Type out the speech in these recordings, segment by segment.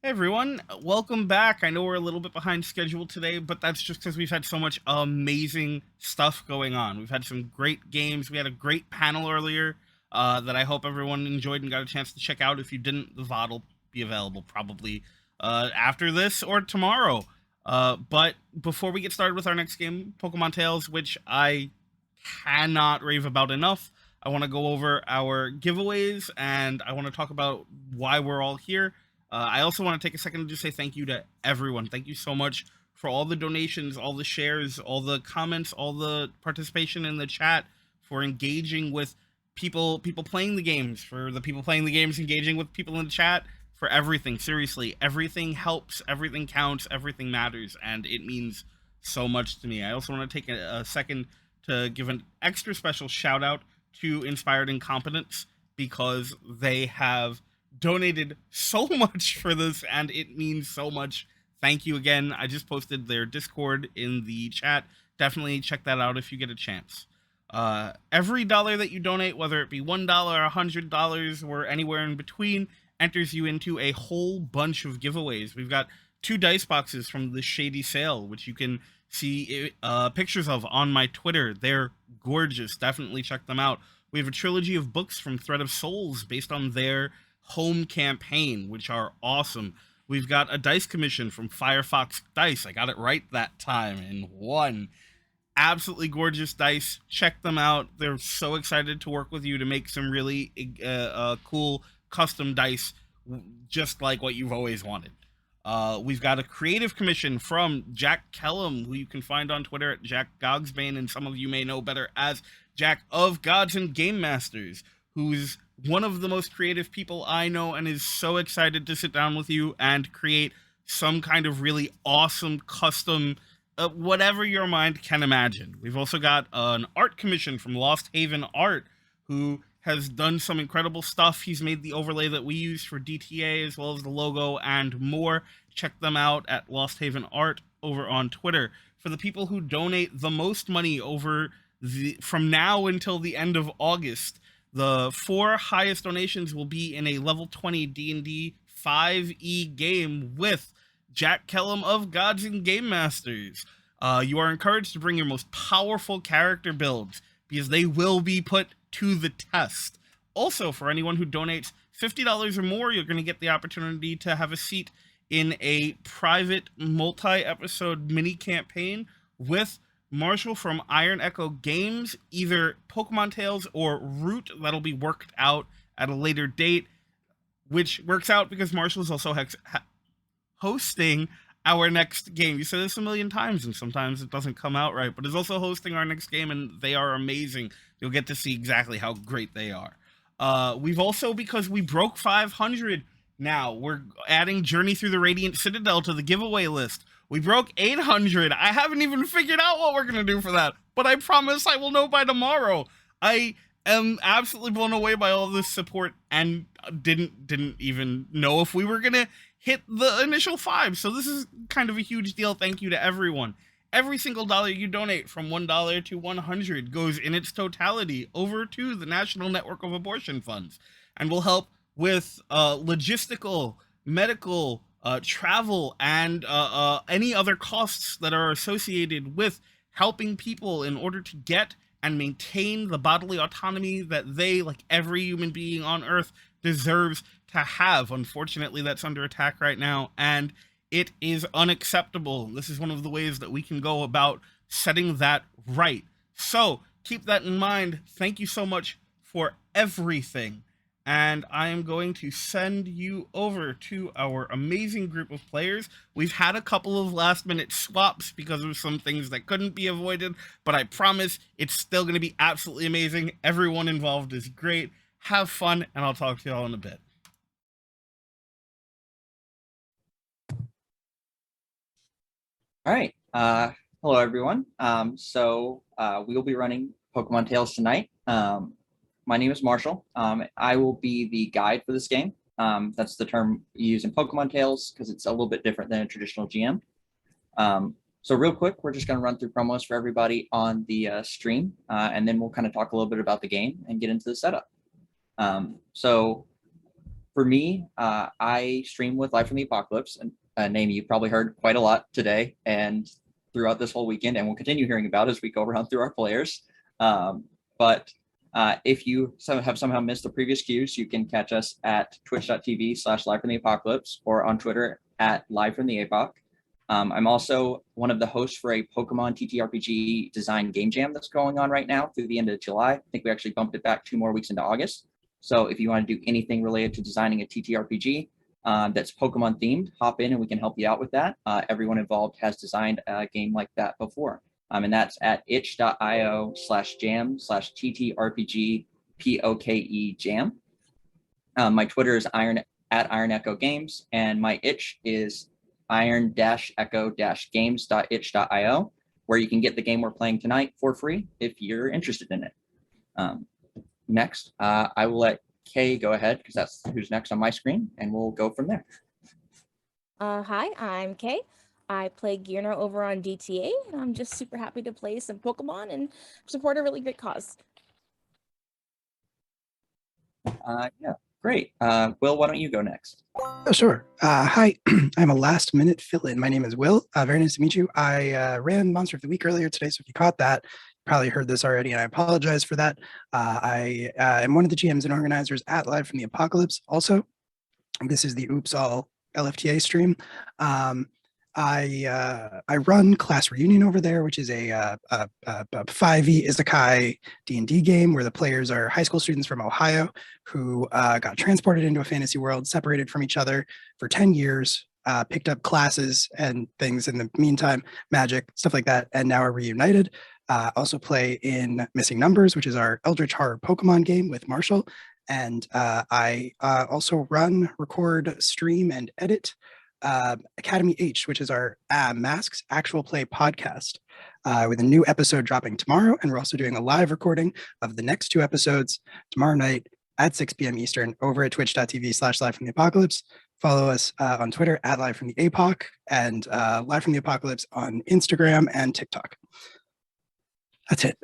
Hey everyone, welcome back. I know we're a little bit behind schedule today, but that's just because we've had so much amazing stuff going on. We've had some great games. We had a great panel earlier that I hope everyone enjoyed and got a chance to check out. If you didn't, the VOD will be available probably after this or tomorrow. But before we get started with our next game, Pokemon Tales, which I cannot rave about enough, I want to go over our giveaways and I want to talk about why we're all here. I also want to take a second to just say thank you to everyone. Thank you so much for all the donations, all the shares, all the comments, all the participation in the chat, for engaging with people playing the games, for the people playing the games engaging with people in the chat, for everything. Seriously, everything helps, everything counts, everything matters, and it means so much to me. I also want to take a second to give an extra special shout out to Inspired Incompetence because they have donated so much for this and it means so much. Thank you again. I just posted their Discord in the chat. Definitely check that out if you get a chance. Every dollar that you donate, whether it be $1, $100, or anywhere in between, enters you into a whole bunch of giveaways. We've got 2 dice boxes from the Shady Sale, which you can see pictures of on my Twitter. They're gorgeous. Definitely check them out. We have a trilogy of books from Thread of Souls based on their home campaign, which are awesome. We've got a dice commission from Firefox Dice. I got it right that time in one. Absolutely gorgeous dice. Check them out. They're so excited to work with you to make some really cool custom dice, just like what you've always wanted. We've got a creative commission from Jack Kellum, who you can find on Twitter at Jack Gogsbane, and some of you may know better as Jack of Gods and Game Masters, who's one of the most creative people I know and is so excited to sit down with you and create some kind of really awesome custom whatever your mind can imagine. We've also got an art commission from Lost Haven Art, who has done some incredible stuff. He's made the overlay that we use for DTA as well as the logo and more. Check them out at Lost Haven Art over on Twitter. For the people who donate the most money from now until the end of August, the 4 highest donations will be in a level 20 D&D 5e game with Jack Kellum of Gods and Game Masters. You are encouraged to bring your most powerful character builds because they will be put to the test. Also, for anyone who donates $50 or more, you're going to get the opportunity to have a seat in a private multi-episode mini campaign with Marshall from Iron Echo Games, either Pokemon Tales or Root. That'll be worked out at a later date, which works out because Marshall is also hosting our next game. You said this a million times, and sometimes it doesn't come out right, but is also hosting our next game, and they are amazing. You'll get to see exactly how great they are. We've also, because we broke 500 now, we're adding Journey Through the Radiant Citadel to the giveaway list. We broke 800. I haven't even figured out what we're going to do for that, but I promise I will know by tomorrow. I am absolutely blown away by all this support and didn't even know if we were going to hit the initial 5. So this is kind of a huge deal. Thank you to everyone. Every single dollar you donate, from $1 to 100, goes in its totality over to the National Network of Abortion Funds and will help with logistical, medical, travel, and any other costs that are associated with helping people in order to get and maintain the bodily autonomy that they, like every human being on Earth, deserves to have. Unfortunately, that's under attack right now, and it is unacceptable. This is one of the ways that we can go about setting that right. So keep that in mind. Thank you so much for everything. And I am going to send you over to our amazing group of players. We've had a couple of last-minute swaps because of some things that couldn't be avoided, but I promise it's still going to be absolutely amazing. Everyone involved is great. Have fun, and I'll talk to you all in a bit. All right. Hello, everyone. We will be running Pokemon Tales tonight. My name is Marshall. I will be the guide for this game. That's the term you use in Pokemon Tales because it's a little bit different than a traditional GM. So real quick, we're just going to run through promos for everybody on the stream, and then we'll kind of talk a little bit about the game and get into the setup. So For me, I stream with Live from the Apocalypse, a name you've probably heard quite a lot today and throughout this whole weekend, and we'll continue hearing about as we go around through our players. But if you have somehow missed the previous cues, you can catch us at twitch.tv/live from the apocalypse or on Twitter at live from the apoc. I'm also one of the hosts for a Pokemon TTRPG design game jam that's going on right now through the end of July. I think we actually bumped it back 2 more weeks into August. So if you want to do anything related to designing a TTRPG that's Pokemon themed, hop in and we can help you out with that. Everyone involved has designed a game like that before. And that's at itch.io/jam/TTRPG POKE jam. My Twitter is at Iron Echo Games, and my itch is iron-echo-games.itch.io, where you can get the game we're playing tonight for free if you're interested in it. Next, I will let Kay go ahead because that's who's next on my screen, and we'll go from there. Hi, I'm Kay. I play Gearna over on DTA, and I'm just super happy to play some Pokemon and support a really great cause. Yeah, great. Will, why don't you go next? Oh, sure. Hi, I'm a last minute fill-in. My name is Will. Very nice to meet you. I ran Monster of the Week earlier today, so if you caught that, probably heard this already, and I apologize for that. I am one of the GMs and organizers at Live from the Apocalypse. Also, this is the Oops All LFTA stream. I run Class Reunion over there, which is a 5e isekai D&D game where the players are high school students from Ohio who got transported into a fantasy world, separated from each other for 10 years, picked up classes and things in the meantime, magic, stuff like that, and now are reunited. Also play in Missing Numbers, which is our Eldritch Horror Pokemon game with Marshall. And I also run, record, stream, and edit Academy H, which is our Masks Actual Play podcast, with a new episode dropping tomorrow. And we're also doing a live recording of the next 2 episodes tomorrow night at 6 p.m. Eastern over at twitch.tv/live from the apocalypse. Follow us on Twitter at Live from the APOC and Live from the Apocalypse on Instagram and TikTok. That's it.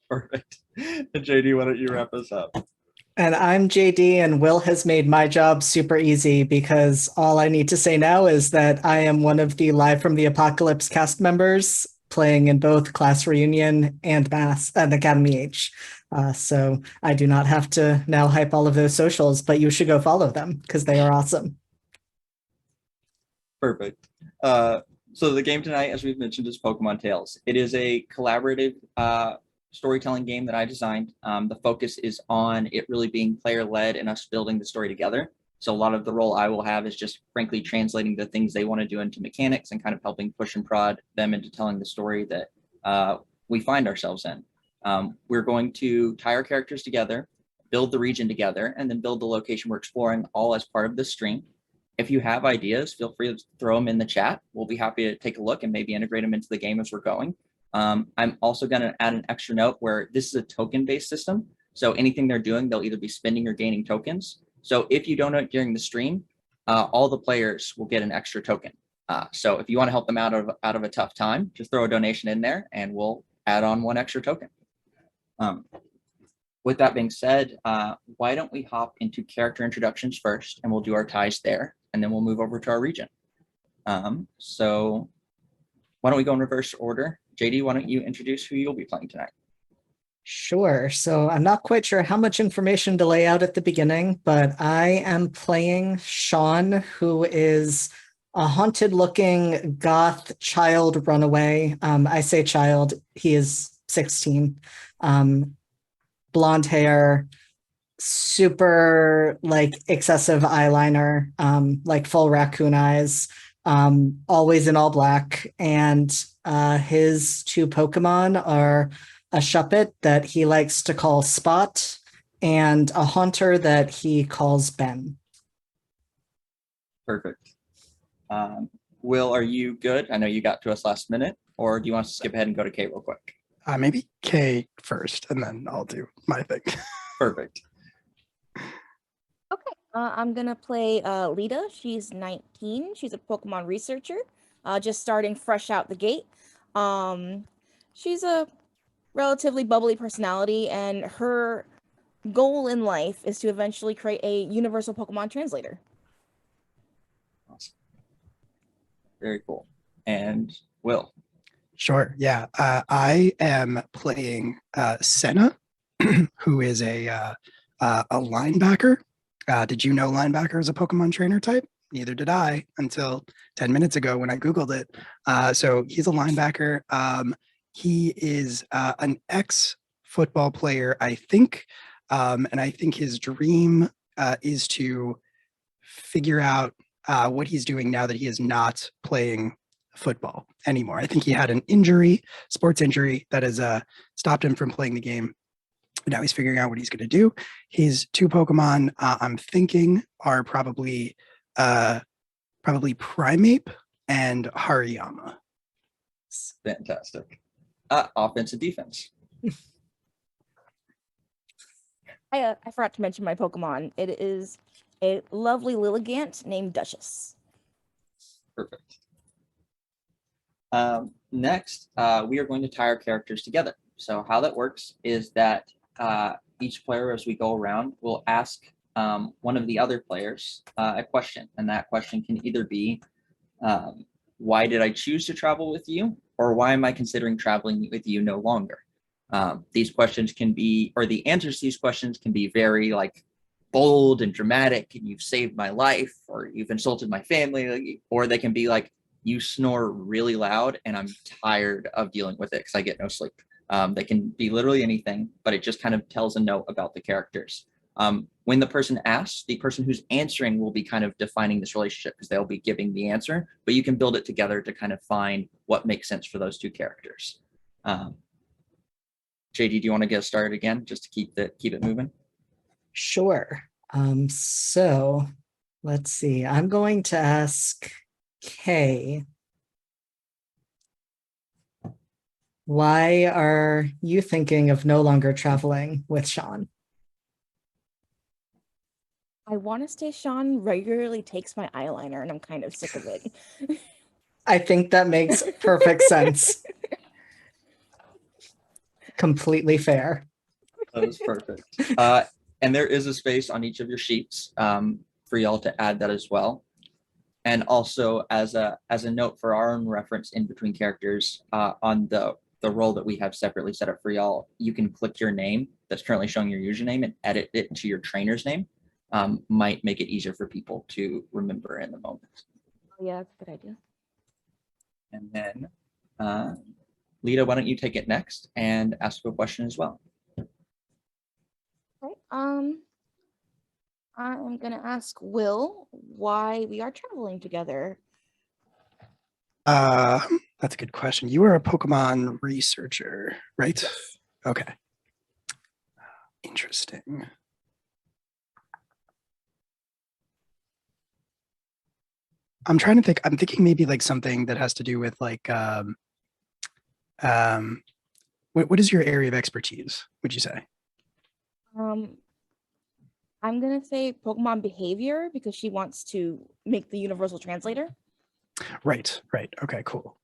Perfect. And JD, why don't you wrap us up? And I'm JD, and Will has made my job super easy because all I need to say now is that I am one of the Live from the Apocalypse cast members, playing in both Class Reunion and Academy H. So I do not have to now hype all of those socials, but you should go follow them because they are awesome. Perfect. So the game tonight, as we've mentioned, is Pokemon Tales. It is a collaborative storytelling game that I designed. The focus is on it really being player-led and us building the story together. So a lot of the role I will have is just frankly translating the things they want to do into mechanics and kind of helping push and prod them into telling the story that we find ourselves in. We're going to tie our characters together, build the region together, and then build the location we're exploring all as part of this stream. If you have ideas, feel free to throw them in the chat. We'll be happy to take a look and maybe integrate them into the game as we're going. I'm also going to add an extra note where this is a token-based system. So anything they're doing, they'll either be spending or gaining tokens. So if you donate during the stream, all the players will get an extra token. So if you want to help them out of a tough time, just throw a donation in there and we'll add on 1 extra token. With that being said, why don't we hop into character introductions first, and we'll do our ties there, and then we'll move over to our region. So why don't we go in reverse order? JD, why don't you introduce who you'll be playing tonight? Sure. So I'm not quite sure how much information to lay out at the beginning, but I am playing Sean, who is a haunted-looking goth child runaway. I say child, he is 16. Blonde hair, super excessive eyeliner, full raccoon eyes, always in all black. And his 2 Pokemon are a Shuppet that he likes to call Spot and a Haunter that he calls Ben. Perfect. Will, are you good? I know you got to us last minute, or do you want to skip ahead and go to Kate real quick? Maybe Kay first, and then I'll do my thing. Perfect. Okay, I'm gonna play Lita. She's 19. She's a Pokemon researcher, just starting fresh out the gate. She's a relatively bubbly personality, and her goal in life is to eventually create a universal Pokemon translator. Awesome. Very cool. And Will. Sure. Yeah. I am playing Senna, who is a linebacker. Did you know linebacker is a Pokemon trainer type? Neither did I until 10 minutes ago when I Googled it. So he's a linebacker. He is an ex-football player, I think. And I think his dream is to figure out what he's doing now that he is not playing football anymore. I think he had an injury, sports injury, that has stopped him from playing the game. Now he's figuring out what he's going to do. His two Pokemon, I'm thinking, are probably Primeape and Hariyama. Fantastic. Offense and defense. I forgot to mention my Pokemon. It is a lovely Lilligant named Duchess. Perfect. Next, we are going to tie our characters together. So how that works is that each player, as we go around, will ask one of the other players a question. And that question can either be, why did I choose to travel with you? Or why am I considering traveling with you no longer? These questions can be, or the answers to these questions can be very like bold and dramatic, and you've saved my life, or you've insulted my family, or they can be like, you snore really loud and I'm tired of dealing with it because I get no sleep. They can be literally anything, but it just kind of tells a note about the characters. When the person asks, the person who's answering will be kind of defining this relationship because they'll be giving the answer, but you can build it together to kind of find what makes sense for those two characters. JD, do you want to get started again just to keep it moving? Sure. So let's see. I'm going to ask Kay, why are you thinking of no longer traveling with Sean? I want to say Sean regularly takes my eyeliner, and I'm kind of sick of it. I think that makes perfect sense. Completely fair. That was perfect. And there is a space on each of your sheets for y'all to add that as well. And also as a note for our own reference in between characters on the role that we have separately set up for y'all, you can click your name that's currently showing your username and edit it to your trainer's name. Might make it easier for people to remember in the moment. Yeah, that's a good idea. And then Lita, why don't you take it next and ask a question as well? Okay. I'm gonna ask Will why we are traveling together. That's a good question. You are a Pokemon researcher, right? Yes. Okay. Interesting. I'm trying to think. I'm thinking maybe like something that has to do with like what is your area of expertise, would you say? I'm gonna say Pokemon behavior because she wants to make the universal translator. Right. Okay, cool.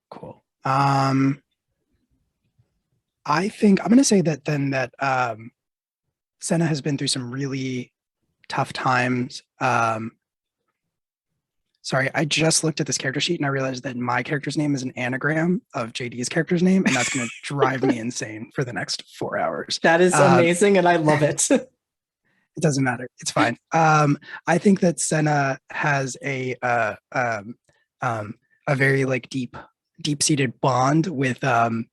I think I'm gonna say that then that Senna has been through some really tough times. Sorry, I just looked at this character sheet and I realized that my character's name is an anagram of JD's character's name, and that's going to drive me insane for the next 4 hours. That is amazing, and I love it. It doesn't matter. It's fine. I think that Senna has a very like deep-seated bond with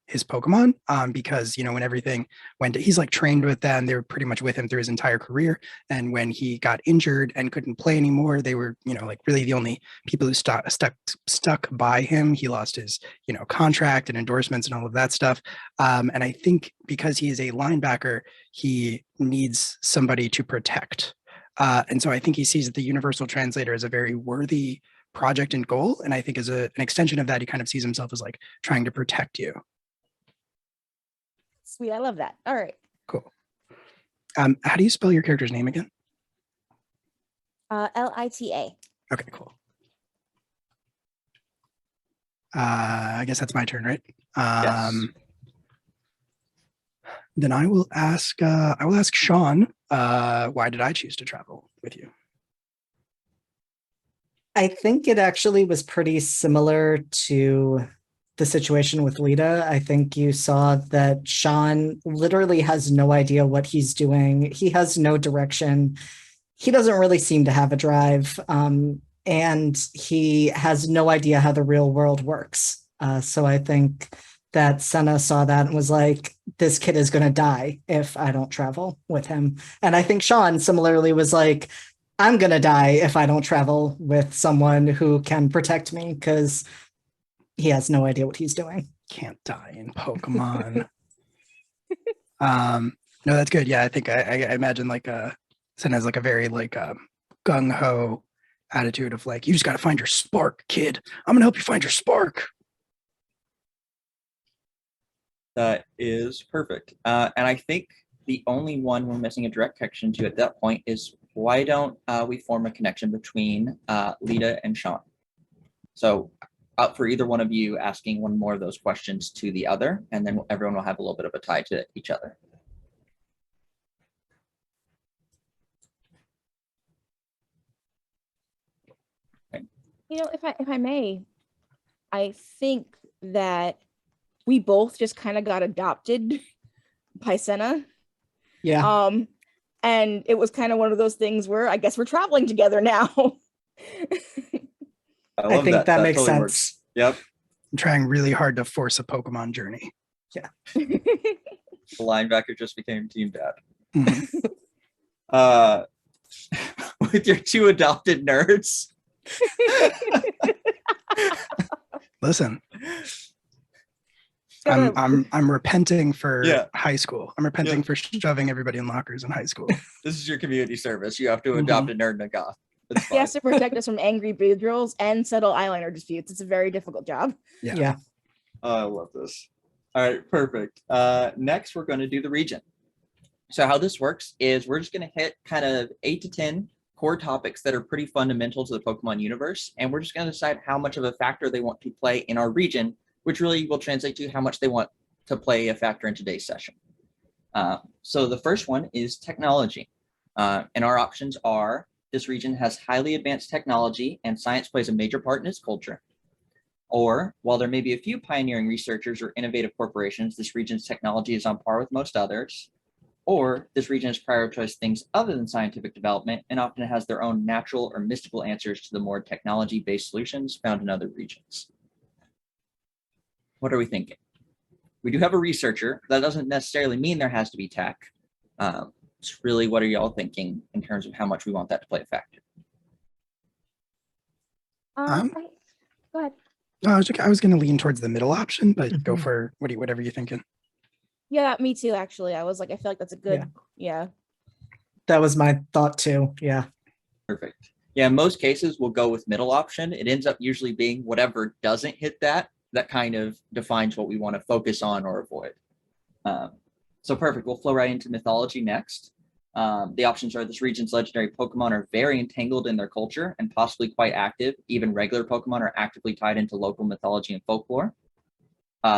his Pokemon because when everything went, he's like trained with them. They were pretty much with him through his entire career. And when he got injured and couldn't play anymore, they were like really the only people who stuck by him. He lost his contract and endorsements and all of that stuff. And I think because he is a linebacker, he needs somebody to protect. And so I think he sees the universal translator as a very worthy project and goal, and I think as an extension of that, he kind of sees himself as like trying to protect you. Sweet, I love that. All right. Cool. How do you spell your character's name again? Lita. Okay, cool. I guess that's my turn, right? Yes. Then I will ask Sean, why did I choose to travel with you? I think it actually was pretty similar to the situation with Lita. I think you saw that Sean literally has no idea what he's doing. He has no direction. He doesn't really seem to have a drive. And he has no idea how the real world works. So I think that Senna saw that and was like, this kid is going to die if I don't travel with him. And I think Sean similarly was like, I'm going to die if I don't travel with someone who can protect me because he has no idea what he's doing. Can't die in Pokemon. No, that's good. Yeah, I think I imagine like Sen has like a very like gung ho attitude of like, you just got to find your spark, kid. I'm gonna help you find your spark. That is perfect. And I think the only one we're missing a direct connection to at that point is why don't we form a connection between Lita and Sean? So out for either one of you asking one more of those questions to the other, and then everyone will have a little bit of a tie to each other. If I may, I think that we both just kind of got adopted by Senna. Yeah. And it was kind of one of those things where I guess we're traveling together now. I think that makes totally sense. works. Yep. I'm trying really hard to force a Pokemon journey. The linebacker just became team dad. Mhm. With your two adopted nerds. Listen, I'm repenting for high school. I'm repenting for shoving everybody in lockers in high school. This is your community service. You have to adopt a nerd and a goth. He has to protect us from angry beedrills and settle eyeliner disputes. It's a very difficult job. Yeah. Oh, I love this. All right, perfect. Next, we're going to do the region. So how this works is we're just going to hit kind of 8 to 10 core topics that are pretty fundamental to the Pokemon universe, and we're just going to decide how much of a factor they want to play in our region, which really will translate to how much they want to play a factor in today's session. So the first one is technology. And our options are, this region has highly advanced technology and science plays a major part in its culture. Or, while there may be a few pioneering researchers or innovative corporations, this region's technology is on par with most others. Or, this region has prioritized things other than scientific development and often has their own natural or mystical answers to the more technology-based solutions found in other regions. What are we thinking? We do have a researcher. That doesn't necessarily mean there has to be tech. It's really, what are y'all thinking in terms of how much we want that to play a factor? Go ahead. No, I was going to lean towards the middle option, but go for whatever you're thinking. Yeah, me too, actually. I was like, I feel like that's a good, yeah. That was my thought too. Yeah. Perfect. Yeah, in most cases, we'll go with middle option. It ends up usually being whatever doesn't hit that kind of defines what we want to focus on or avoid. So perfect. We'll flow right into mythology next. The options are, this region's legendary Pokemon are very entangled in their culture and possibly quite active. Even regular Pokemon are actively tied into local mythology and folklore.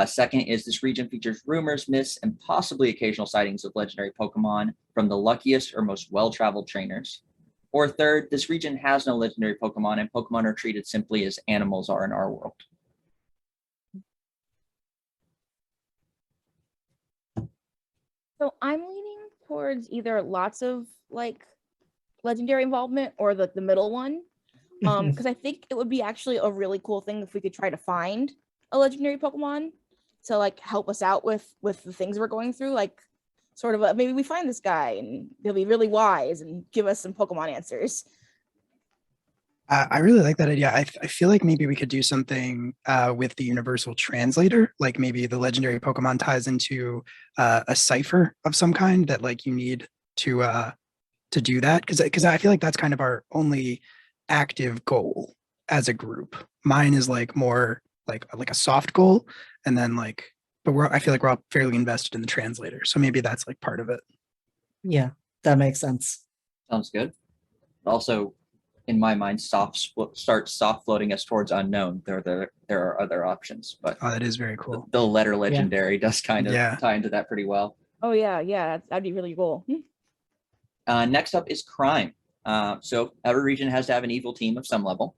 Second is, this region features rumors, myths, and possibly occasional sightings of legendary Pokemon from the luckiest or most well-traveled trainers. Or third, this region has no legendary Pokemon and Pokemon are treated simply as animals are in our world. So I'm leaning towards either lots of like legendary involvement or the middle one. Because I think it would be actually a really cool thing if we could try to find a legendary Pokemon to like help us out with the things we're going through. Like sort of maybe we find this guy and he'll be really wise and give us some Pokemon answers. I really like that idea. I feel like maybe we could do something with the universal translator, like maybe the legendary Pokemon ties into a cipher of some kind that like you need to do that, because I feel like that's kind of our only active goal as a group. Mine is like more like a soft goal, and then like, but I feel like we're all fairly invested in the translator, so maybe that's like part of it. Yeah, that makes sense. Sounds good. Also, in my mind, start soft floating us towards unknown. There are other options, but that is very cool. The letter legendary does kind of tie into that pretty well. Oh yeah, that'd be really cool. Next up is crime. So every region has to have an evil team of some level.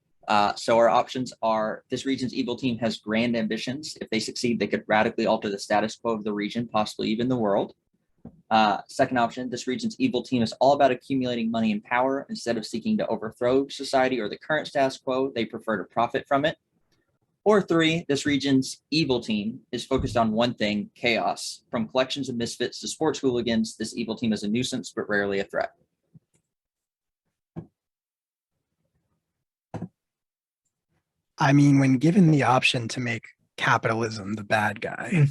So our options are: this region's evil team has grand ambitions. If they succeed, they could radically alter the status quo of the region, possibly even the world. Second option: this region's evil team is all about accumulating money and power. Instead of seeking to overthrow society or the current status quo, they prefer to profit from it. Or three: this region's evil team is focused on one thing: chaos. From collections of misfits to sports hooligans, this evil team is a nuisance, but rarely a threat. I mean, when given the option to make capitalism the bad guy,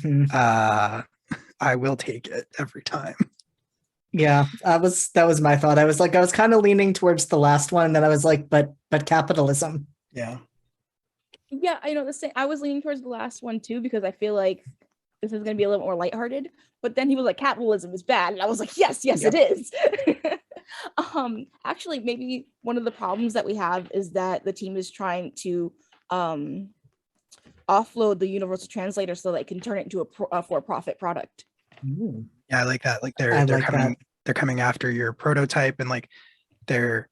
I will take it every time. Yeah, that was my thought. I was kind of leaning towards the last one, and then I was like, but capitalism. Yeah. Yeah, I know the same. I was leaning towards the last one too because I feel like this is gonna be a little more lighthearted. But then he was like, capitalism is bad, and I was like, yes, it is. Actually, maybe one of the problems that we have is that the team is trying to offload the universal translator so that it can turn it into a for-profit product. Ooh. Yeah, I like that. Like I they're like coming that. they're coming after your prototype, and like they're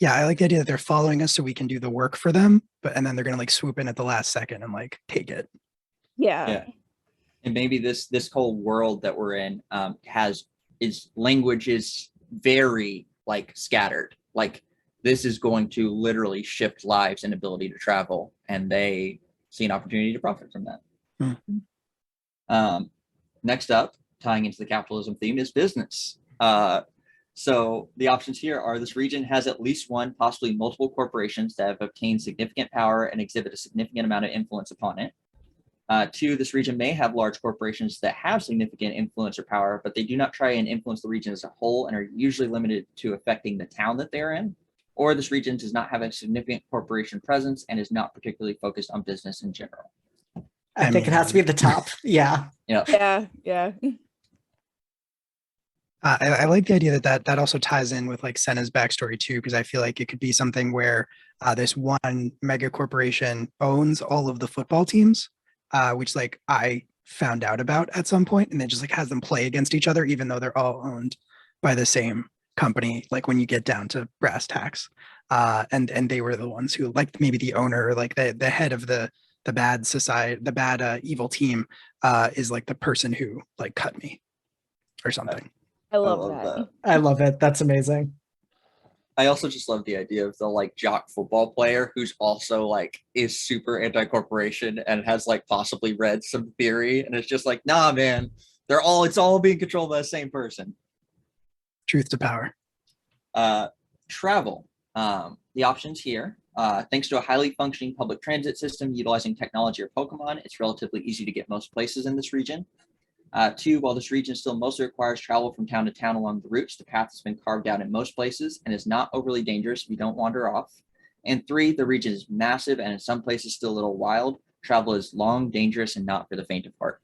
I like the idea that they're following us so we can do the work for them, and then they're gonna like swoop in at the last second and like take it. Yeah. And maybe this whole world that we're in is language is very like scattered. Like this is going to literally shift lives and ability to travel, and they see an opportunity to profit from that. Next up, tying into the capitalism theme, is business. So the options here are: this region has at least one, possibly multiple corporations that have obtained significant power and exhibit a significant amount of influence upon it. Two, this region may have large corporations that have significant influence or power, but they do not try and influence the region as a whole and are usually limited to affecting the town that they're in. Or this region does not have a significant corporation presence and is not particularly focused on business in general. I think it has to be the top. Yeah. Yeah. I like the idea that also ties in with like Senna's backstory too, because I feel like it could be something where this one mega corporation owns all of the football teams, which like I found out about at some point, and then just like has them play against each other, even though they're all owned by the same company. Like when you get down to brass tacks, and they were the ones who, like, maybe the owner, like the head of the bad society, the bad evil team, is like the person who like cut me or something. I love that. I love it. That's amazing. I also just love the idea of the like jock football player who's also like is super anti-corporation and has like possibly read some theory, and it's just like, nah, man, it's all being controlled by the same person. Truth to power. Travel. The options here: thanks to a highly functioning public transit system utilizing technology or Pokemon, it's relatively easy to get most places in this region. Two, while this region still mostly requires travel from town to town along the routes, the path has been carved out in most places and is not overly dangerous if you don't wander off. And three, the region is massive and in some places still a little wild. Travel is long, dangerous, and not for the faint of heart.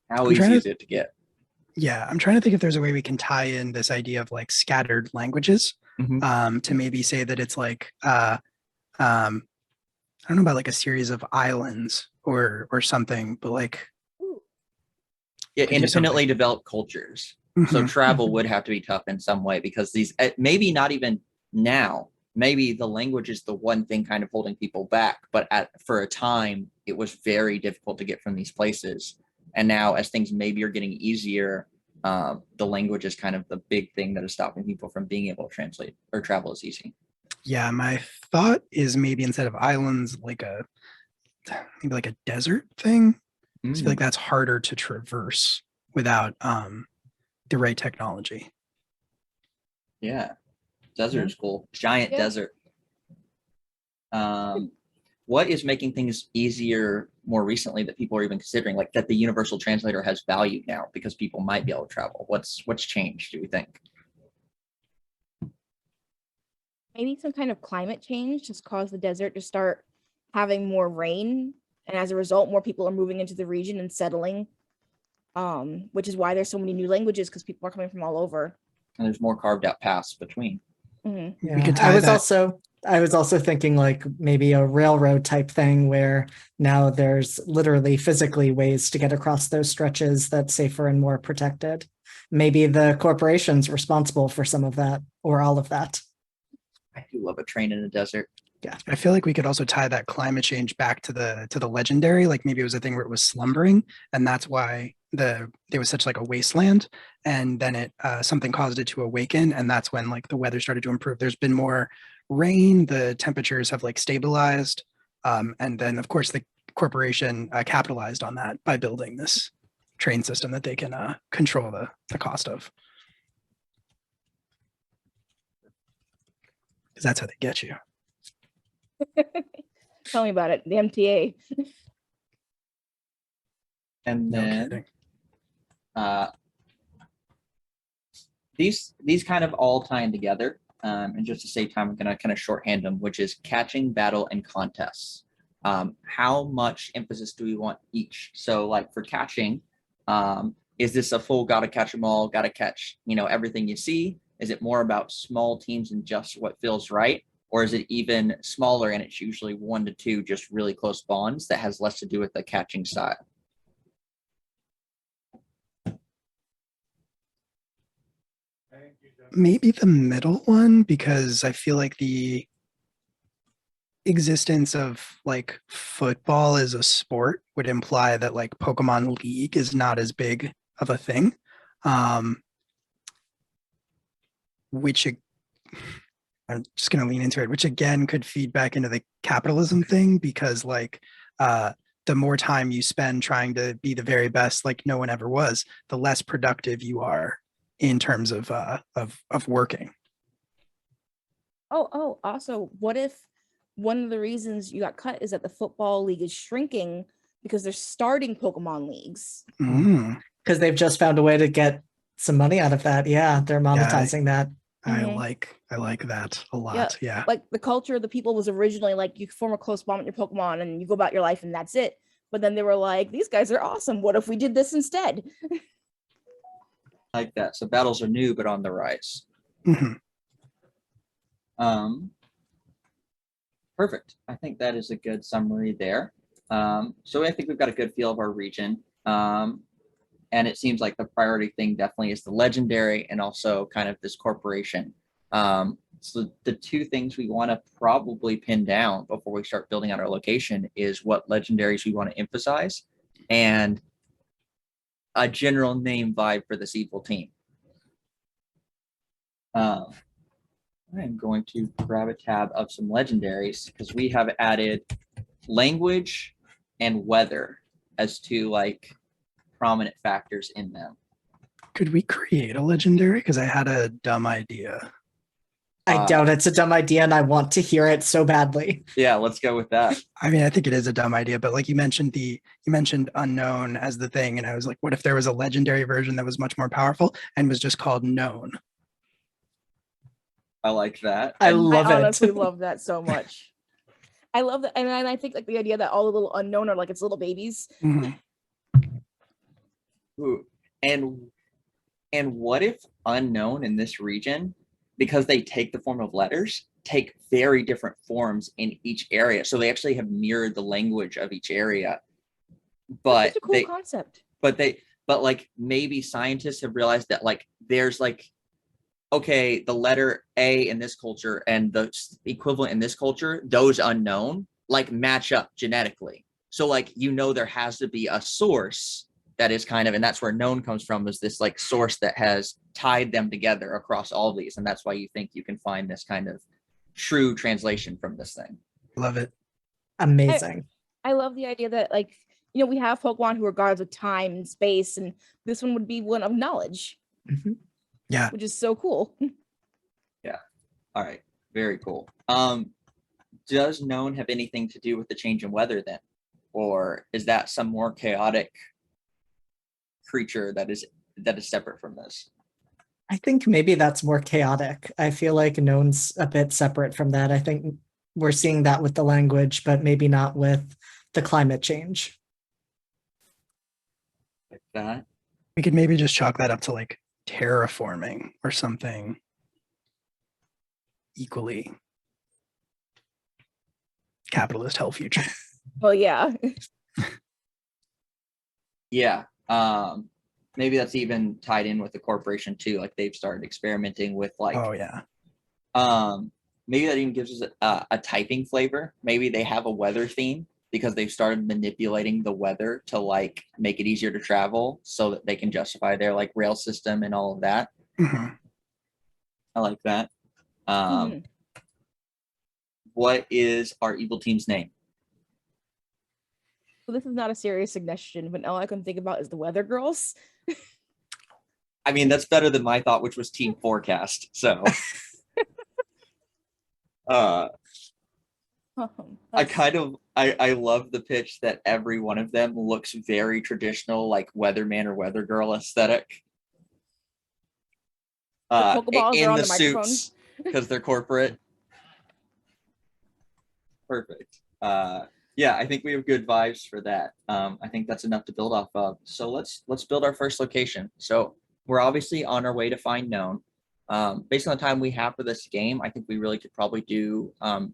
How easy is it to get? Yeah, I'm trying to think if there's a way we can tie in this idea of like scattered languages, to maybe say that it's like I don't know about like a series of islands or something, but like independently developed cultures. So travel would have to be tough in some way, because these, maybe not even now, maybe the language is the one thing kind of holding people back, but for a time it was very difficult to get from these places. And now, as things maybe are getting easier, the language is kind of the big thing that is stopping people from being able to translate or travel as easy. Yeah, my thought is maybe instead of islands, like maybe like a desert thing. I feel like that's harder to traverse without the right technology. Yeah, desert is cool. Giant desert. What is making things easier more recently that people are even considering, like that the universal translator has value now because people might be able to travel? What's changed, do we think? Maybe some kind of climate change just caused the desert to start having more rain, and as a result, more people are moving into the region and settling. Which is why there's so many new languages, because people are coming from all over. And there's more carved out paths between. Yeah. I was also I was also thinking like maybe a railroad type thing where now there's literally physically ways to get across those stretches that's safer and more protected. Maybe the corporation's responsible for some of that or all of that. I do love a train in the desert. I feel like we could also tie that climate change back to the legendary. Like maybe it was a thing where it was slumbering, and that's why there was such like a wasteland, and then it something caused it to awaken, and that's when like the weather started to improve. There's been more rain, the temperatures have like stabilized, and then of course the corporation capitalized on that by building this train system that they can control the cost of. Because that's how they get you. Tell me about it. The MTA. And No then kidding. These kind of all tying together. And just to save time, I'm going to kind of shorthand them, which is catching, battle, and contests. How much emphasis do we want each? So like for catching, is this a full gotta catch them all, gotta catch, everything you see? Is it more about small teams and just what feels right? Or is it even smaller and it's usually 1 to 2 just really close bonds that has less to do with the catching style? Maybe the middle one, because I feel like the existence of like football as a sport would imply that like Pokemon League is not as big of a thing. Which I'm just going to lean into it, which again could feed back into the capitalism thing, because like the more time you spend trying to be the very best, like no one ever was, the less productive you are in terms of working. Oh, also, what if one of the reasons you got cut is that the football league is shrinking because they're starting Pokemon leagues? Because they've just found a way to get some money out of that. Yeah, they're monetizing that. I like that a lot. Yeah. Like the culture of the people was originally like you form a close bond with your Pokemon and you go about your life and that's it. But then they were like, these guys are awesome. What if we did this instead? Like that. So battles are new, but on the rise. Perfect. I think that is a good summary there. So I think we've got a good feel of our region. And it seems like the priority thing definitely is the legendary and also kind of this corporation. So the two things we want to probably pin down before we start building out our location is what legendaries we want to emphasize and a general name vibe for this evil team. I'm going to grab a tab of some legendaries because we have added language and weather as two like prominent factors in them. Could we create a legendary? Because I had a dumb idea. I doubt it's a dumb idea and I want to hear it so badly. Yeah, let's go with that. I mean, I think it is a dumb idea, but like you mentioned unknown as the thing, and I was like, what if there was a legendary version that was much more powerful and was just called known? I like that. I love it. I honestly love that so much. I love that, and I think like the idea that all the little unknown are like it's little babies. Ooh. And what if unknown in this region, because they take the form of letters, take very different forms in each area. So they actually have mirrored the language of each area. But That's a cool concept. But like maybe scientists have realized that like there's like, okay, the letter A in this culture and the equivalent in this culture, those unknown like match up genetically. So like, there has to be a source that is kind of, and that's where known comes from, is this like source that has tied them together across all these. And that's why you think you can find this kind of true translation from this thing. Love it. Amazing. I love the idea that like, we have Pokemon who are guards of time and space, and this one would be one of knowledge. Yeah. Which is so cool. Yeah. All right. Very cool. Does known have anything to do with the change in weather then? Or is that some more chaotic creature that is separate from this? I think maybe that's more chaotic. I feel like known's a bit separate from that. I think we're seeing that with the language, but maybe not with the climate change. Like that. We could maybe just chalk that up to like terraforming or something equally capitalist hell future. Well, yeah. Yeah. Maybe that's even tied in with the corporation too. Like they've started experimenting with like Oh yeah. maybe that even gives us a typing flavor. Maybe they have a weather theme because they've started manipulating the weather to like make it easier to travel so that they can justify their like rail system and all of that. Mhm. I like that. Mhm. What is our evil team's name? So this is not a serious suggestion, but all I can think about is the Weather Girls. I mean, that's better than my thought, which was Team Forecast. So I love the pitch that every one of them looks very traditional, like weatherman or weather girl aesthetic. Pokeballs In are on the the microphone. suits because they're corporate. Perfect. Yeah, I think we have good vibes for that. I think that's enough to build off of. So let's build our first location. So we're obviously on our way to find known. Based on the time we have for this game, I think we really could probably do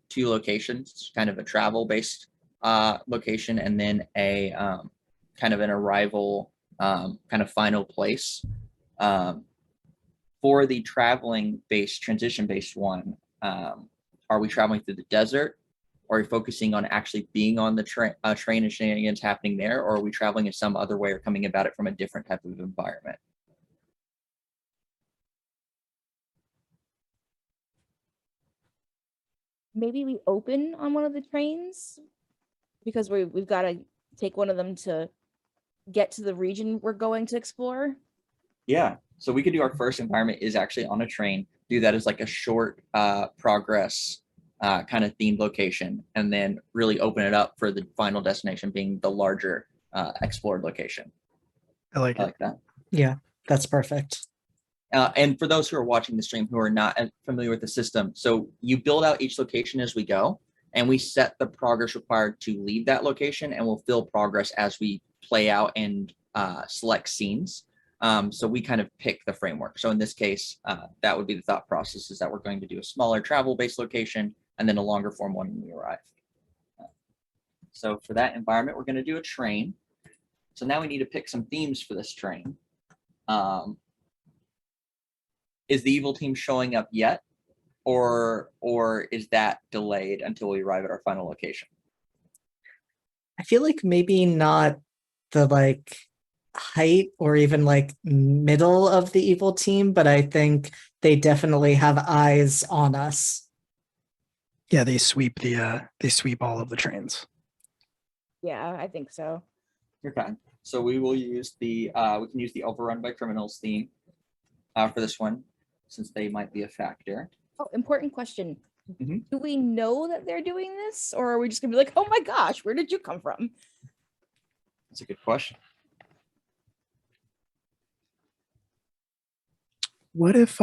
2 locations, kind of a travel-based location, and then a kind of an arrival kind of final place. For the traveling-based, transition-based one, are we traveling through the desert? Are we focusing on actually being on the train and shenanigans happening there, or are we traveling in some other way or coming about it from a different type of environment? Maybe we open on one of the trains because we've got to take one of them to get to the region we're going to explore. Yeah. So we could do our first environment is actually on a train, do that as like a short progress kind of themed location, and then really open it up for the final destination being the larger explored location. I like I it. like that. Yeah, that's perfect. And for those who are watching the stream who are not familiar with the system, so you build out each location as we go, and we set the progress required to leave that location, and we'll fill progress as we play out and select scenes. So we kind of pick the framework. So in this case, that would be the thought process, is that we're going to do a smaller travel-based location and then a longer form one when we arrive. So for that environment, we're going to do a train. So now we need to pick some themes for this train. Is the evil team showing up yet, or is that delayed until we arrive at our final location? I feel like maybe not the like height or even like middle of the evil team, but I think they definitely have eyes on us. Yeah, they sweep all of the trains. Yeah, I think so. Okay. So we will use we can use the overrun by criminals theme for this one, since they might be a factor. Oh, important question. Mhm. Do we know that they're doing this, or are we just gonna be like, oh my gosh, where did you come from? That's a good question. What if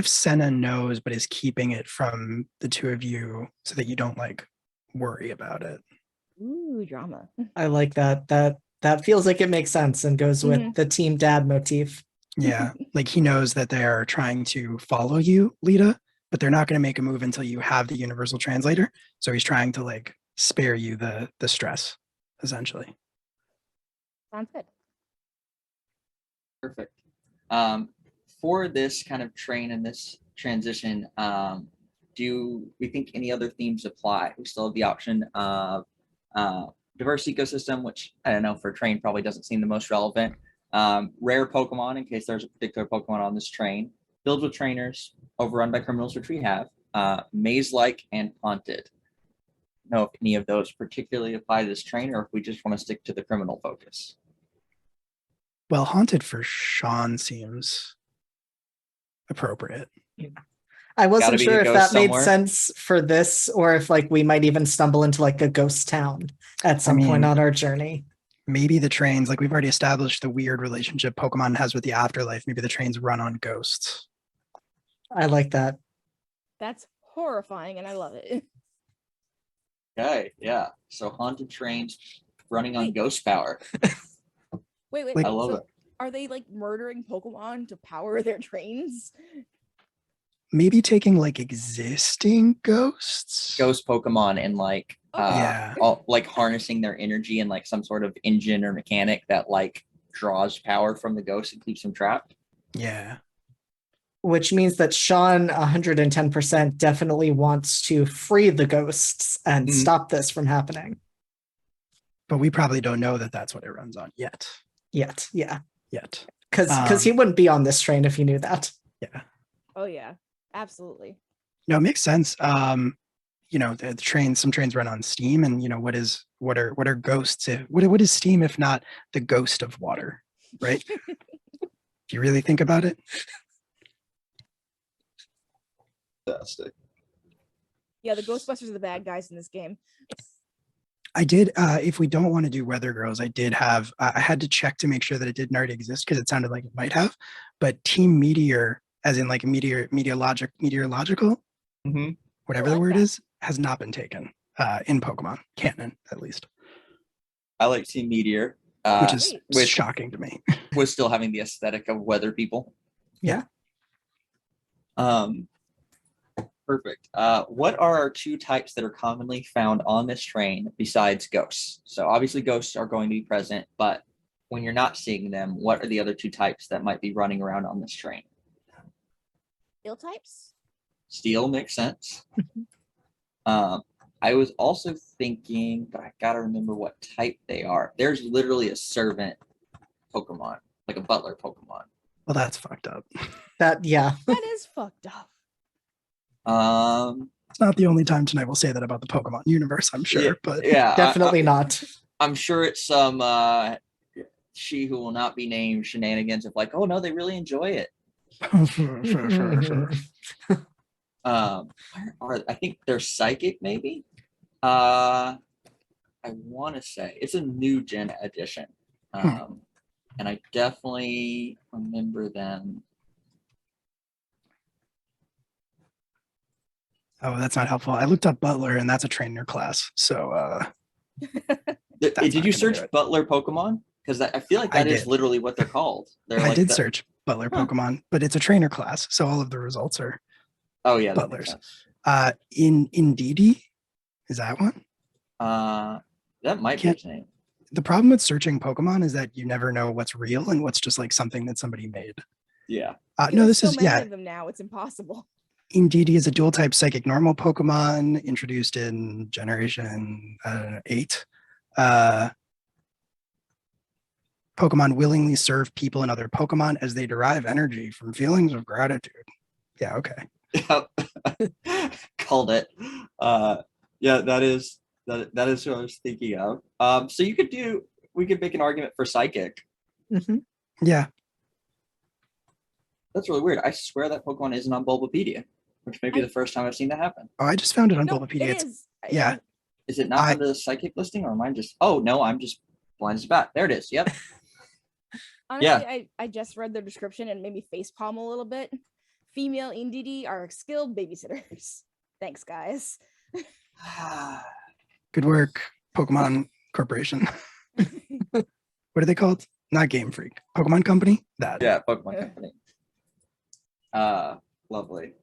Senna knows but is keeping it from the two of you so that you don't like worry about it? Ooh, drama. I like that. That feels like it makes sense and goes with the team dad motif. Yeah, like he knows that they are trying to follow you, Lita, but they're not going to make a move until you have the universal translator. So he's trying to like spare you the stress, essentially. Sounds good. Perfect. For this kind of train and this transition, do we think any other themes apply? We still have the option of diverse ecosystem, which I don't know, for a train probably doesn't seem the most relevant. Rare Pokemon, in case there's a particular Pokemon on this train. Filled with trainers, overrun by criminals, which we have. Maze-like and haunted. Know if any of those particularly apply to this train, or if we just want to stick to the criminal focus. Well, haunted for Sean seems appropriate. I wasn't sure if that made somewhere. sense for this, or if like we might even stumble into like a ghost town at some point on our journey. Maybe the trains, like we've already established the weird relationship Pokemon has with the afterlife. Maybe the trains run on ghosts. I like that. That's horrifying, and I love it. Okay, yeah. So haunted trains running on ghost power. Wait. I love it. Are they like murdering Pokemon to power their trains? maybe taking like existing ghosts. Ghost Pokemon and like Yeah. like harnessing their energy in like some sort of engine or mechanic that like draws power from the ghost and keeps them trapped. Yeah. Which means that Sean 110% definitely wants to free the ghosts and stop this from happening. But we probably don't know that that's what it runs on yet. Yet. Because he wouldn't be on this train if he knew that. Yeah. Oh yeah, absolutely. No, it makes sense. The trains, some trains run on steam, and what are ghosts? What is steam if not the ghost of water, right? If you really think about it. Fantastic. Yeah, the Ghostbusters are the bad guys in this game. I did, if we don't want to do Weather Girls, I did have, I had to check to make sure that it didn't already exist because it sounded like it might have, but Team Meteor, as in like meteorological, whatever the word is, has not been taken in Pokemon canon, at least. I like Team Meteor, which is shocking to me. With still having the aesthetic of weather people. Yeah. Perfect. What are our two types that are commonly found on this train besides ghosts? So obviously ghosts are going to be present, but when you're not seeing them, what are the other two types that might be running around on this train? Steel types? Steel makes sense. I was also thinking, but I gotta remember what type they are. There's literally a servant Pokemon, like a butler Pokemon. Well, that's fucked up. That is fucked up. It's not the only time tonight we'll say that about the Pokemon universe, I'm sure, but definitely not. I'm sure it's some she who will not be named shenanigans of like, oh no, they really enjoy it. Sure. I think they're psychic, maybe. I want to say it's a new gen edition, and I definitely remember them. Oh, that's not helpful. I looked up Butler, and that's a trainer class. So, did you search Butler Pokemon? Because I feel like that is literally what they're called. I did search Butler Pokemon, but it's a trainer class, so all of the results are Butlers. Indeedee, is that one? That might be his name. The problem with searching Pokemon is that you never know what's real and what's just like something that somebody made. Yeah. No, this so is many of them now. It's impossible. Indeedee is a dual type psychic normal Pokemon introduced in Generation 8. Pokemon willingly serve people and other Pokemon as they derive energy from feelings of gratitude. Yeah, okay. Called it. Yeah, that is what I was thinking of. So we could make an argument for psychic. Yeah. That's really weird. I swear that Pokemon isn't on Bulbapedia, which may be the first time I've seen that happen. Oh, I just found it on Bulbapedia. It is. Yeah. Is it not under the psychic listing, or am I just? Oh no, I'm just blind as a bat. There it is. Yep. Honestly, I just read the description and made me facepalm a little bit. Female Indeedee are skilled babysitters. Thanks, guys. Good work, Pokemon Corporation. What are they called? Not Game Freak. Pokemon Company? Yeah, Pokemon Company. Lovely.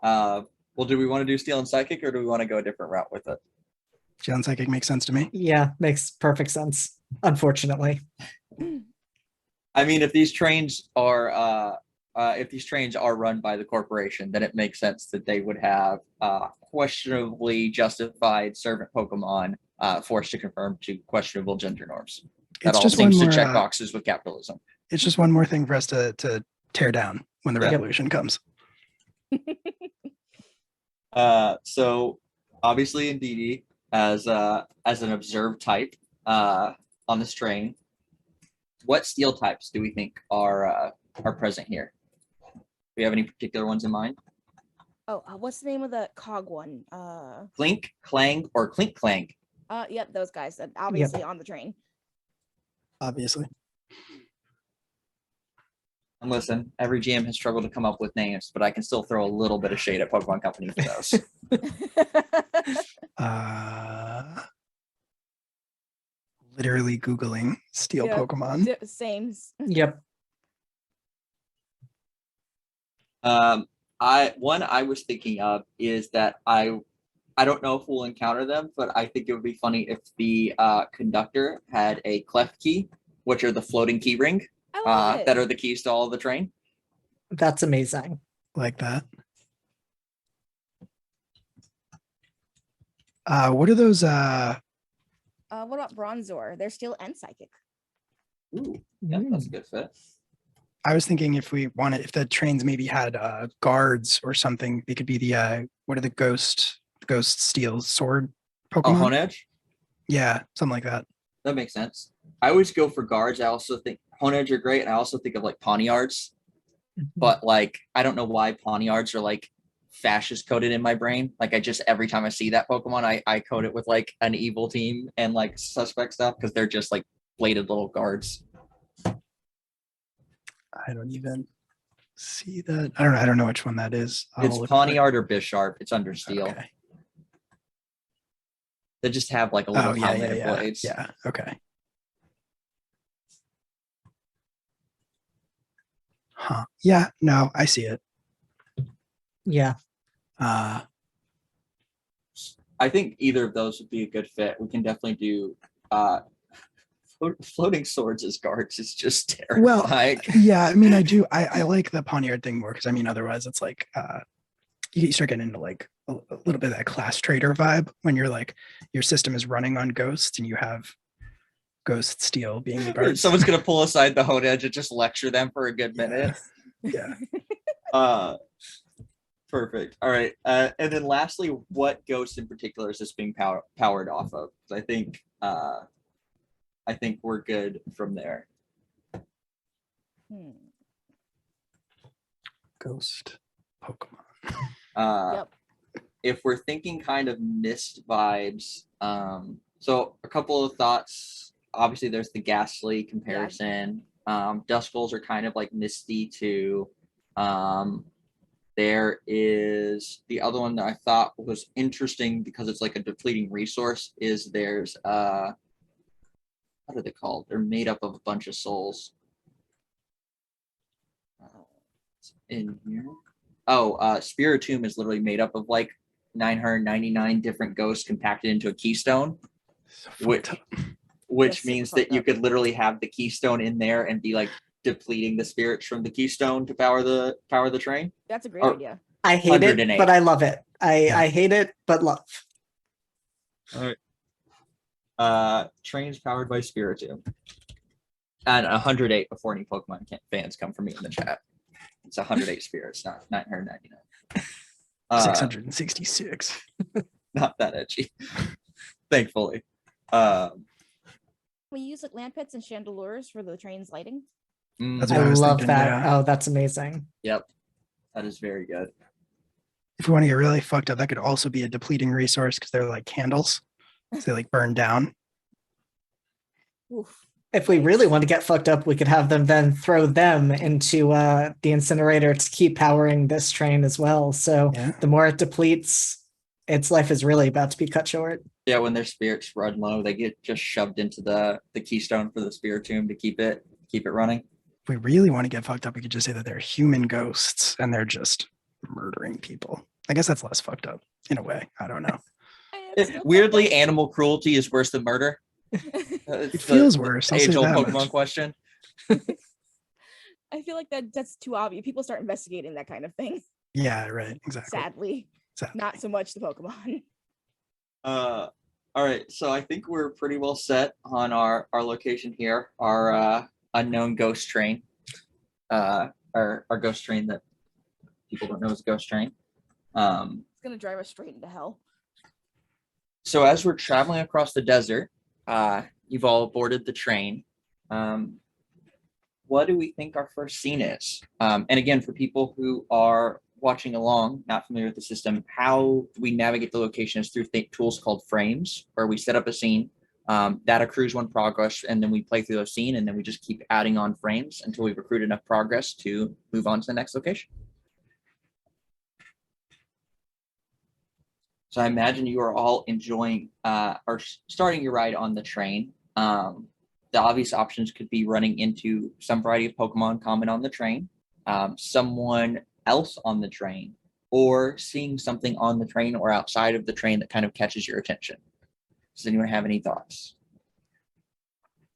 Well, do we want to do Steel and Psychic, or do we want to go a different route with it? Steel and Psychic makes sense to me. Yeah, makes perfect sense. Unfortunately. I mean, if these trains are run by the corporation, then it makes sense that they would have questionably justified servant Pokemon forced to conform to questionable gender norms. That all seems to check boxes with capitalism. It's just one more thing for us to tear down when the revolution comes. So obviously Indeedee as an observed type on this train. What steel types do we think are present here? Do we have any particular ones in mind? Oh, what's the name of the cog one? Clink, Clang, or Clink Clang? Yep, those guys. Obviously on the train. Obviously. And listen, every GM has struggled to come up with names, but I can still throw a little bit of shade at Pokemon Company for those. Literally Googling steel Pokemon. Same. Yep. I was thinking of is that I don't know if we'll encounter them, but I think it would be funny if the conductor had a clef key, which are the floating key ring I love it. that are the keys to all the train. That's amazing. Like that. What are those? What about Bronzor? They're steel and psychic. Ooh, yeah, that's a good fit. I was thinking if the trains maybe had guards or something, they could be the what are the ghost steel sword Oh, Pokemon? Hone Edge? Yeah, something like that. That makes sense. I always go for guards. I also think Hone Edge are great, and I also think of like Pawniards. But like, I don't know why Pawniards are like fascist coded in my brain. Like, I just every time I see that Pokemon, I code it with like an evil team and like suspect stuff because they're just like bladed little guards. I don't even see that. I don't know which one that is. It's Pawniard or Bisharp. It's under steel. Okay. They just have like a little Yeah, pounded blades. yeah. Okay. Huh. Yeah. No, I see it. Yeah. I think either of those would be a good fit. We can definitely do floating swords as guards is just terrifying. Well, yeah. I mean, I like the Pawniard thing more because I mean, otherwise it's like you start getting into like a little bit of that class trader vibe when you're like your system is running on ghosts and you have ghost steel being the guard. Someone's gonna pull aside the Hone Edge and just lecture them for a good minute. Yeah. Perfect. All right. And then lastly, what ghost in particular is this being powered off of? I think we're good from there. Ghost Pokemon. Yep. If we're thinking kind of mist vibes, so a couple of thoughts. Obviously, there's the Ghastly comparison. Duskulls are kind of like misty too. There is the other one that I thought was interesting because it's like a depleting resource. Is there's what are they called? They're made up of a bunch of souls. In here. Spiritomb is literally made up of like 999 different ghosts compacted into a keystone, which means that you could literally have the keystone in there and be like depleting the spirits from the keystone to power the train. That's a great idea. I hate it, 108. but I love it. I hate it, but love. All right. Trains powered by Spiritomb. And 108 before any Pokemon fans come for me in the chat. It's 108 spirits, not 999. 666. Not that edgy. Thankfully. We use like lampets and chandeliers for the train's lighting. That's I what I was love thinking, that. yeah. Oh, that's amazing. Yep. That is very good. If we want to get really fucked up, that could also be a depleting resource because they're like candles. So they like burn down. Oof. If we really want to get fucked up, we could have them then throw them into the incinerator to keep powering this train as well. So Yeah. the more it depletes, its life is really about to be cut short. Yeah, when their spirits run low, they get just shoved into the keystone for the Spiritomb to keep it running. If we really want to get fucked up, we could just say that they're human ghosts and they're just murdering people. I guess that's less fucked up in a way. I don't know. Weirdly, animal cruelty is worse than murder. It feels worse. I'll say Age-old that Pokemon much. question. I feel like that's too obvious. People start investigating that kind of thing. Yeah, right. Exactly. Sadly, not so much the Pokemon. All right, so I think we're pretty well set on our location here. Our unknown ghost train. Our ghost train that people don't know is a ghost train. It's gonna drive us straight into hell. So as we're traveling across the desert, you've all boarded the train. What do we think our first scene is? And again, for people who are watching along, not familiar with the system, how we navigate the location is through tools called frames, where we set up a scene that accrues one progress, and then we play through those scene, and then we just keep adding on frames until we recruit enough progress to move on to the next location. So I imagine you are all enjoying or starting your ride on the train. The obvious options could be running into some variety of Pokemon common on the train. Someone else on the train, or seeing something on the train or outside of the train that kind of catches your attention. Does anyone have any thoughts?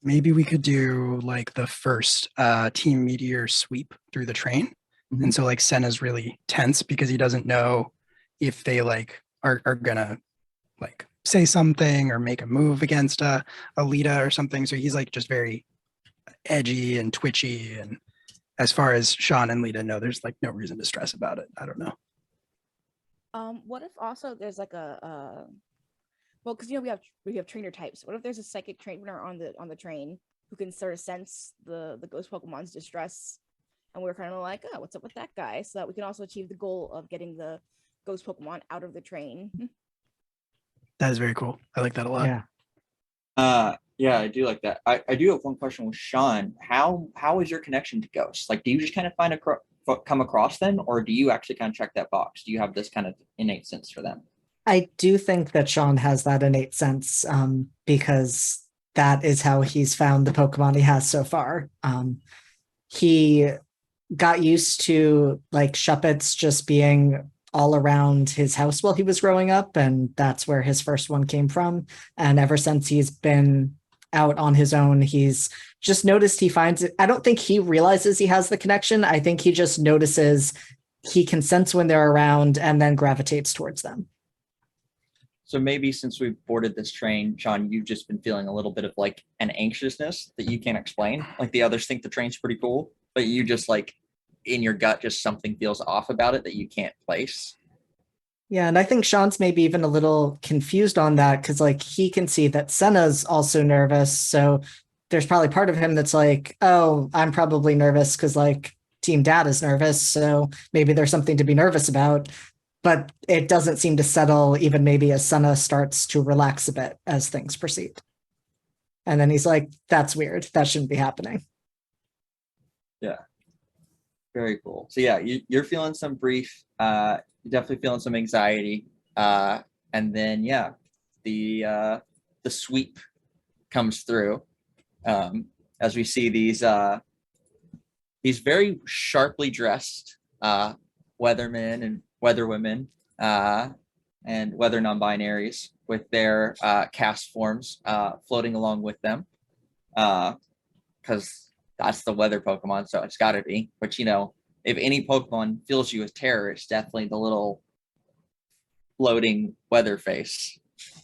Maybe we could do like the first Team Meteor sweep through the train. Mhm. And so like Senna's really tense because he doesn't know if they like are gonna like say something or make a move against Alita or something. So he's like just very edgy and twitchy. And as far as Sean and Lita know, there's like no reason to stress about it. I don't know. What if also there's like a well, because we have trainer types. What if there's a psychic trainer on the train who can sort of sense the ghost Pokemon's distress, and we're kind of like, oh, what's up with that guy? So that we can also achieve the goal of getting the ghost Pokemon out of the train. That is very cool. I like that a lot. Yeah. Yeah, I do like that. I do have one question with Sean. How is your connection to ghosts? Like, do you just kind of come across them, or do you actually kind of check that box? Do you have this kind of innate sense for them? I do think that Sean has that innate sense because that is how he's found the Pokemon he has so far. He got used to like Shuppets just being all around his house while he was growing up, and that's where his first one came from. And ever since he's been out on his own, he's just noticed he finds it. I don't think he realizes he has the connection. I think he just notices he can sense when they're around and then gravitates towards them. So maybe since we boarded this train, Sean, you've just been feeling a little bit of like an anxiousness that you can't explain. Like the others think the train's pretty cool, but you just like in your gut, just something feels off about it that you can't place. Yeah, and I think Sean's maybe even a little confused on that because like he can see that Senna's also nervous. So there's probably part of him that's like, oh, I'm probably nervous because like Team Dad is nervous. So maybe there's something to be nervous about. But it doesn't seem to settle even maybe as Senna starts to relax a bit as things proceed. And then he's like, that's weird. That shouldn't be happening. Yeah. Very cool. So yeah, you're feeling some brief, you're definitely feeling some anxiety. And then yeah, the sweep comes through. As we see these very sharply dressed weathermen and weatherwomen and weather non-binaries with their cast forms floating along with them, because that's the weather Pokemon, so it's got to be. But you know, if any Pokemon fills you with terror, it's definitely the little floating weather face.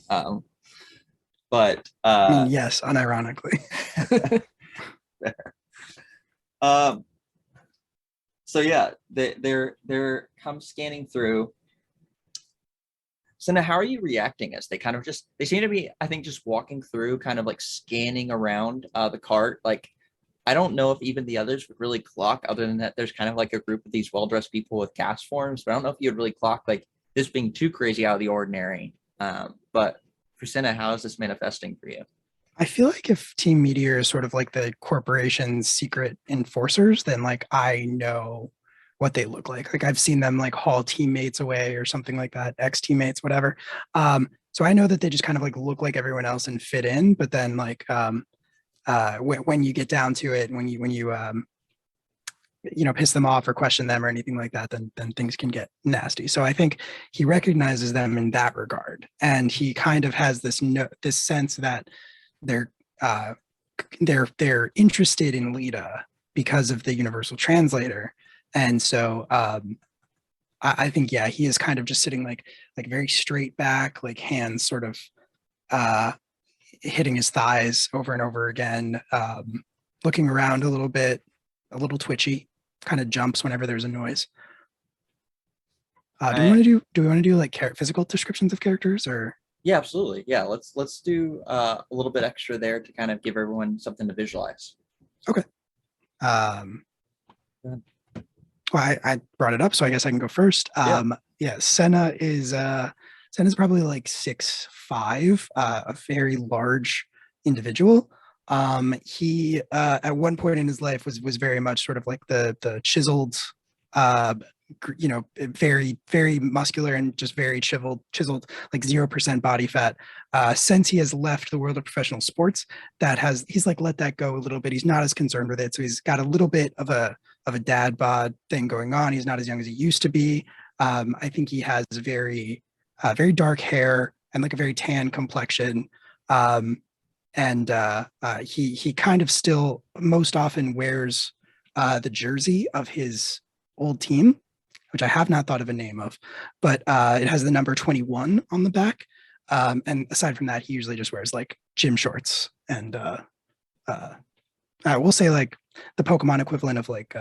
But I mean, yes, unironically. So yeah, they're come scanning through. So now, how are you reacting as they kind of they seem to be, I think, just walking through, kind of like scanning around the cart. Like, I don't know if even the others would really clock, other than that there's kind of like a group of these well-dressed people with cast forms, but I don't know if you would really clock like this being too crazy out of the ordinary. But for Senna, how is this manifesting for you? I feel like if Team Meteor is sort of like the corporation's secret enforcers, then like I know what they look like. Like I've seen them like haul teammates away or something like that, ex-teammates, whatever. So I know that they just kind of like look like everyone else and fit in. But then like when you get down to it, when you piss them off or question them or anything like that, then things can get nasty. So I think he recognizes them in that regard, and he kind of has this sense that they're interested in Lita because of the universal translator. And so I think, yeah, he is kind of just sitting like very straight back, like hands sort of hitting his thighs over and over again, looking around a little bit, a little twitchy, kind of jumps whenever there's a noise. Do we want to do like physical descriptions of characters, or? Yeah, absolutely. Yeah, let's do a little bit extra there to kind of give everyone something to visualize. Okay. Well, I brought it up, so I guess I can go first. Yeah, Senna's probably like 6'5", a very large individual. He at one point in his life was very much sort of like the chiseled, very, very muscular and just very chiseled, like 0% body fat. Since he has left the world of professional sports, he's like let that go a little bit. He's not as concerned with it, so he's got a little bit of a a dad bod thing going on. He's not as young as he used to be. I think he has very dark hair and like a very tan complexion. He kind of still most often wears the jersey of his old team, which I have not thought of a name of, but it has the number 21 on the back. And aside from that, he usually just wears like gym shorts and we'll say like the Pokemon equivalent of like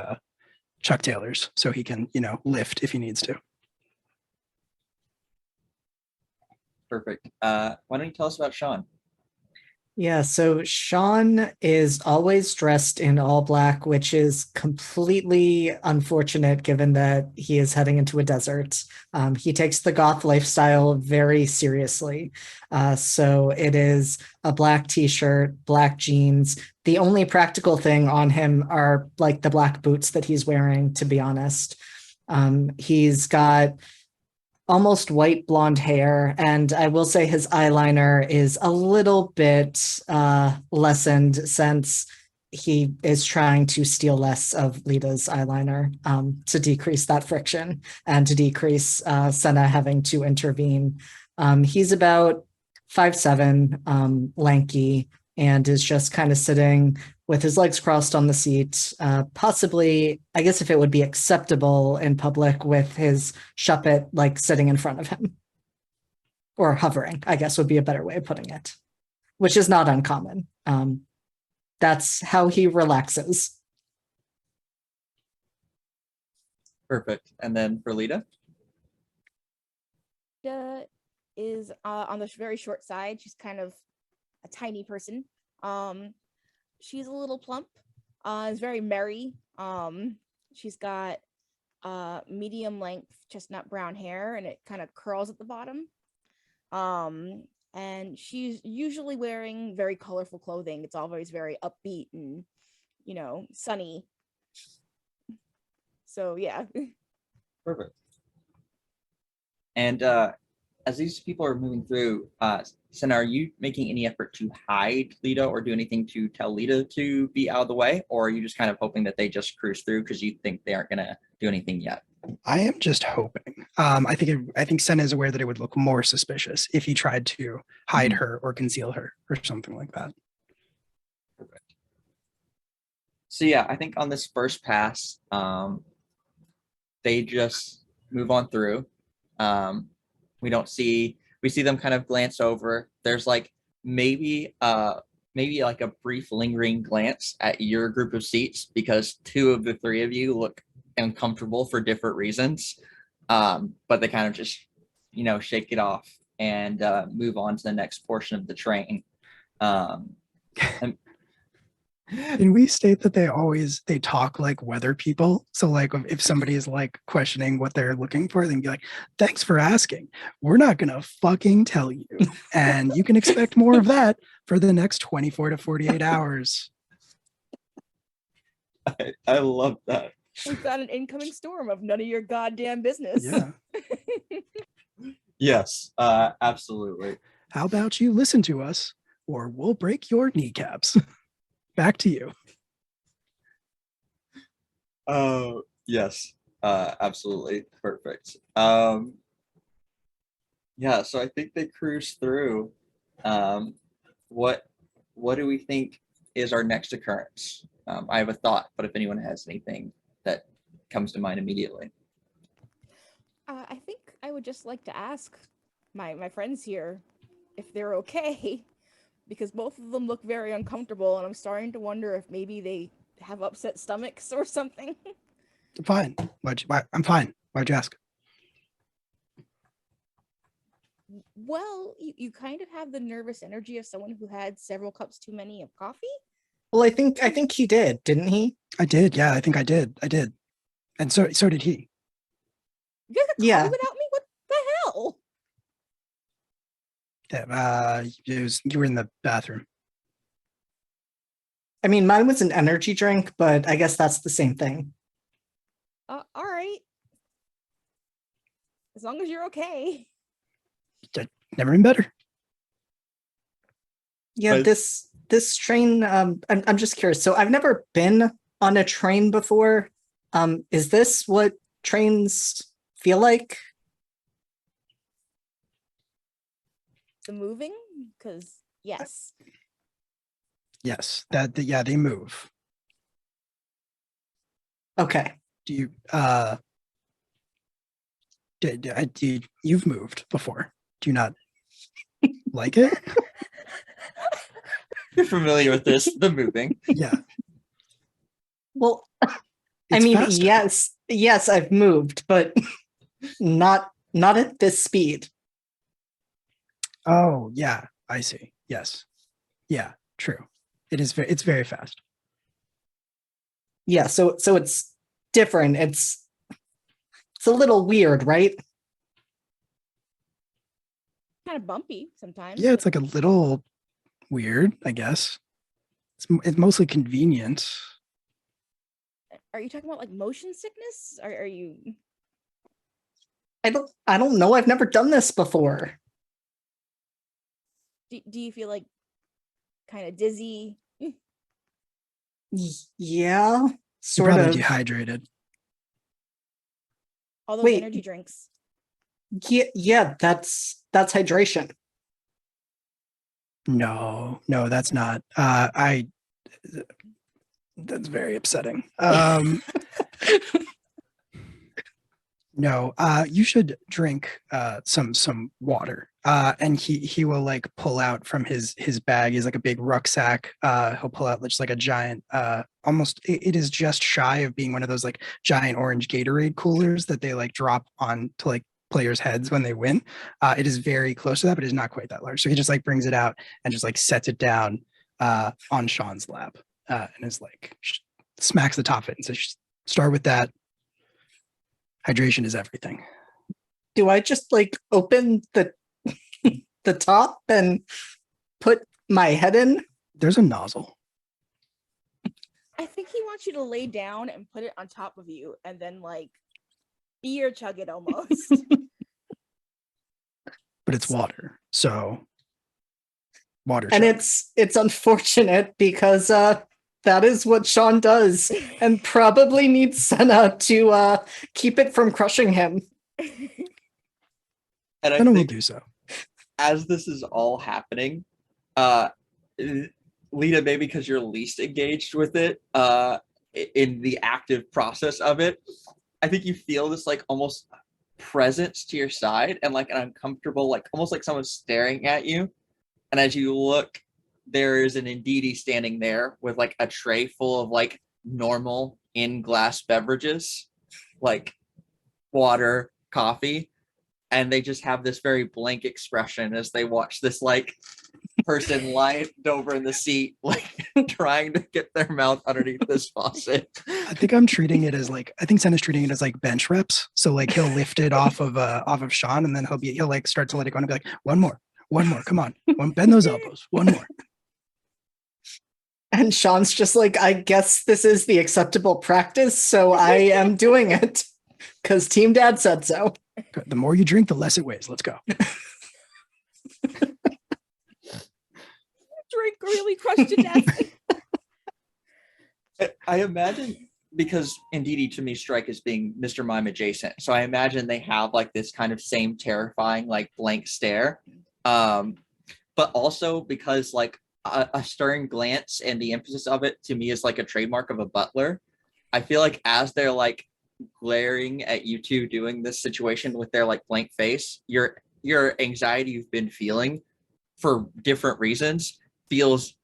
Chuck Taylor's, so he can, lift if he needs to. Perfect. Why don't you tell us about Sean? Yeah, so Sean is always dressed in all black, which is completely unfortunate given that he is heading into a desert. He takes the goth lifestyle very seriously. So it is a black t-shirt, black jeans. The only practical thing on him are like the black boots that he's wearing, to be honest. He's got almost white blonde hair, and I will say his eyeliner is a little bit lessened since he is trying to steal less of Lita's eyeliner to decrease that friction and to decrease Senna having to intervene. He's about 5'7", lanky, and is just kind of sitting with his legs crossed on the seat, possibly, I guess if it would be acceptable in public, with his shuppet like sitting in front of him. Or hovering, I guess would be a better way of putting it, which is not uncommon. That's how he relaxes. Perfect. And then for Lita? Lita is on the very short side. She's kind of a tiny person. She's a little plump, is very merry. She's got medium length chestnut brown hair, and it kind of curls at the bottom. And she's usually wearing very colorful clothing. It's always very upbeat and, sunny. So yeah. Perfect. And as these people are moving through, Senna, are you making any effort to hide Lita or do anything to tell Lita to be out of the way? Or are you just kind of hoping that they just cruise through because you think they aren't going to do anything yet? I am just hoping. I think Senna is aware that it would look more suspicious if he tried to hide her or conceal her or something like that. Perfect. So yeah, I think on this first pass, they just move on through. We see them kind of glance over. There's like maybe like a brief lingering glance at your group of seats because two of the three of you look uncomfortable for different reasons. But they kind of just, shake it off and move on to the next portion of the train. Can we state that they talk like weather people? So like if somebody is like questioning what they're looking for, they can be like, thanks for asking. We're not gonna fucking tell you. And you can expect more of that for the next 24 to 48 hours. I love that. We've got an incoming storm of none of your goddamn business. Yeah. Yes, absolutely. How about you listen to us or we'll break your kneecaps? Back to you. Yes, absolutely. Perfect. Yeah, so I think they cruise through. What do we think is our next occurrence? I have a thought, but if anyone has anything that comes to mind immediately. I think I would just like to ask my friends here if they're okay. Because both of them look very uncomfortable, and I'm starting to wonder if maybe they have upset stomachs or something. I'm fine. I'm fine. Why'd you ask? Well, you kind of have the nervous energy of someone who had several cups too many of coffee. Well, I think he did, didn't he? I did. Yeah, I think I did. And so did he. You guys got Yeah. coffee without me? What the hell? Yeah, you were in the bathroom. I mean, mine was an energy drink, but I guess that's the same thing. All right. As long as you're okay. Never been better. Yeah, But- this train, I'm just curious. So I've never been on a train before. Is this what trains feel like? The moving? Because yes. Yes, yeah, they move. Okay. Do you you've moved before? Do you not like it? You're familiar with this, the moving. Yeah, Well, I it's mean, faster. yes, I've moved, but not at this speed. Oh, yeah, I see. Yes. Yeah, true. It's very fast. Yeah, so it's different. It's a little weird, right? Kind of bumpy sometimes. Yeah, it's like a little weird, I guess. It's mostly convenient. Are you talking about like motion sickness? Are you I don't know. I've never done this before. do you feel like kind of dizzy? Yeah, You're sort probably of. dehydrated. All those Wait. energy drinks. Yeah, that's hydration. No, that's not. That's very upsetting. No, you should drink some water. And he will like pull out from his bag. He's like a big rucksack. He'll pull out just like a giant, almost it is just shy of being one of those like giant orange Gatorade coolers that they like drop on to like players' heads when they win. It is very close to that, but it is not quite that large. So he just like brings it out and just like sets it down on Sean's lap, and is like smacks the top of it and says, "Start with that. Hydration is everything." Do I just like open the top and put my head in? There's a nozzle. I think he wants you to lay down and put it on top of you and then like beer chug it almost. But it's water. So water And chug. it's unfortunate because that is what Sean does and probably needs Senna to keep it from crushing him. And I Then it will think do so. as this is all happening, Lita, maybe because you're least engaged with it, in the active process of it, I think you feel this like almost presence to your side and like an uncomfortable, like almost like someone's staring at you. And as you look, there is an Ndidi standing there with like a tray full of like normal in glass beverages, like water, coffee, and they just have this very blank expression as they watch this like person lying over in the seat, like trying to get their mouth underneath this faucet. I think I'm treating it as like, I think Senna's treating it as like bench reps. So like he'll lift it off of Sean, and then he'll like start to let it go and be like, one more, come on, bend those elbows, one more. And Sean's just like, I guess this is the acceptable practice, so I am doing it because Team Dad said so. The more you drink, the less it weighs. Let's go. Drink really crushed to death. I imagine, because Ndidi to me strike as being Mr. Mime adjacent, so I imagine they have like this kind of same terrifying like blank stare, but also because like a stern glance and the emphasis of it to me is like a trademark of a butler. I feel like as they're like glaring at you two doing this situation with their like blank face, your anxiety you've been feeling for different reasons feels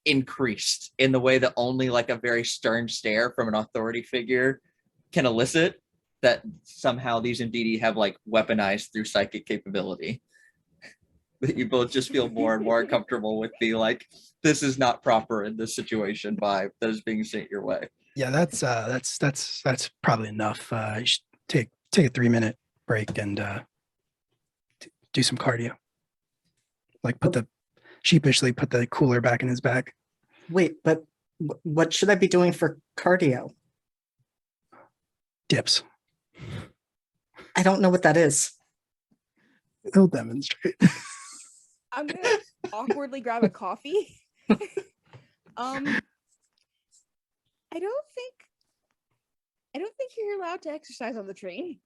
increased in the way that only like a very stern stare from an authority figure can elicit, that somehow these Ndidi have like weaponized through psychic capability. That you both just feel more and more comfortable with the like, this is not proper in this situation vibe that is being sent your way. Yeah, that's probably enough. You should take a 3-minute break and do some cardio. Like sheepishly put the cooler back in his bag. Wait, but what should I be doing for cardio? Dips. I don't know what that is. He'll demonstrate. I'm gonna awkwardly grab a coffee. I don't think I don't think you're allowed to exercise on the train.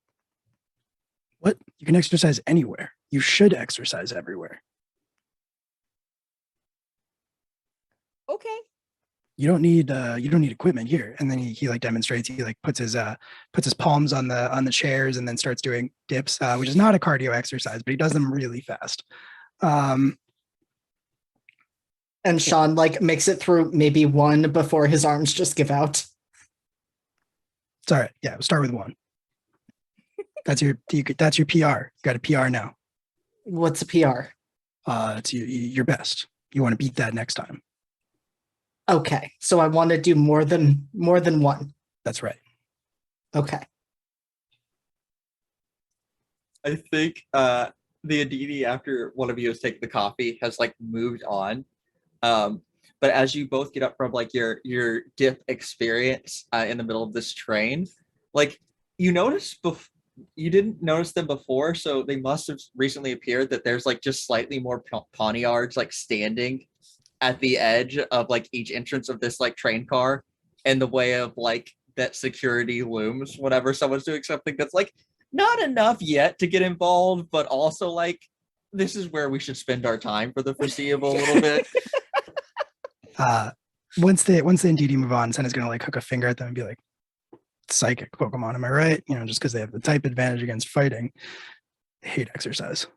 What? You can exercise anywhere. You should exercise everywhere. Okay. You don't need equipment here. And then he like demonstrates. He like puts his palms on the chairs and then starts doing dips, which is not a cardio exercise, but he does them really fast. And Sean like makes it through maybe one before his arms just give out. It's all right. Yeah, we'll start with one. That's your PR. You got a PR now. What's a PR? It's your best. You want to beat that next time. Okay, so I want to do more than one. That's right. Okay. I think the Aditi, after one of you has taken the coffee, has like moved on. But as you both get up from like your dip experience in the middle of this train, like you notice you didn't notice them before, so they must have recently appeared that there's like just slightly more poniards like standing at the edge of like each entrance of this like train car in the way of like that security looms whenever someone's doing something that's like not enough yet to get involved, but also like this is where we should spend our time for the foreseeable a little bit. Once the NDD move on, Senna's gonna like hook a finger at them and be like, psychic Pokemon, am I right? You know, just because they have the type advantage against fighting. They hate exercise.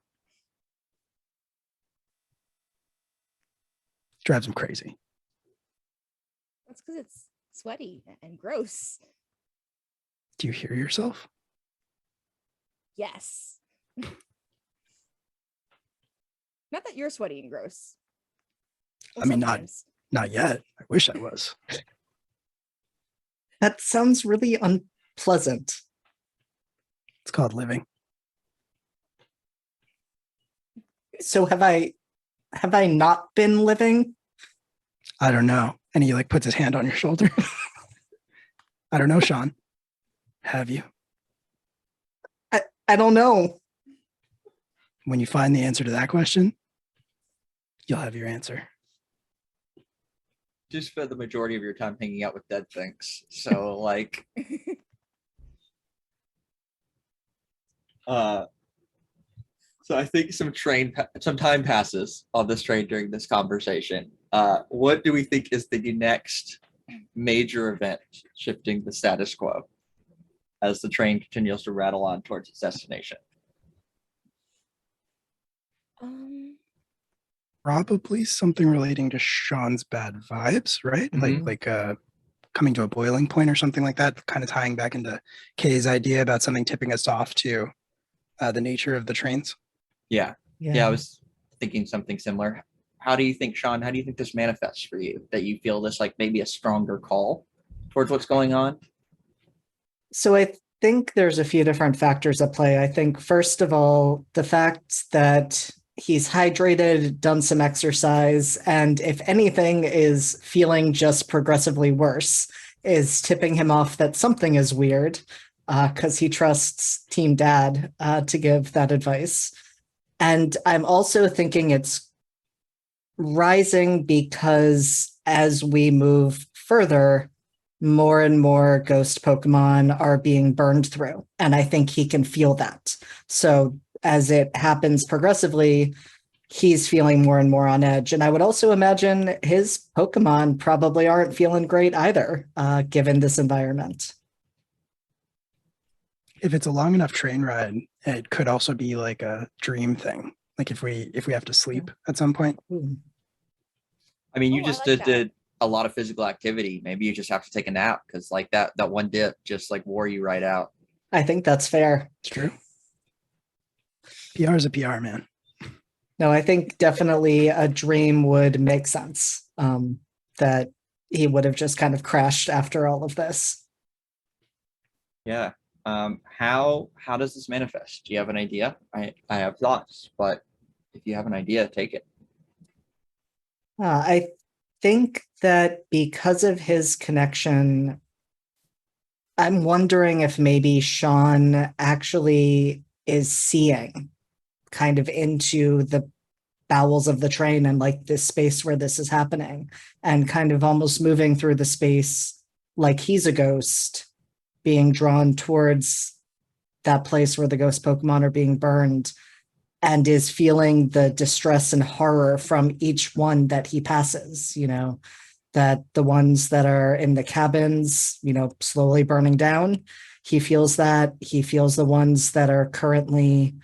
Drives them crazy. That's because it's sweaty and gross. Do you hear yourself? Yes. Not that you're sweaty and gross. Well, I mean, sometimes. not yet. I wish I was. That sounds really unpleasant. It's called living. So have I not been living? I don't know. And he like puts his hand on your shoulder. I don't know, Sean. Have you? I don't know. When you find the answer to that question, you'll have your answer. Just spend the majority of your time hanging out with dead things. So like so I think some time passes on this train during this conversation. What do we think is the next major event shifting the status quo as the train continues to rattle on towards its destination? Probably something relating to Sean's bad vibes, right? Mhm. Like coming to a boiling point or something like that, kind of tying back into Kay's idea about something tipping us off to the nature of the trains. Yeah, I was thinking something similar. How do you think, Sean, how do you think this manifests for you? That you feel this like maybe a stronger call towards what's going on? So I think there's a few different factors at play. I think, first of all, the fact that he's hydrated, done some exercise, and if anything is feeling just progressively worse, is tipping him off that something is weird, because he trusts Team Dad to give that advice. And I'm also thinking it's rising because as we move further, more and more ghost Pokemon are being burned through. And I think he can feel that. So as it happens progressively, he's feeling more and more on edge. And I would also imagine his Pokemon probably aren't feeling great either, given this environment. If it's a long enough train ride, it could also be like a dream thing. Like if we have to sleep at some point. I mean, you Oh, I just like that. did a lot of physical activity. Maybe you just have to take a nap because like that one dip just like wore you right out. I think that's fair. It's true. PR is a PR, man. No, I think definitely a dream would make sense. That he would have just kind of crashed after all of this. Yeah. How does this manifest? Do you have an idea? I have thoughts, but if you have an idea, take it. I think that because of his connection, I'm wondering if maybe Sean actually is seeing kind of into the bowels of the train and like this space where this is happening and kind of almost moving through the space like he's a ghost, being drawn towards that place where the ghost Pokemon are being burned and is feeling the distress and horror from each one that he passes, that the ones that are in the cabins, slowly burning down. He feels that. He feels the ones that are currently,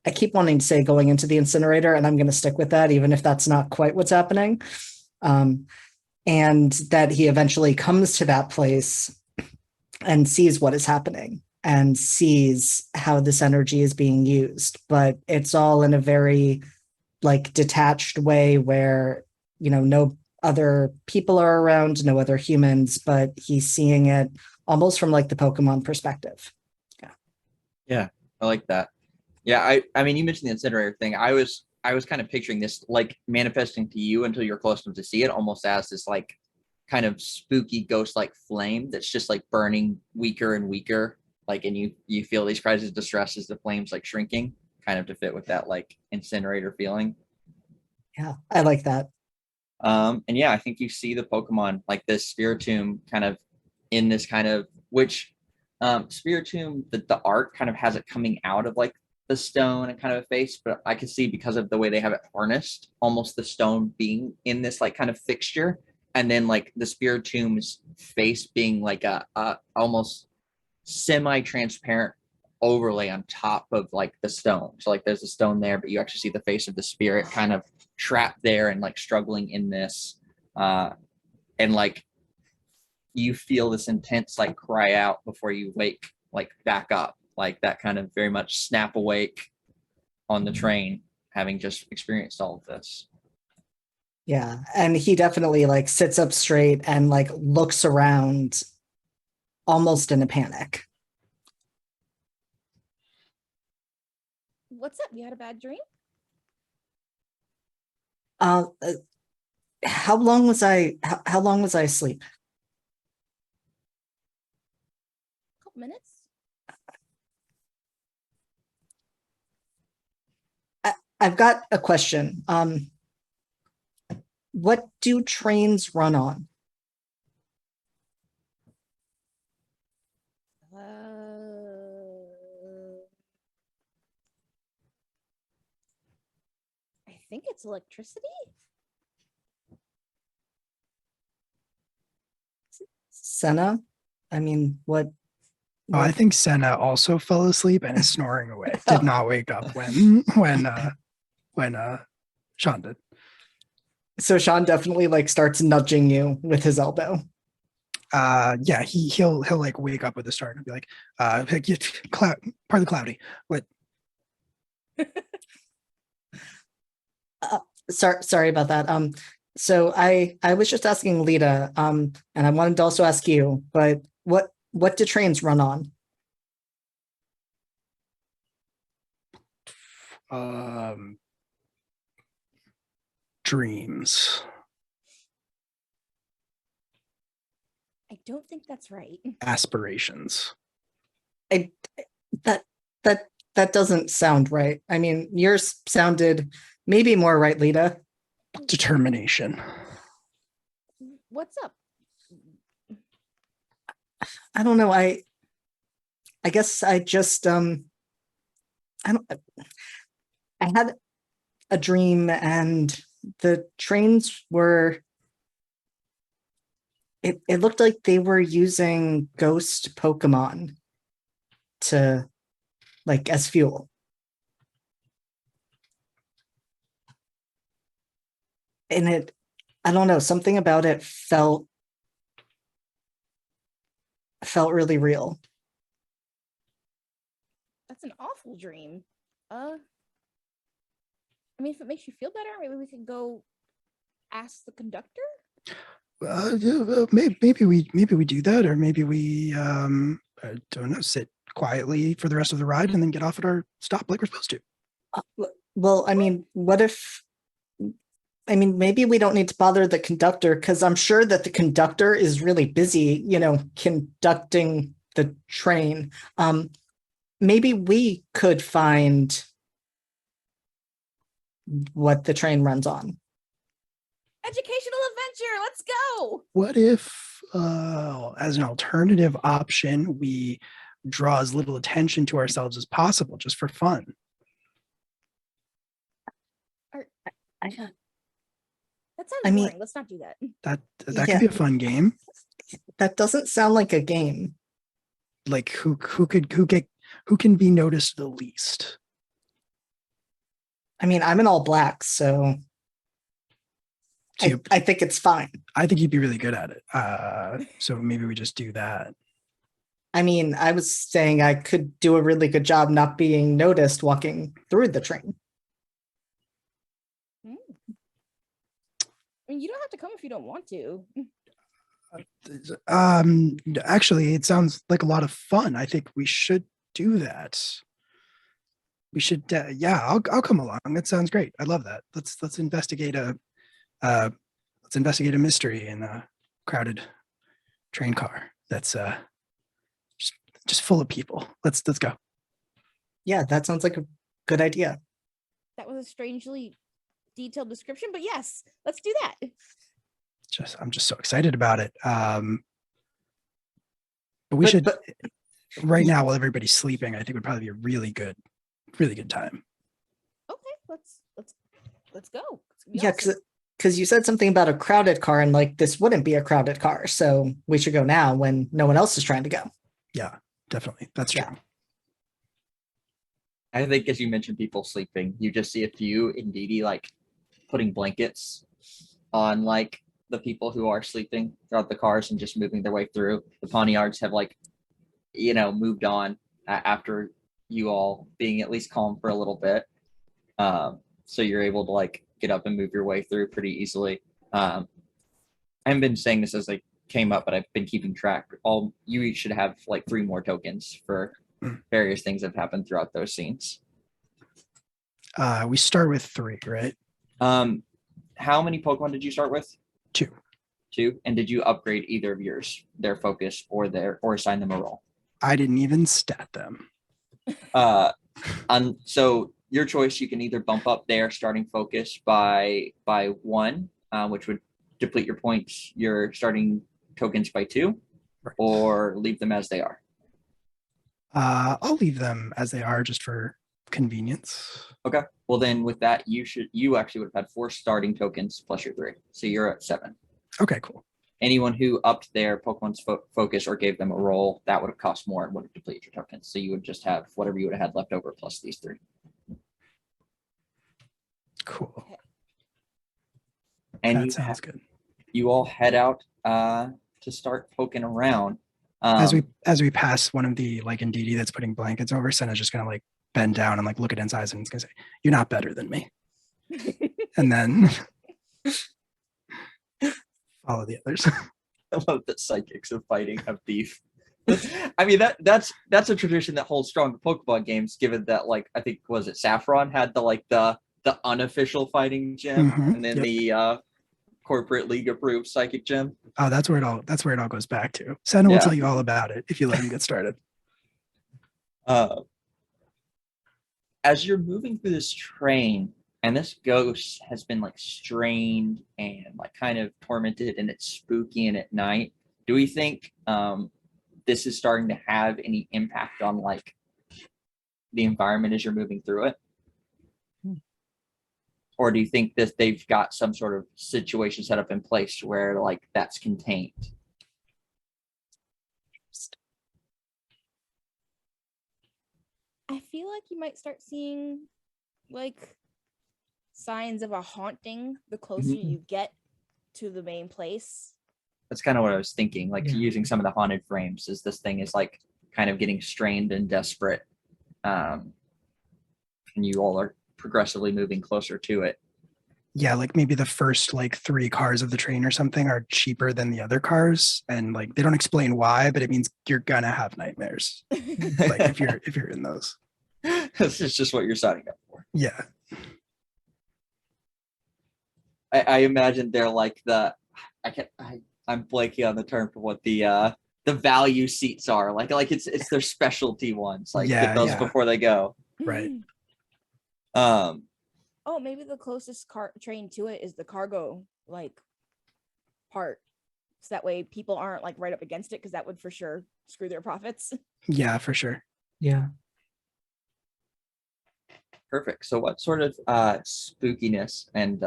I keep wanting to say going into the incinerator, and I'm going to stick with that, even if that's not quite what's happening. And that he eventually comes to that place and sees what is happening and sees how this energy is being used. But it's all in a very detached way where, no other people are around, no other humans, but he's seeing it almost from the Pokemon perspective. Yeah, I like that. Yeah, I mean, you mentioned the incinerator thing. I was kind of picturing this manifesting to you until you're close enough to see it, almost as this kind of spooky ghost-like flame that's just burning weaker and weaker. And you feel these cries of distress as the flames shrinking, kind of to fit with that incinerator feeling. Yeah, I like that. And yeah, I think you see the Pokemon this Spiritomb kind of in this kind of, which Spiritomb, the art kind of has it coming out of the stone and kind of a face, but I can see because of the way they have it harnessed, almost the stone being in this kind of fixture, and then the Spiritomb's face being a almost semi-transparent overlay on top of the stone. So there's a stone there, but you actually see the face of the spirit kind of trapped there and struggling in this. And you feel this intense cry out before you wake back up, that kind of very much snap awake on the train, having just experienced all of this. Yeah, and he definitely sits up straight and looks around almost in a panic. What's up? You had a bad dream? How long was I asleep? A couple minutes. I've got a question. What do trains run on? I think it's electricity. Senna? I mean, what? Oh, I think Senna also fell asleep and is snoring away. Did not wake up when Sean did. So Sean definitely starts nudging you with his elbow. Yeah, he'll wake up with a start and be partly cloudy. What? Sorry about that. So I was just asking Lita, and I wanted to also ask you, but what do trains run on? Dreams. I don't think that's right. Aspirations. That doesn't sound right. I mean, yours sounded maybe more right, Lita. Determination. What's up? I don't know. I guess I just I had a dream and the trains were it looked like they were using ghost Pokemon to as fuel. And I don't know, something about it felt really real. That's an awful dream. I mean, if it makes you feel better, maybe we can go ask the conductor. Maybe we do that, or maybe we I don't know, sit quietly for the rest of the ride and then get off at our stop like we're supposed to. Well, I mean, maybe we don't need to bother the conductor, because I'm sure that the conductor is really busy, conducting the train. Maybe we could find what the train runs on. Educational adventure. Let's go. What if as an alternative option, we draw as little attention to ourselves as possible just for fun. That sounds I mean- boring. Let's not do that. That Yeah. could be a fun game. That doesn't sound like a game. Like who can be noticed the least? I mean, I'm in all black, so So I think it's fine. I think you'd be really good at it. So maybe we just do that. I mean, I was saying I could do a really good job not being noticed walking through the train. I mean, you don't have to come if you don't want to. Actually, it sounds like a lot of fun. I think we should do that. We should, yeah. I'll come along. That sounds great. I love that. Let's investigate a mystery in a crowded train car that's just full of people. Let's go. Yeah, that sounds like a good idea. That was a strangely detailed description, but yes, let's do that. I'm just so excited about it. But we should right now while everybody's sleeping. I think would probably be a really good time. Okay, let's go. It's gonna be Yeah, awesome. because you said something about a crowded car, and like this wouldn't be a crowded car, so we should go now when no one else is trying to go. Yeah, definitely. That's true. Yeah. I think as you mentioned people sleeping, you just see a few indeedy like putting blankets on like the people who are sleeping throughout the cars and just moving their way through. The Pawniards have like, moved on after you all being at least calm for a little bit. So you're able to like get up and move your way through pretty easily. I haven't been saying this as they came up, but I've been keeping track. You each should have like 3 more tokens for various things that have happened throughout those scenes. We start with 3, right? How many Pokemon did you start with? 2. 2. And did you upgrade either of yours, their focus or assign them a role? I didn't even stat them. So your choice, you can either bump up their starting focus by 1, which would deplete your starting tokens by 2, Right. or leave them as they are. I'll leave them as they are just for convenience. Okay. Well, then with that, you actually would have had 4 starting tokens plus your 3. So you're at 7. Okay, cool. Anyone who upped their Pokemon's focus or gave them a role, that would have cost more and would have depleted your tokens. So you would just have whatever you would have had left over plus these 3. Cool. And That sounds good. you all head out to start poking around. As we pass one of the like Indeedee that's putting blankets over, Senna's just gonna like bend down and like look at its eyes and it's gonna say, "You're not better than me." And then follow the others. I love that psychics of fighting have beef. I mean that's a tradition that holds strong in Pokemon games, given that like I think was it Saffron had the unofficial fighting gym and then the corporate league approved psychic gym. Oh, that's where it all goes back to. Senna will Yeah. tell you all about it if you let him get started. As you're moving through this train, and this ghost has been like strained and like kind of tormented, and it's spooky and at night. Do we think this is starting to have any impact on like the environment as you're moving through it? Or do you think that they've got some sort of situation set up in place where like that's contained? I feel like you might start seeing like signs of a haunting the closer Mhm. you get to the main place. That's kind of what I was thinking. Like Yeah. using some of the haunted frames as this thing is like kind of getting strained and desperate. And you all are progressively moving closer to it. Yeah, like maybe the first like 3 cars of the train or something are cheaper than the other cars, and like they don't explain why, but it means you're gonna have nightmares. Like if you're in those. This is just what you're signing up for. Yeah. I imagine they're like I'm blanking on the term for what the value seats are. Like it's their specialty ones. Like Yeah, get those yeah. before they go. Right. Oh, maybe the closest train to it is the cargo like part. so that way people aren't like right up against it, because that would for sure screw their profits. Yeah, for sure. Yeah. Perfect. So what sort of spookiness and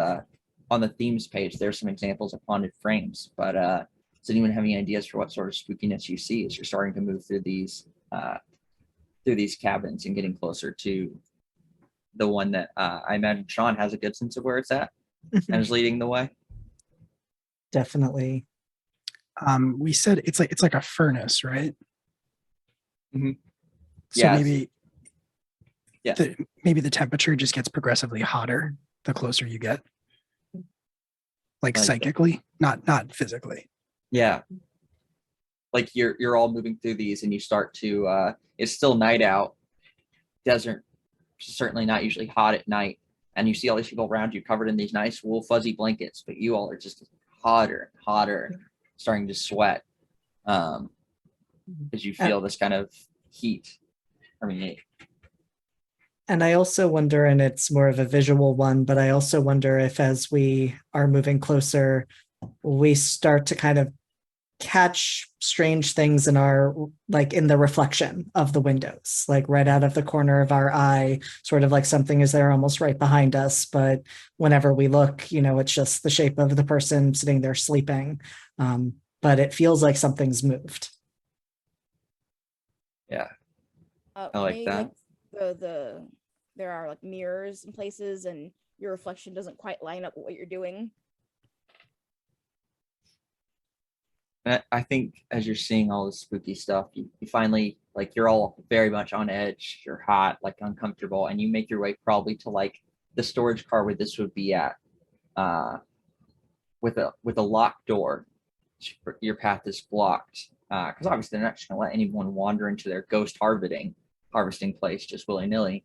on the themes page, there's some examples of haunted frames, but does anyone have any ideas for what sort of spookiness you see as you're starting to move through these cabins and getting closer to the one that I imagine Sean has a good sense of where it's at and is leading the way? Definitely. We said it's like a furnace, right? Mhm. So Yes. maybe the temperature just gets progressively hotter the closer you get, like Like that. psychically, not physically. Yeah. Like you're all moving through these and you start to it's still night out. Desert, certainly not usually hot at night. And you see all these people around you covered in these nice wool fuzzy blankets, but you all are just hotter, starting to sweat. As you feel this kind of heat permeate. And I also wonder, and it's more of a visual one, but I also wonder if as we are moving closer, we start to kind of catch strange things in our, like in the reflection of the windows, like right out of the corner of our eye, sort of like something is there almost right behind us. But whenever we look, it's just the shape of the person sitting there sleeping. But it feels like something's moved. Yeah. I like Maybe that. like there are like mirrors in places and your reflection doesn't quite line up with what you're doing. I think as you're seeing all this spooky stuff, you finally, like, you're all very much on edge. You're hot, like uncomfortable, and you make your way probably to like the storage car where this would be at, with a locked door. Your path is blocked because obviously they're not just going to let anyone wander into their ghost harvesting place just willy nilly.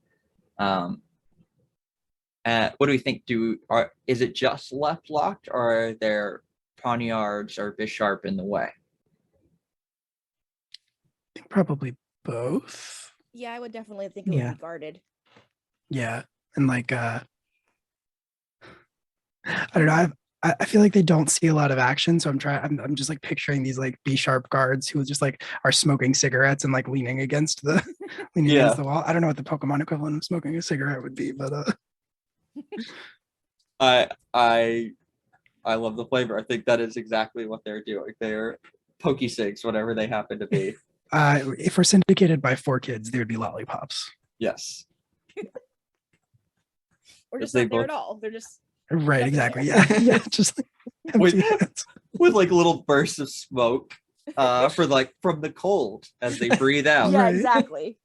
What do we think? Is it just left locked, or are there poniards or Bisharp in the way? I think probably both. Yeah, I would definitely think it Yeah. would be guarded. Yeah, and like I don't know. I feel like they don't see a lot of action, so I'm just like picturing these like B sharp guards who just like are smoking cigarettes and like leaning against the against the wall. I don't know what the Pokemon equivalent of smoking a cigarette would be, but I love the flavor. I think that is exactly what they're doing. They're Pokesigs, whatever they happen to be. if we're syndicated by 4Kids, they would be lollipops. Yes. Or Yes, just they not there both- at all. They're just Right, nothing exactly. there. Yeah, just like Wait. empty heads. With like little bursts of smoke for like from the cold as they breathe out. Yeah, Right. exactly.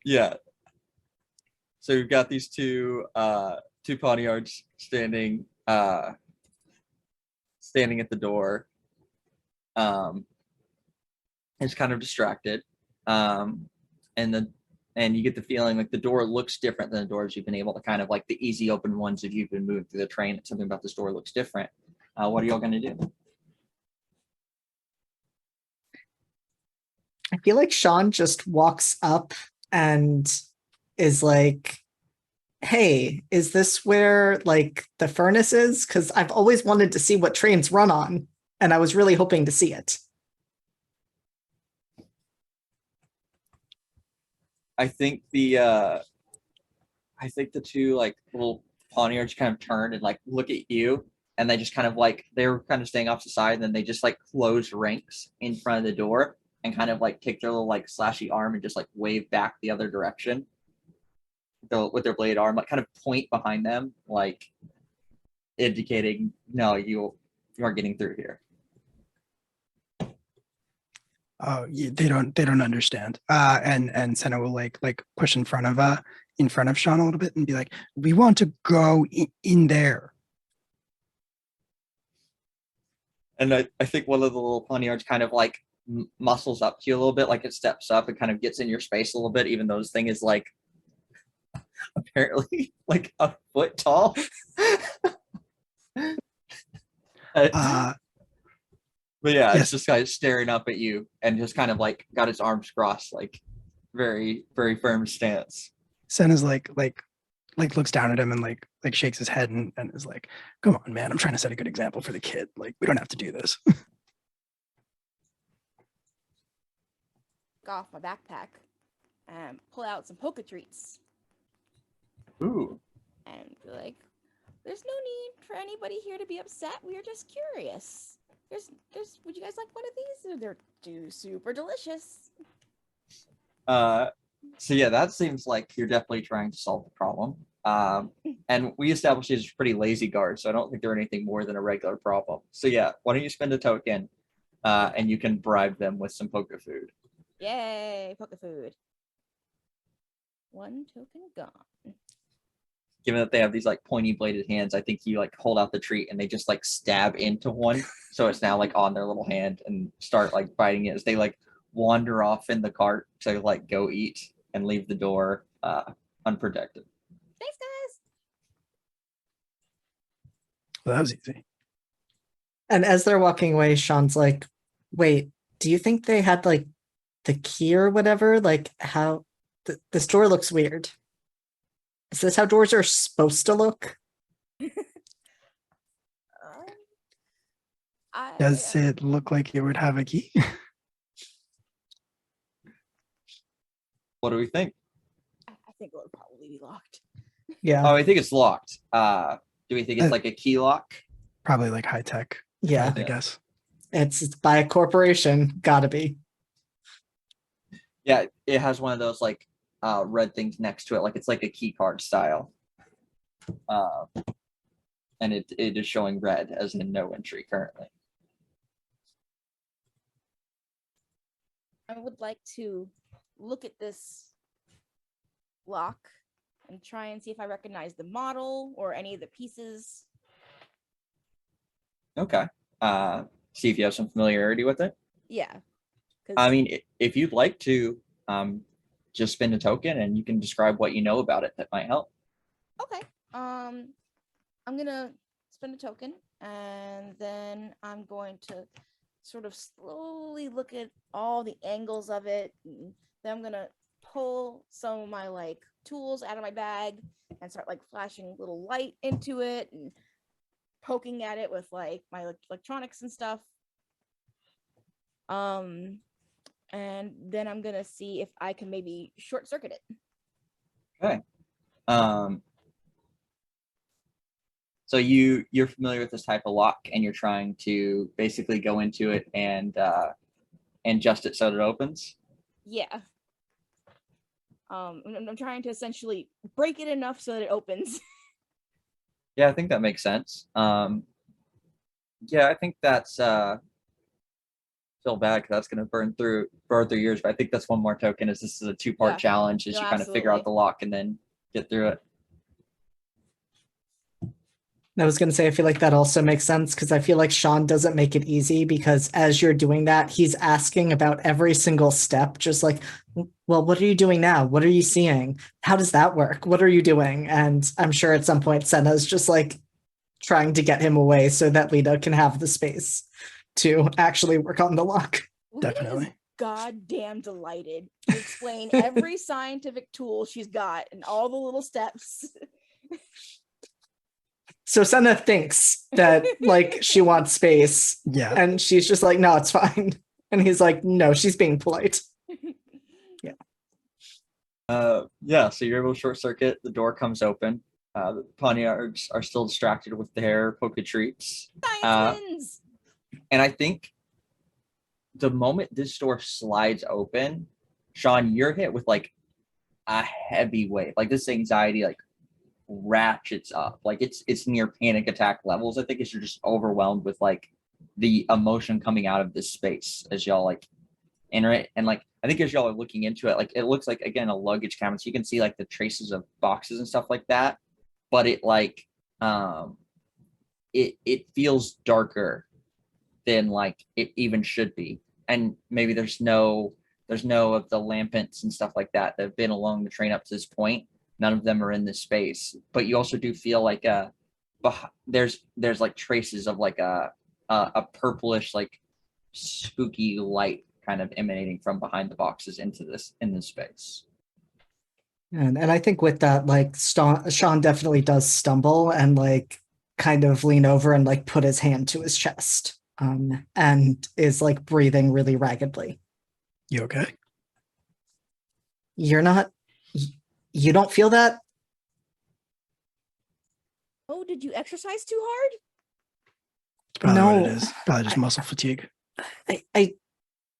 Yeah. So we've got these two poniards standing at the door. It's kind of distracted. And you get the feeling like the door looks different than the doors you've been able to kind of like the easy open ones if you've been moving through the train. Something about this door looks different. What are y'all gonna do? I feel like Sean just walks up and is like, hey, is this where like the furnace is? Because I've always wanted to see what trains run on, and I was really hoping to see it. I think the two like little poniards kind of turn and like look at you, and they just kind of like they're kind of staying off to the side, and then they just like close ranks in front of the door and kind of like take their little like slashy arm and just like wave back the other direction with their blade arm, like kind of point behind them, like indicating, no, you aren't getting through here. Oh, yeah, they don't understand. And Senna will like push in front of Sean a little bit and be like, we want to go in there. And I think one of the little poniards kind of like muscles up to you a little bit, like it steps up and kind of gets in your space a little bit, even though this thing is like apparently like a foot tall. But yeah, Yes. it's just kind of staring up at you and just kind of like got its arms crossed, like very, very firm stance. Senna's like like looks down at him and like shakes his head and is like, come on, man, I'm trying to set a good example for the kid. Like, we don't have to do this. Off my backpack and pull out some Poke Treats Ooh. and be like, "There's no need for anybody here to be upset. We are just curious. Would you guys like one of these? They're super delicious." So yeah, that seems like you're definitely trying to solve the problem. And we established these are pretty lazy guards, so I don't think they're anything more than a regular problem. So yeah, why don't you spend a token, and you can bribe them with some poker food. Yay, Poke Food. 1 token gone. Given that they have these like pointy bladed hands, I think you like hold out the treat and they just like stab into one, so it's now like on their little hand and start like biting it as they like wander off in the cart to like go eat and leave the door unprotected. Thanks, guys. Well, that was easy. And as they're walking away, Sean's like, wait, do you think they had like the key or whatever? Like how this door looks weird. Is this how doors are supposed to look? Does it look like it would have a key? What do we think? I think it would probably be locked. Yeah. Oh, I think it's locked. Do we think it's like a key lock? Probably like high tech. Yeah. I guess. It's by a corporation. Gotta be. Yeah, it has one of those like red things next to it, like it's like a key card style. And it is showing red as in no entry currently. I would like to look at this lock and try and see if I recognize the model or any of the pieces. Okay. See if you have some familiarity with it. Yeah. I mean, if you'd like to, just spend a token and you can describe what you know about it that might help. Okay. I'm gonna spend a token and then I'm going to sort of slowly look at all the angles of it. And then I'm gonna pull some of my like tools out of my bag and start like flashing a little light into it and poking at it with like my electronics and stuff. And then I'm gonna see if I can maybe short circuit it. Okay. So you're familiar with this type of lock and you're trying to basically go into it and adjust it so that it opens. Yeah. I'm trying to essentially break it enough so that it opens. Yeah, I think that makes sense. Yeah, I think that's feel bad because that's going to burn through years. But I think that's one more token. As this is a 2-part challenge, as No, you kind of figure out the lock and then get through it. I was going to say, I feel like that also makes sense because I feel like Sean doesn't make it easy because as you're doing that, he's asking about every single step, just like, well, what are you doing now? What are you seeing? How does that work? What are you doing? And I'm sure at some point Senna's just like trying to get him away so that Lita can have the space to actually work on the lock. Definitely. Goddamn delighted to explain every scientific tool she's got and all the little steps. So Senna thinks that like she wants space. Yeah. And she's just like, no, it's fine. And he's like, no, she's being polite. Yeah, so you're able to short circuit, the door comes open. The Pawniards are still distracted with their poke treats. Science and I think the moment this door slides open, Sean, you're hit with like a heavy wave. Like this anxiety like ratchets up. Like it's near panic attack levels. I think it's you're just overwhelmed with like the emotion coming out of this space as y'all like enter it. And like I think as y'all are looking into it, like it looks like again a luggage cabin. So you can see like the traces of boxes and stuff like that. But it like it feels darker than like it even should be. And maybe there's no of the lampants and stuff like that that have been along the train up to this point. None of them are in this space, but you also do feel like there's like traces of like a purplish like spooky light kind of emanating from behind the boxes into this space. And I think with that, like Sean definitely does stumble and like kind of lean over and like put his hand to his chest, and is like breathing really raggedly. You okay? You're not. You don't feel that? Oh, did you exercise too hard? It's probably what it No. is. Probably just muscle fatigue. I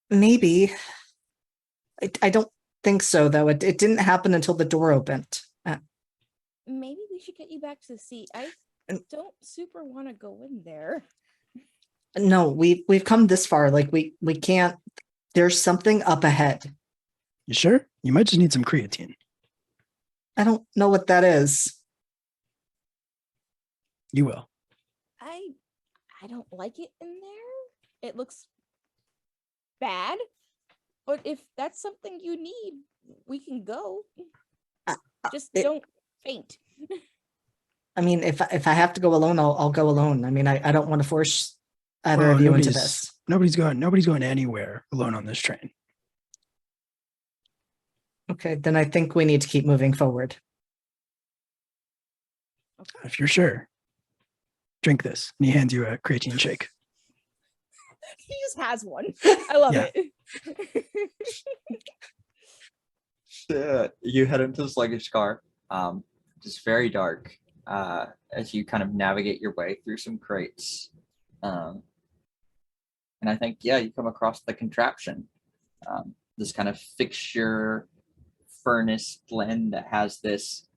maybe. I don't think so though. It didn't happen until the door opened. Maybe we should get you back to the seat. I don't super want to go in there. No, we've come this far. Like we can't. There's something up ahead. You sure? You might just need some creatine. I don't know what that is. You will. I don't like it in there. It looks bad. But if that's something you need, we can go. Just don't faint. I mean, if I have to go alone, I'll go alone. I mean, I don't want to force either of you into this. Nobody's going anywhere alone on this train. Okay, then I think we need to keep moving forward. If you're sure, drink this. And he hands you a creatine shake. He just has one. I love Yeah. it. You head into the sluggish car, just very dark, as you kind of navigate your way through some crates. And I think, yeah, you come across the contraption, this kind of fixture furnace blend that has this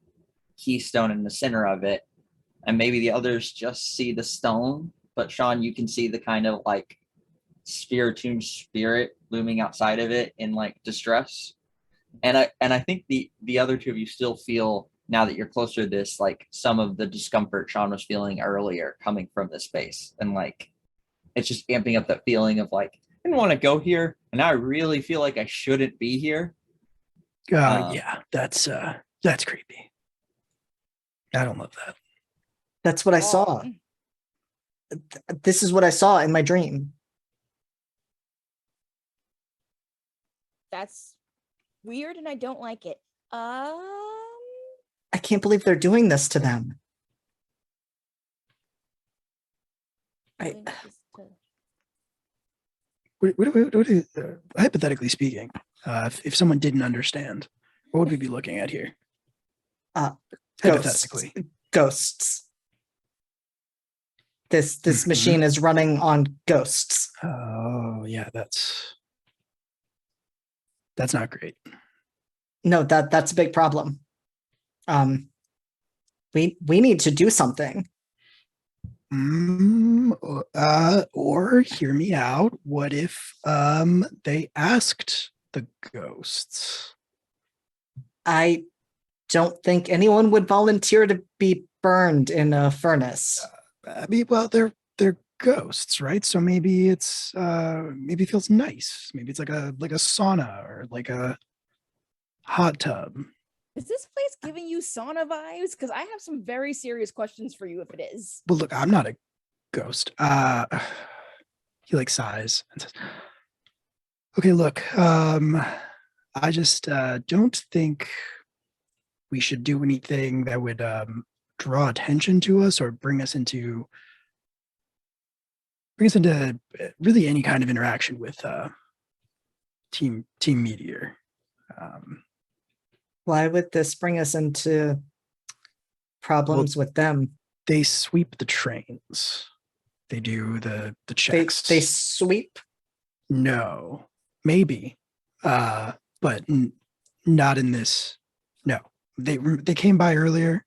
keystone in the center of it. And maybe the others just see the stone, but Sean, you can see the kind of like spirituned spirit looming outside of it in like distress. And I think the other two of you still feel, now that you're closer to this, like some of the discomfort Sean was feeling earlier coming from this space. And like it's just amping up that feeling of like, I didn't want to go here, and now I really feel like I shouldn't be here. Yeah, that's creepy. I don't love that. That's what I saw. This is what I saw in my dream. That's weird and I don't like it. I can't believe they're doing this to them. Hypothetically speaking, if someone didn't understand, what would we be looking at here? Hypothetically. Ghosts. This machine is running on ghosts. Oh yeah, that's not great. No, that's a big problem. We need to do something. Or hear me out. What if they asked the ghosts? I don't think anyone would volunteer to be burned in a furnace. I mean, well, they're ghosts, right? So maybe it's maybe it feels nice. Maybe it's like a sauna or like a hot tub. Is this place giving you sauna vibes? Because I have some very serious questions for you if it is. Well, look, I'm not a ghost. He like sighs and says, "Okay, look, I just don't think we should do anything that would draw attention to us or bring us into really any kind of interaction with Team Meteor." Why would this bring us into problems with them? They sweep the trains. They do the checks. They sweep? No, maybe, but not in this. No, they came by earlier.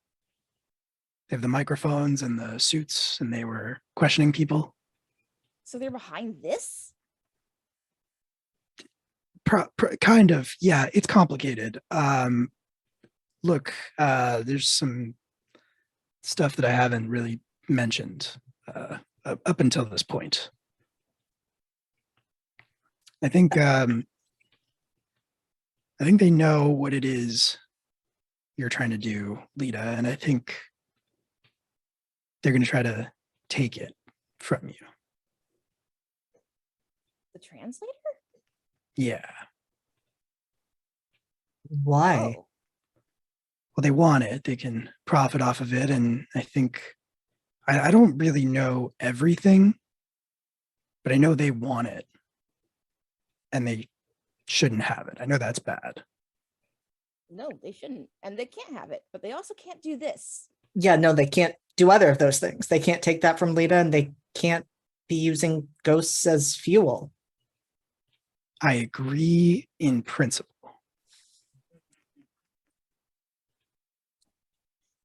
They have the microphones and the suits, and they were questioning people. So they're behind this? Kind of, yeah. It's complicated. Look, there's some stuff that I haven't really mentioned up until this point. I think they know what it is you're trying to do, Lita, and I think they're going to try to take it from you. The translator? Yeah. Why? Oh. well, they want it. They can profit off of it. And I think I don't really know everything, but I know they want it. And they shouldn't have it. I know that's bad. No, they shouldn't. And they can't have it, but they also can't do this. Yeah, no, they can't do either of those things. They can't take that from Lita, and they can't be using ghosts as fuel. I agree in principle.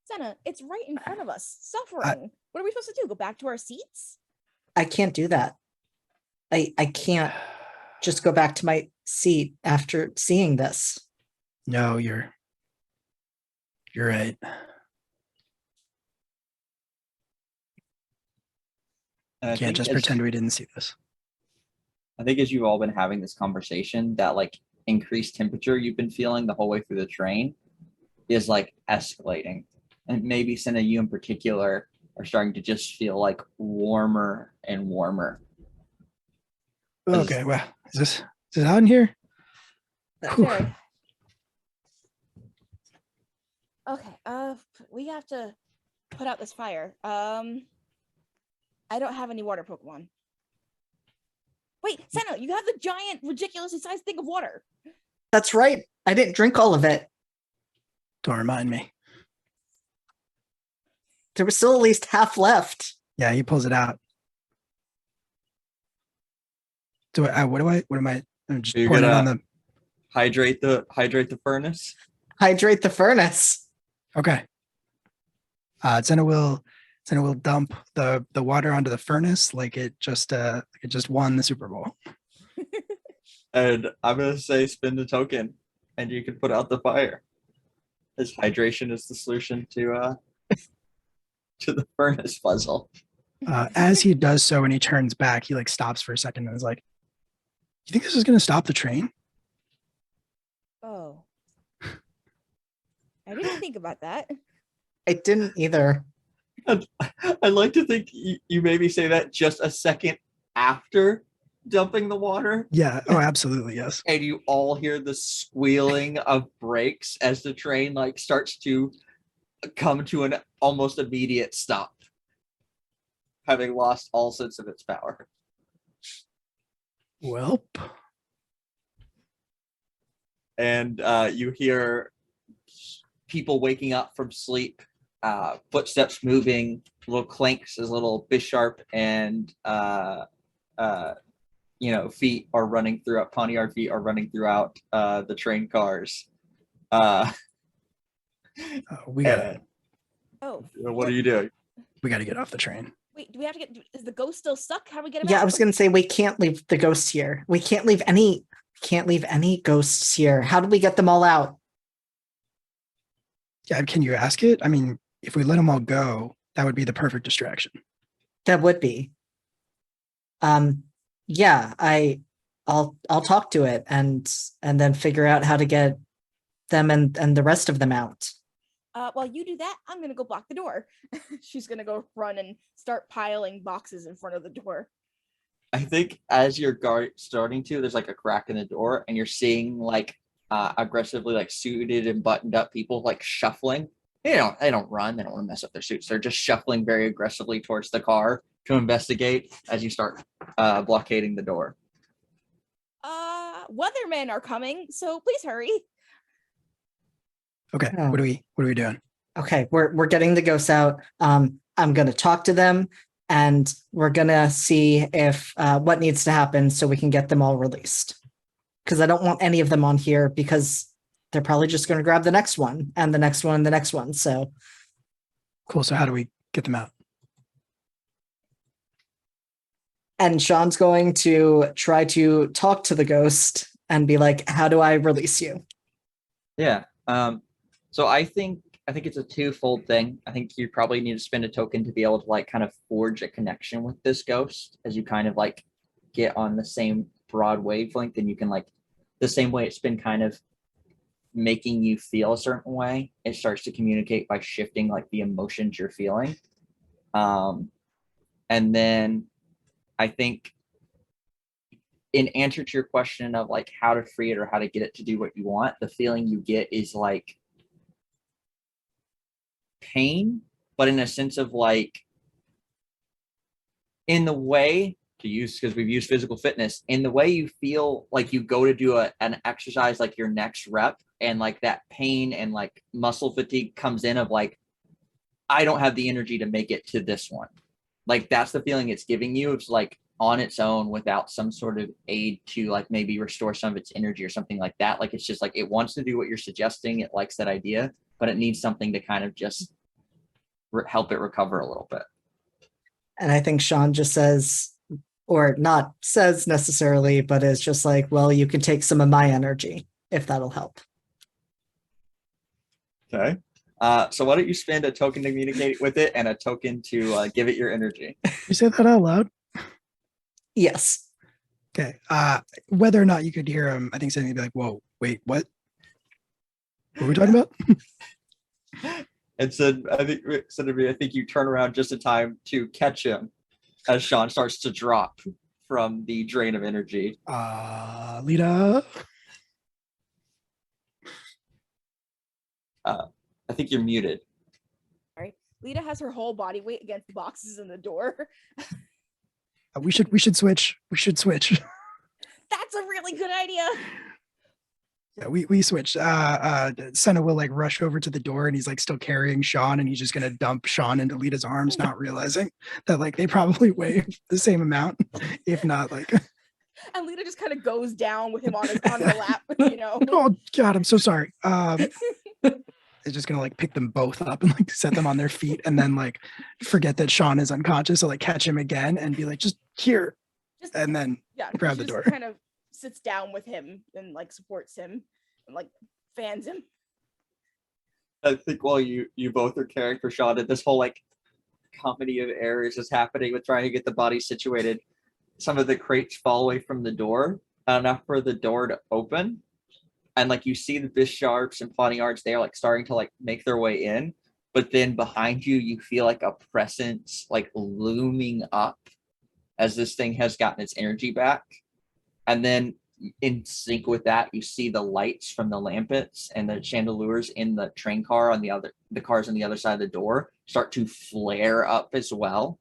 Senna, it's right in front of us, suffering. What are we supposed to do? Go back to our seats? I can't do that. I can't just go back to my seat after seeing this. No, you're right. And I Can't think just as- pretend we didn't see this. I think as you've all been having this conversation, that like increased temperature you've been feeling the whole way through the train is like escalating. And maybe Senna, you in particular, are starting to just feel like warmer and warmer. Okay, well, is this out in here? Whew. Very. Okay, we have to put out this fire. I don't have any water Pokemon. Wait, Senna, you have the giant, ridiculously sized thing of water. That's right. I didn't drink all of it. Don't remind me. There was still at least half left. Yeah, he pulls it out. What am I? I'm just You're pouring it on gonna- hydrate the furnace. Hydrate the furnace. Okay. Senna will dump the water onto the furnace like it just won the Super Bowl. And I'm gonna say spin the token, and you can put out the fire. As hydration is the solution to the furnace puzzle. As he does so and he turns back, he like stops for a second and is like, "You think this is going to stop the train?" Oh. I didn't think about that. I didn't either. I'd like to think you maybe say that just a second after dumping the water, Yeah. Oh, absolutely. Yes. and you all hear the squealing of brakes as the train like starts to come to an almost immediate stop, having lost all sense of its power. Welp. And you hear people waking up from sleep, footsteps moving, little clanks as little Bisharp and feet are running throughout, Poniard feet are running throughout the train cars. We gotta Oh, What are you doing? get off the train. wait, do we have to get, is the ghost still stuck? How do we get him Yeah, out? I was gonna say we can't leave the ghosts here. We can't leave any ghosts here. How do we get them all out? Yeah. Can you ask it? I mean, if we let them all go, that would be the perfect distraction. That would be. Yeah, I'll talk to it and then figure out how to get them and the rest of them out. While you do that, I'm gonna go block the door. She's gonna go run and start piling boxes in front of the door. I think as you're starting to, there's like a crack in the door, and you're seeing like aggressively like suited and buttoned up people like shuffling. They don't run. They don't want to mess up their suits. They're just shuffling very aggressively towards the car to investigate as you start blockading the door. Weathermen are coming, so please hurry. Okay. Oh. What are we doing? Okay, we're getting the ghosts out. I'm gonna talk to them and we're gonna see if what needs to happen so we can get them all released. Because I don't want any of them on here because they're probably just gonna grab the next one and the next one and the next one. So Cool. So how do we get them out? and Sean's going to try to talk to the ghost and be like, how do I release you? Yeah. So I think it's a twofold thing. I think you probably need to spend a token to be able to like kind of forge a connection with this ghost as you kind of like get on the same broad wavelength, and you can like the same way it's been kind of making you feel a certain way, it starts to communicate by shifting like the emotions you're feeling. And then I think in answer to your question of like how to free it or how to get it to do what you want, the feeling you get is like pain, but in a sense of like, in the way to use, because we've used physical fitness, in the way you feel like you go to do an exercise, like your next rep, and like that pain and like muscle fatigue comes in of like, I don't have the energy to make it to this one. Like that's the feeling it's giving you. It's like on its own without some sort of aid to like maybe restore some of its energy or something like that. Like it's just like it wants to do what you're suggesting. It likes that idea, but it needs something to kind of just help it recover a little bit. And I think Sean just says, or not says necessarily, but is just like, well, you can take some of my energy if that'll help. Okay. So why don't you spend a token to communicate with it and a token to give it your energy? You say that out loud? Yes. Okay. Whether or not you could hear him, I think something would be like, whoa, wait, what? What are we talking about? And so I think you turn around just in time to catch him as Sean starts to drop from the drain of energy. Lita. I think you're muted. Right. Lita has her whole body weight against the boxes in the door. We should switch. We should switch. That's a really good idea. Yeah, we switched. Senna will like rush over to the door and he's like still carrying Sean and he's just gonna dump Sean into Lita's arms, not realizing that like they probably weigh the same amount, if not like. And Lita just kind of goes down with him on her lap, you know. Oh God, I'm so sorry. It's just gonna like pick them both up and like set them on their feet and then like forget that Sean is unconscious, so like catch him again and be like, just here, and then grab the door. Kind of sits down with him and like supports him and like fans him. I think while you both are caring for Sean, and this whole like comedy of errors is happening with trying to get the body situated, some of the crates fall away from the door, enough for the door to open. And like you see the Bisharps and Pawniards, they're like starting to like make their way in, but then behind you, you feel like a presence like looming up as this thing has gotten its energy back. And then in sync with that, you see the lights from the lampets and the chandeliers in the train car on the cars on the other side of the door start to flare up as well.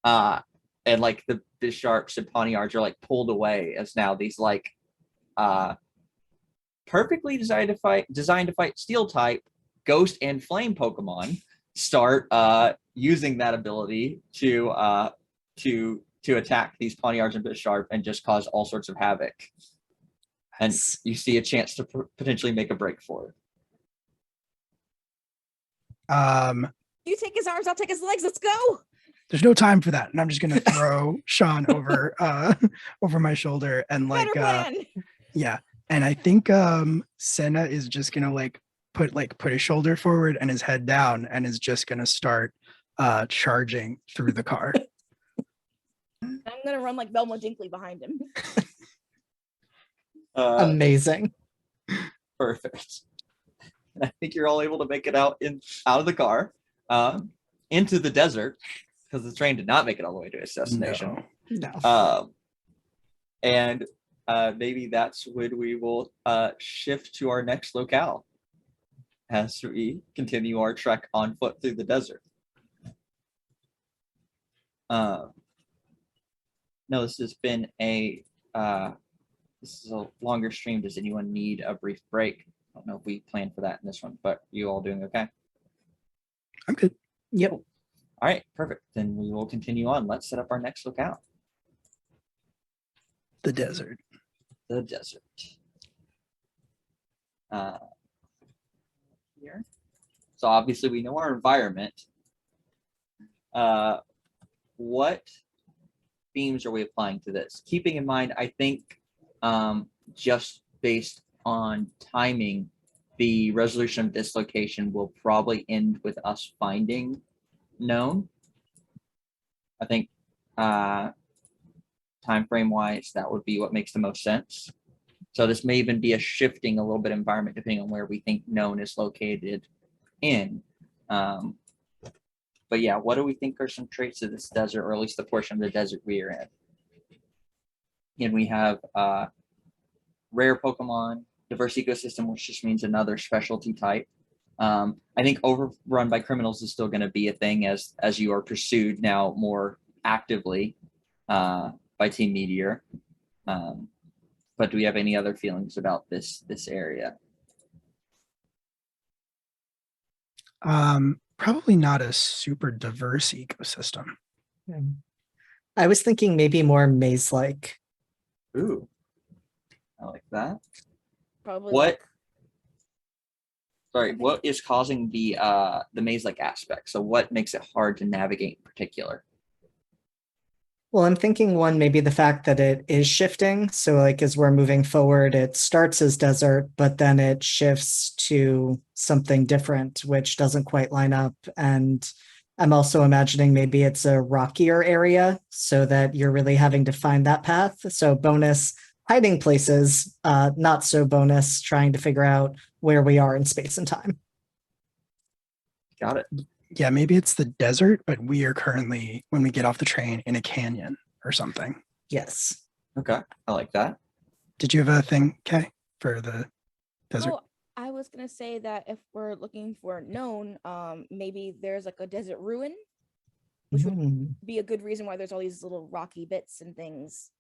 And like the Bisharps and Pawniards are like pulled away as now these like perfectly designed to fight steel type ghost and flame Pokemon start using that ability to attack these Pawniards and Bisharp and just cause all sorts of havoc. And you see a chance to potentially make a break for it. You take his arms, I'll take his legs. Let's go. There's no time for that, and I'm just gonna throw Sean over over my shoulder and like yeah. And I think Senna is just gonna like put his shoulder forward and his head down and is just gonna start charging through the car. I'm gonna run like Velma Dinkley behind him. Amazing. Perfect. And I think you're all able to make it out of the car into the desert because the train did not make it all the way to its destination. No. And maybe that's when we will shift to our next locale as we continue our trek on foot through the desert. No, this has been this is a longer stream. Does anyone need a brief break? I don't know if we planned for that in this one, but you all doing okay? I'm good. Yep. All right, perfect. Then we will continue on. Let's set up our next locale. The desert. The desert. Here. So obviously we know our environment. What themes are we applying to this? Keeping in mind, I think just based on timing, the resolution of this location will probably end with us finding known. I think time frame wise, that would be what makes the most sense. So this may even be a shifting a little bit environment depending on where we think known is located in. But yeah, what do we think are some traits of this desert, or at least the portion of the desert we are in? And we have rare Pokemon, diverse ecosystem, which just means another specialty type. I think overrun by criminals is still going to be a thing as you are pursued now more actively by Team Meteor. But do we have any other feelings about this area? Probably not a super diverse ecosystem. I was thinking maybe more maze-like. Ooh, I like that. Probably What? like Sorry, Okay. what is causing the maze-like aspect? So what makes it hard to navigate in particular? Well, I'm thinking one, maybe the fact that it is shifting. So like as we're moving forward, it starts as desert, but then it shifts to something different, which doesn't quite line up. And I'm also imagining maybe it's a rockier area so that you're really having to find that path. So bonus hiding places, not so bonus trying to figure out where we are in space and time. Got it. Yeah, maybe it's the desert, but we are currently, when we get off the train, in a canyon or something. Yes. Okay, I like that. Did you have a thing, Kay, for the desert? Oh, I was gonna say that if we're looking for known, maybe there's like a desert ruin, which would Mm. be a good reason why there's all these little rocky bits and things.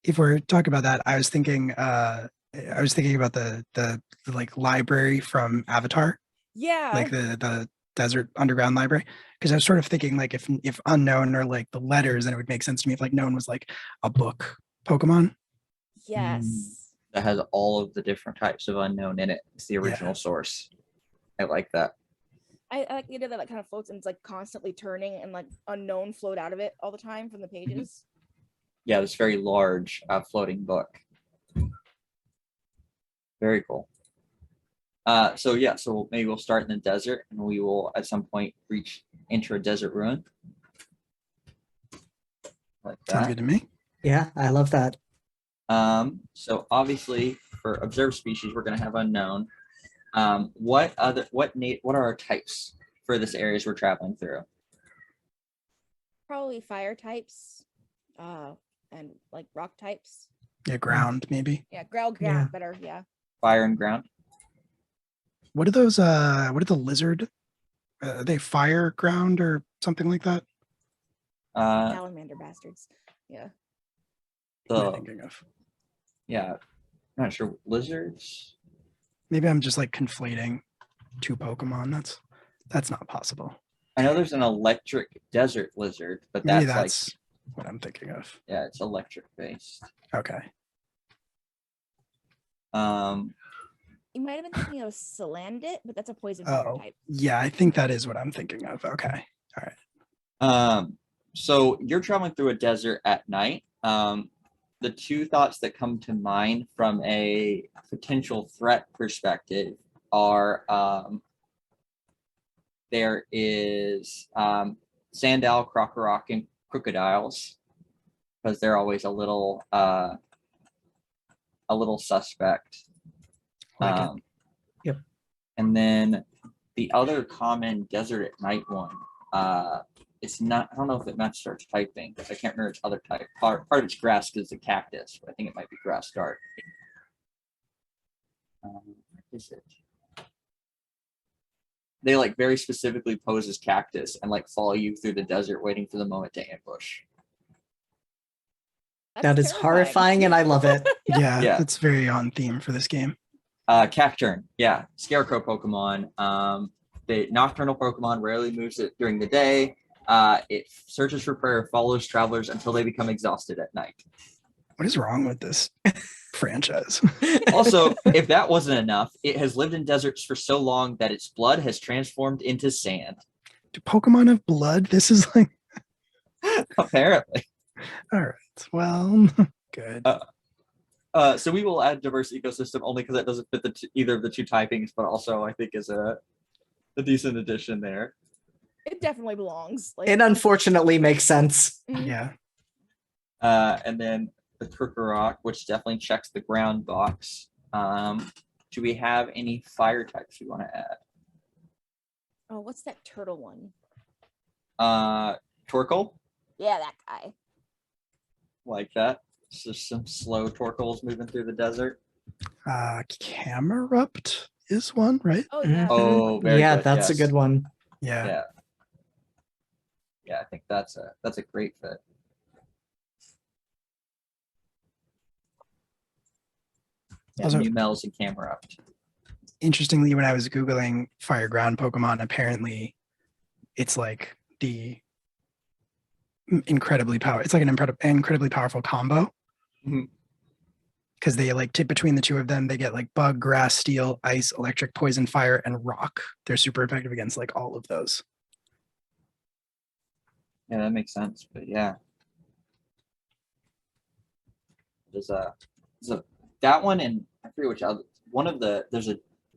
If we're talking about that, I was thinking about the like library from Avatar, Yeah. like the desert underground library. Because I was sort of thinking like if unknown or like the letters, then it would make sense to me if like known was like a book Pokemon. Yes. That has all of the different types of unknown in it. It's the original Yeah. source. I like that. I like the idea that it kind of floats and it's like constantly turning and like unknown float out of it all the time from the pages. Yeah, this very large floating book. Very cool. So maybe we'll start in the desert and we will at some point enter a desert ruin. Like Sounds that. good to me. Yeah, I love that. So obviously for observed species, we're going to have unknown. What are our types for this areas we're traveling through? Probably fire types, and like rock types. Yeah, ground maybe. Yeah, ground Yeah. better. Yeah. Fire and ground. What are those? What are the lizard? Are they fire ground or something like that? Salamander bastards. Yeah. What am I The thinking of? yeah, not sure lizards. Maybe I'm just like conflating two Pokemon. That's not possible. I know there's an electric desert lizard, but Maybe that's like that's what I'm thinking of. yeah, it's electric based. Okay. You might have been thinking of Salandit, but that's a poison fire Oh, type. yeah, I think that is what I'm thinking of. Okay. All right. So you're traveling through a desert at night. The two thoughts that come to mind from a potential threat perspective are there is Sandal, Crocorock, and crocodiles, because they're always a little suspect. Like it. Yep. And then the other common desert at night one, it's not, I don't know if it matches our typing because I can't remember its other type. Part of it's grass because it's a cactus, but I think it might be grass dart. What is it? They like very specifically pose as cactus and like follow you through the desert waiting for the moment to ambush. That is horrifying and I love it. Yeah, Yeah. that's very on theme for this game. Cacturn, yeah, scarecrow Pokemon. The nocturnal Pokemon rarely moves it during the day. It searches for prey, follows travelers until they become exhausted at night. What is wrong with this franchise? Also, if that wasn't enough, it has lived in deserts for so long that its blood has transformed into sand. Do Pokemon have blood? This is like, Apparently. all right. Well, good. So we will add diverse ecosystem only because that doesn't fit either of the two typings, but also I think is a decent addition there. It definitely belongs. Like, It unfortunately makes sense. Yeah. And then the Crocorock, which definitely checks the ground box. Do we have any fire types we want to add? Oh, what's that turtle one? Torkoal, Yeah, that guy. like that. So some slow Torkoals moving through the desert. Camerupt, is one, right? Oh yeah. Oh, very yeah, good, that's a yes. good one. Yeah. Yeah. Yeah, I think that's a great fit. Yeah, Also- Numels and Camerupt. Interestingly, when I was Googling fire ground Pokemon, apparently it's like the it's like an incredibly powerful combo. Mhm. Because they like tip between the two of them, they get like bug, grass, steel, ice, electric, poison, fire, and rock. They're super effective against like all of those. Yeah, that makes sense. But yeah, there's a that one, and I forget which other one of the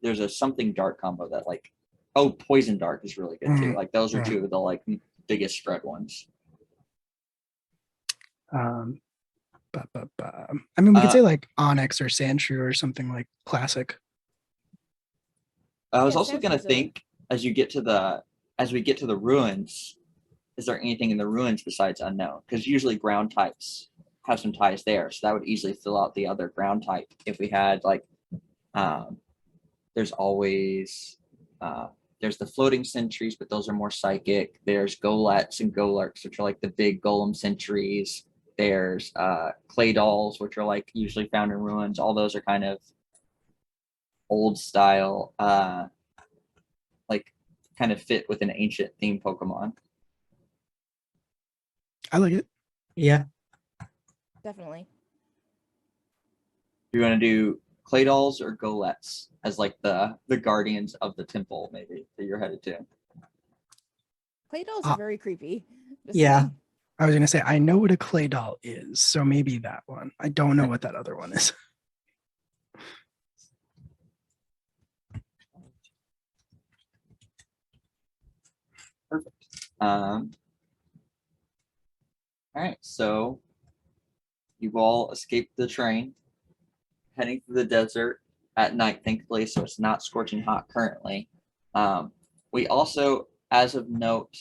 there's a something dart combo that like, oh, poison dart is really good too. Mm, Like those are mm. two of the like biggest spread ones. Um, I mean, we could Uh, say like Onyx or Sandshrew or something like classic. I was Yeah, also gonna Sandstorm's think as we get to the ruins, is there anything in the ruins besides unknown? Because usually ground types have some ties there, so that would easily fill out the other ground type. If we had like, there's always there's the floating sentries, but those are more psychic. There's Golets and Golurks, which are like the big golem sentries. There's clay dolls, which are like usually found in ruins. All those are kind of old style, like kind of fit with an ancient theme Pokemon. I like it. Yeah. Definitely. Do you want to do clay dolls or Golets as like the guardians of the temple, maybe that you're headed to? Clay dolls Ah. are very creepy. Just Yeah. saying. I was gonna say I know what a clay doll is, so maybe that one. I don't know what that other one is. Perfect. All right, so you've all escaped the train, heading through the desert at night, thankfully, so it's not scorching hot currently. We also, as of note,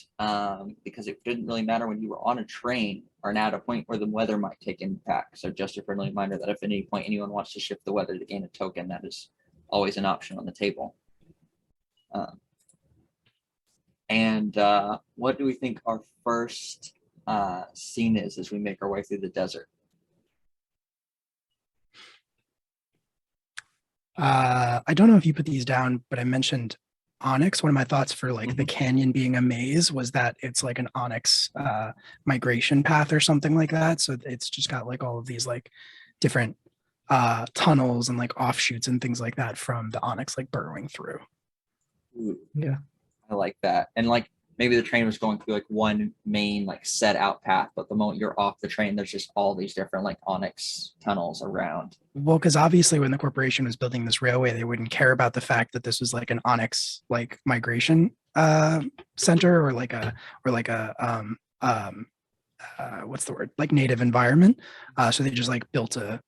because it didn't really matter when you were on a train, are now at a point where the weather might take impact. So just a friendly reminder that if at any point anyone wants to shift the weather to gain a token, that is always an option on the table. And what do we think our first scene is as we make our way through the desert? I don't know if you put these down, but I mentioned Onyx. One of my thoughts for like the canyon being a maze was that it's like an Onyx migration path or something like that. So it's just got like all of these like different tunnels and like offshoots and things like that from the Onyx like burrowing through. Ooh, Yeah. I like that. And like maybe the train was going through like one main like set out path, but the moment you're off the train, there's just all these different like Onyx tunnels around. Well, because obviously when the corporation was building this railway, they wouldn't care about the fact that this was like an Onyx like migration center or like a what's the word, like native environment. So they just like built the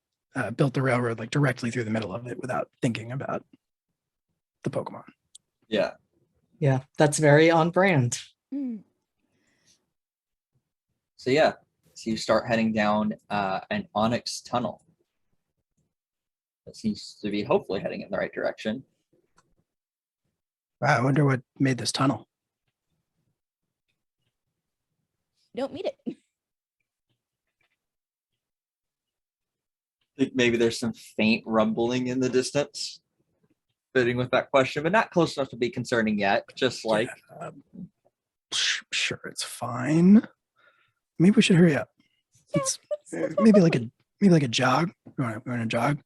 railroad like directly through the middle of it without thinking about the Pokemon. Yeah. Yeah. That's very on brand. Mm. So yeah, so you start heading down an Onyx tunnel. That seems to be hopefully heading in the right direction. Wow, I wonder what made this tunnel. Don't meet it. I think maybe there's some faint rumbling in the distance, fitting with that question, but not close enough to be concerning yet. Just like Sure, it's fine. Maybe we should hurry up. It's maybe like a jog. You want to jog?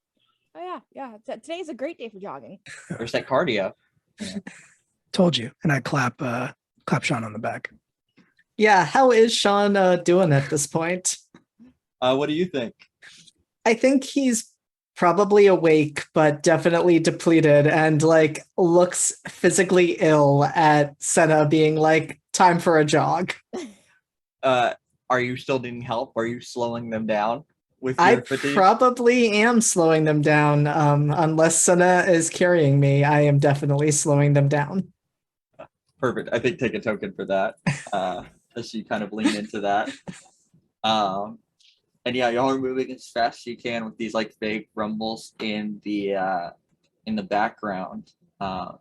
Oh yeah. Today's a great day for jogging. there's that cardio. Told you. And I clap Sean on the back. Yeah. How is Sean doing at this point? What do you think? I think he's probably awake, but definitely depleted and like looks physically ill at Senna being like, time for a jog. Are you still needing help? Are you slowing them down with I your fatigue? probably am slowing them down. Unless Senna is carrying me, I am definitely slowing them down. Perfect. I think take a token for that. As you kind of lean into that. And yeah, y'all are moving as fast as you can with these like vague rumbles in the background. And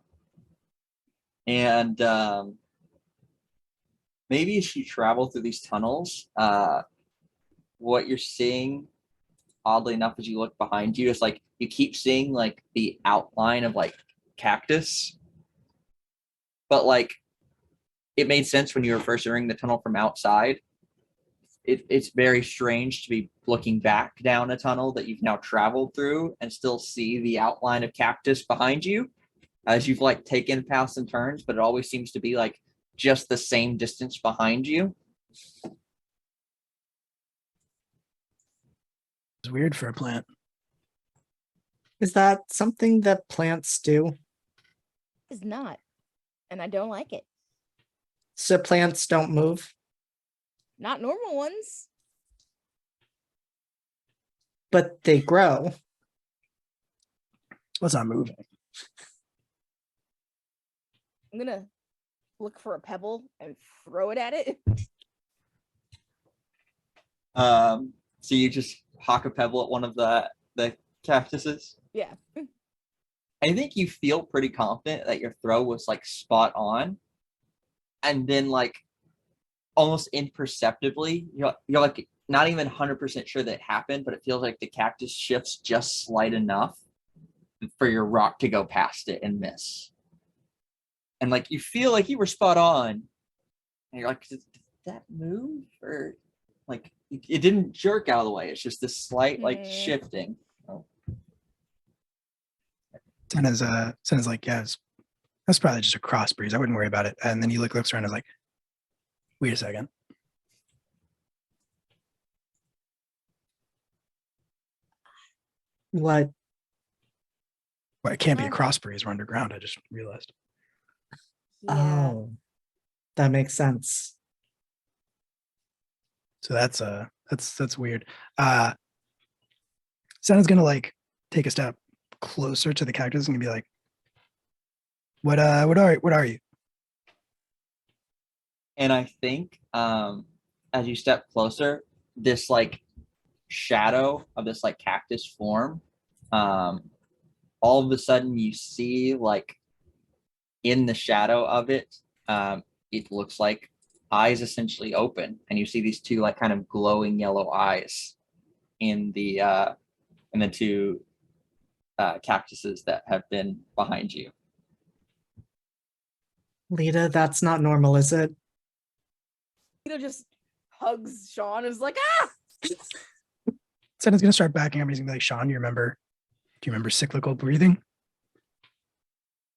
maybe as you travel through these tunnels, what you're seeing, oddly enough, as you look behind you, is like you keep seeing like the outline of like cactus, but like it made sense when you were first entering the tunnel from outside. It's very strange to be looking back down a tunnel that you've now traveled through and still see the outline of cactus behind you as you've like taken paths and turns, but it always seems to be like just the same distance behind you. It's weird for a plant. Is that something that plants do? It's not, and I don't like it. So plants don't move, Not normal ones. but they grow. Well, it's not moving. I'm gonna look for a pebble and throw it at it. So you just hawk a pebble at one of the cactuses. Yeah. I think you feel pretty confident that your throw was like spot on, and then like almost imperceptibly, you're like not even 100% sure that it happened, but it feels like the cactus shifts just slight enough for your rock to go past it and miss. And like you feel like you were spot on, and you're like, did that move? Or like it didn't jerk out of the way. It's just this slight like shifting. Oh. Senna's like, yeah, that's probably just a cross breeze. I wouldn't worry about it. And then he looks around and is like, wait a second. What? Well, it can't be a cross breeze. We're underground. I just realized. Yeah. Oh, that makes sense. So that's weird. Senna's gonna like take a step closer to the cactus and be like, what are you? And I think as you step closer, this like shadow of this like cactus form, all of a sudden you see like in the shadow of it, it looks like eyes essentially open, and you see these two like kind of glowing yellow eyes in the two cactuses that have been behind you. Lita, that's not normal, is it? Just hugs Sean and is like, ah! Senna's gonna start backing up. He's gonna be like, Sean, do you remember cyclical breathing?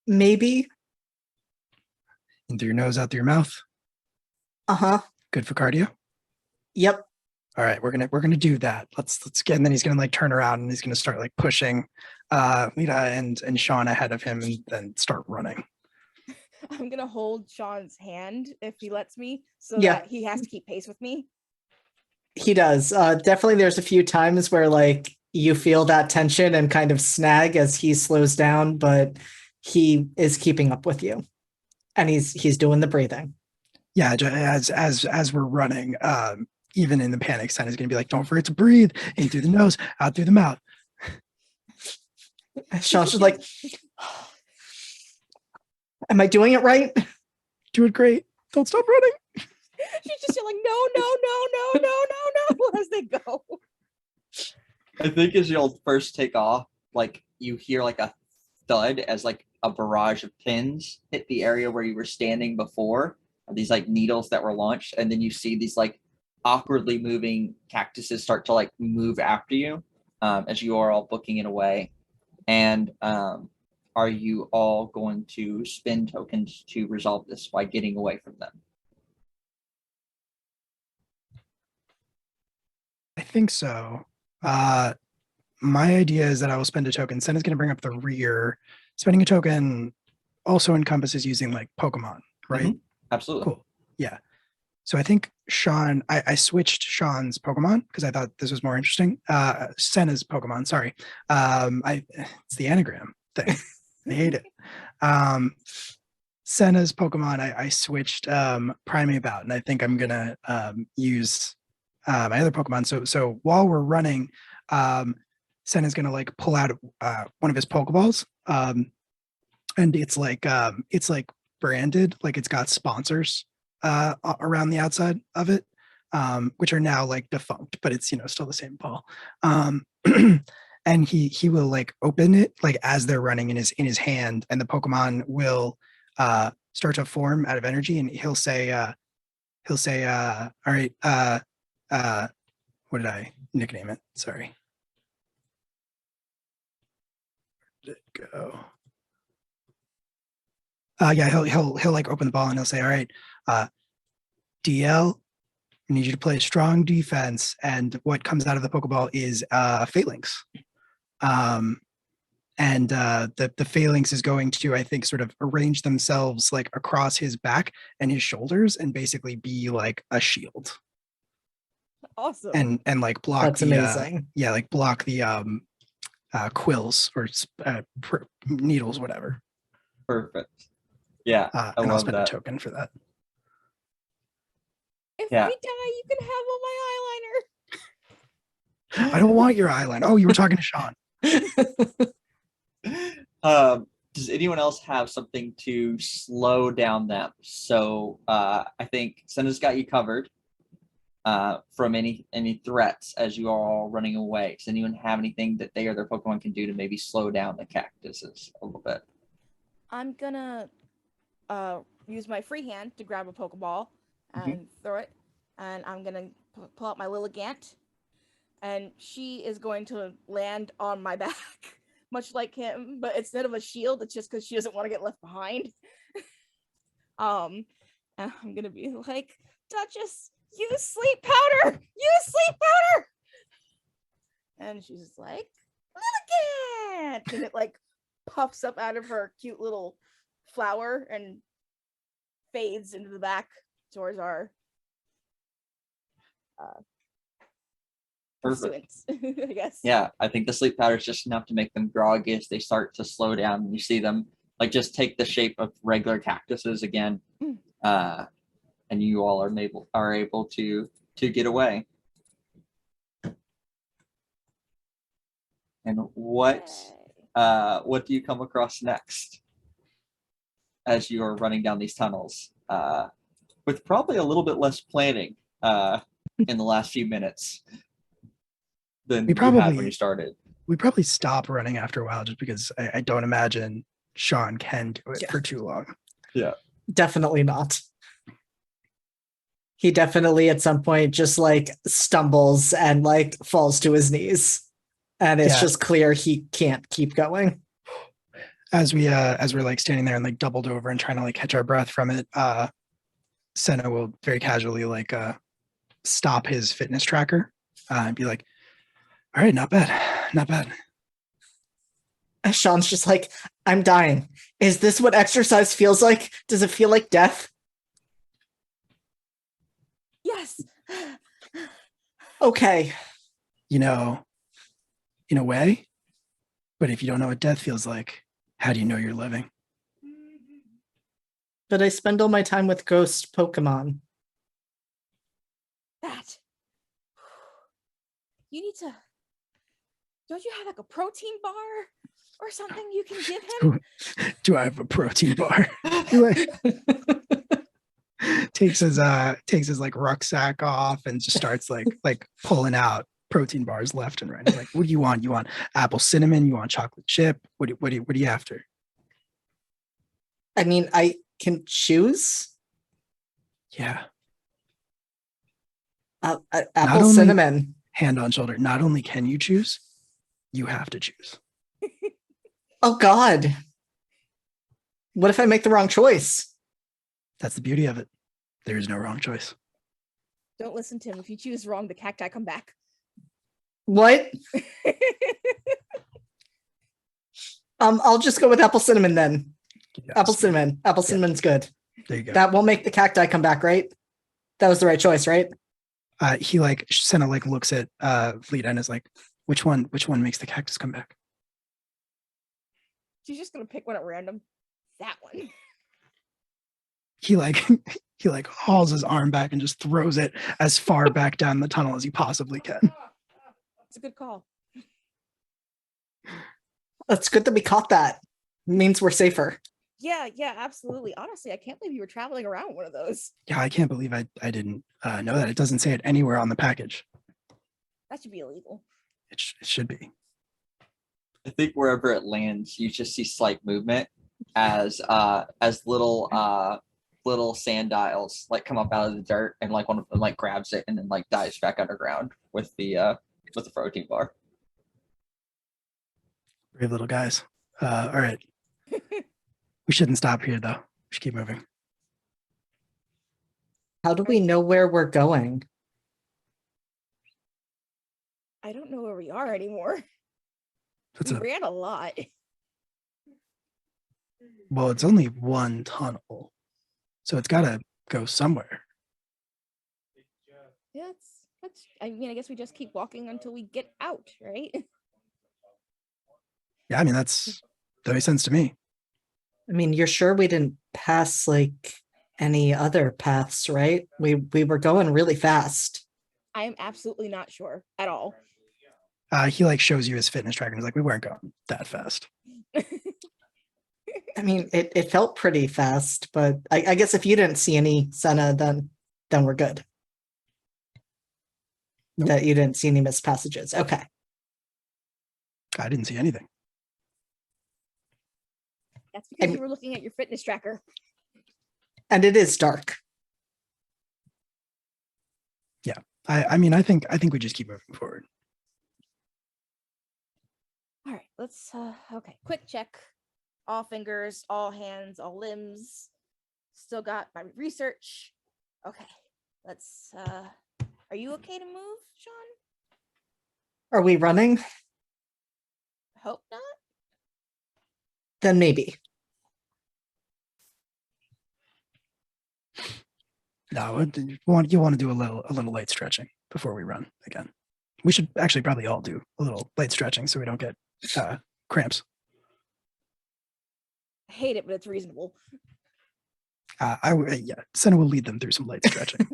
Maybe. In through your nose, out through your mouth. Uh-huh. Good for cardio. Yep. All right, we're gonna do that. Let's get. And then he's gonna like turn around and he's gonna start like pushing Lita and Sean ahead of him and then start running. I'm gonna hold Sean's hand if he lets me, so Yeah. that he has to keep pace with me. He does. Definitely there's a few times where like you feel that tension and kind of snag as he slows down, but he is keeping up with you. And he's doing the breathing. Yeah, as we're running, even in the panic, Senna's gonna be like, don't forget to breathe in through the nose, out through the mouth. Sean's just like, am I doing it right? Doing great. Don't stop running. She's just yelling, no, as they go. I think as you'll first take off, like you hear like a thud as like a barrage of pins hit the area where you were standing before, these like needles that were launched, and then you see these like awkwardly moving cactuses start to like move after you as you are all booking it away. And are you all going to spend tokens to resolve this by getting away from them? I think so. My idea is that I will spend a token. Senna's going to bring up the rear. Spending a token also encompasses using like Pokemon, right? Mm-hmm. Absolutely. Cool. Yeah. So I think Sean, I switched Sean's Pokemon because I thought this was more interesting. Senna's Pokemon, sorry. It's the anagram thing. I hate it. Senna's Pokemon, I switched Primeape out, and I think I'm gonna use my other Pokemon. So while we're running, Senna's gonna like pull out one of his Pokeballs. and it's like branded, like it's got sponsors around the outside of it, which are now like defunct, but it's still the same ball. And he will like open it like as they're running in his hand, and the Pokemon will start to form out of energy, and he'll say all right, what did I nickname it? Sorry. Where did it go? Yeah, he'll like open the ball and he'll say, all right, DL, I need you to play strong defense. And what comes out of the Pokeball is Phalanx. And the Phalanx is going to, I think, sort of arrange themselves like across his back and his shoulders and basically be like a shield. Awesome. And like block That's amazing. like block the quills or needles, whatever. Perfect. Yeah, I and I'll love spend that. a token for that. If Yeah. we die, you can have all my eyeliner. I don't want your eyeliner. Oh, you were talking to Sean. Does anyone else have something to slow down them? So I think Senna's got you covered from any threats as you are all running away. Does anyone have anything that they or their Pokemon can do to maybe slow down the cactuses a little bit? I'm gonna use my free hand to grab a Pokeball and throw it, and I'm gonna pull out my Lilligant, and she is going to land on my back, much like him, but instead of a shield, it's just because she doesn't want to get left behind. And I'm gonna be like, Duchess, use sleep powder! Use sleep powder! And she's just like, Lilligant! And it like puffs up out of her cute little flower and fades into the back towards our pursuance, I guess. Yeah, I think the sleep powder is just enough to make them groggy as they start to slow down. And you see them like just take the shape of regular cactuses again, and you all are able to get away. And what do you come across next as you are running down these tunnels with probably a little bit less planning in the last few minutes than you had when you started? We probably stop running after a while just because I don't imagine Sean can do it for too long. Yeah, Definitely not. He definitely at some point just like stumbles and like falls to his knees. And it's just clear he can't keep going. As we're like standing there and like doubled over and trying to like catch our breath from it, Senna will very casually like stop his fitness tracker and be like, all right, not bad. And Sean's just like, I'm dying. Is this what exercise feels like? Does it feel like death? Yes. Okay. In a way. But if you don't know what death feels like, how do you know you're living? But I spend all my time with ghost Pokemon. That. You need to. Don't you have like a protein bar or something you can give him? Do I have a protein bar? takes his like rucksack off and just starts like pulling out protein bars left and right. He's like, what do you want? You want apple cinnamon? You want chocolate chip? What are you after? I mean, I can choose. Yeah. Apple cinnamon. Hand on shoulder. Not only can you choose, you have to choose. Oh God. What if I make the wrong choice? That's the beauty of it. There is no wrong choice. Don't listen to him. If you choose wrong, the cacti come back. What? I'll just go with apple cinnamon then. Yes. Apple cinnamon. Apple cinnamon's good. There you go. That won't make the cacti come back, right? That was the right choice, right? He like Senna like looks at Lita and is like, which one makes the cactus come back? She's just gonna pick one at random. That one. He like hauls his arm back and just throws it as far back down the tunnel as he possibly can. It's a good call. It's good that we caught that. It means we're safer. Yeah, absolutely. Honestly, I can't believe you were traveling around one of those. Yeah, I can't believe I didn't know that. It doesn't say it anywhere on the package. That should be illegal. It should be. I think wherever it lands, you just see slight movement as little sand dials like come up out of the dirt, and like one of them like grabs it and then like dives back underground with the protein bar. Brave little guys. All right. We shouldn't stop here though. We should keep moving. How do we know where we're going? I don't know where we are anymore. That's We a ran a lot. well, it's only one tunnel. So it's gotta go somewhere. Yeah, that's I mean, I guess we just keep walking until we get out, right? Yeah, I mean that makes sense to me. I mean, you're sure we didn't pass like any other paths, right? We were going really fast. I am absolutely not sure at all. He like shows you his fitness tracker and he's like, we weren't going that fast. I mean, it felt pretty fast, but I guess if you didn't see any Senna, then we're good. Nope. That you didn't see any missed passages. Okay. I didn't see anything. That's because And- you were looking at your fitness tracker. And it is dark. I mean, I think we just keep moving forward. All right, let's okay, quick check. All fingers, all hands, all limbs. Still got my research. Okay. Let's are you okay to move, Sean? Are we running? Hope not. Then maybe. No, you want to do a little light stretching before we run again. We should actually probably all do a little light stretching so we don't get cramps. I hate it, but it's reasonable. Yeah, Senna will lead them through some light stretching,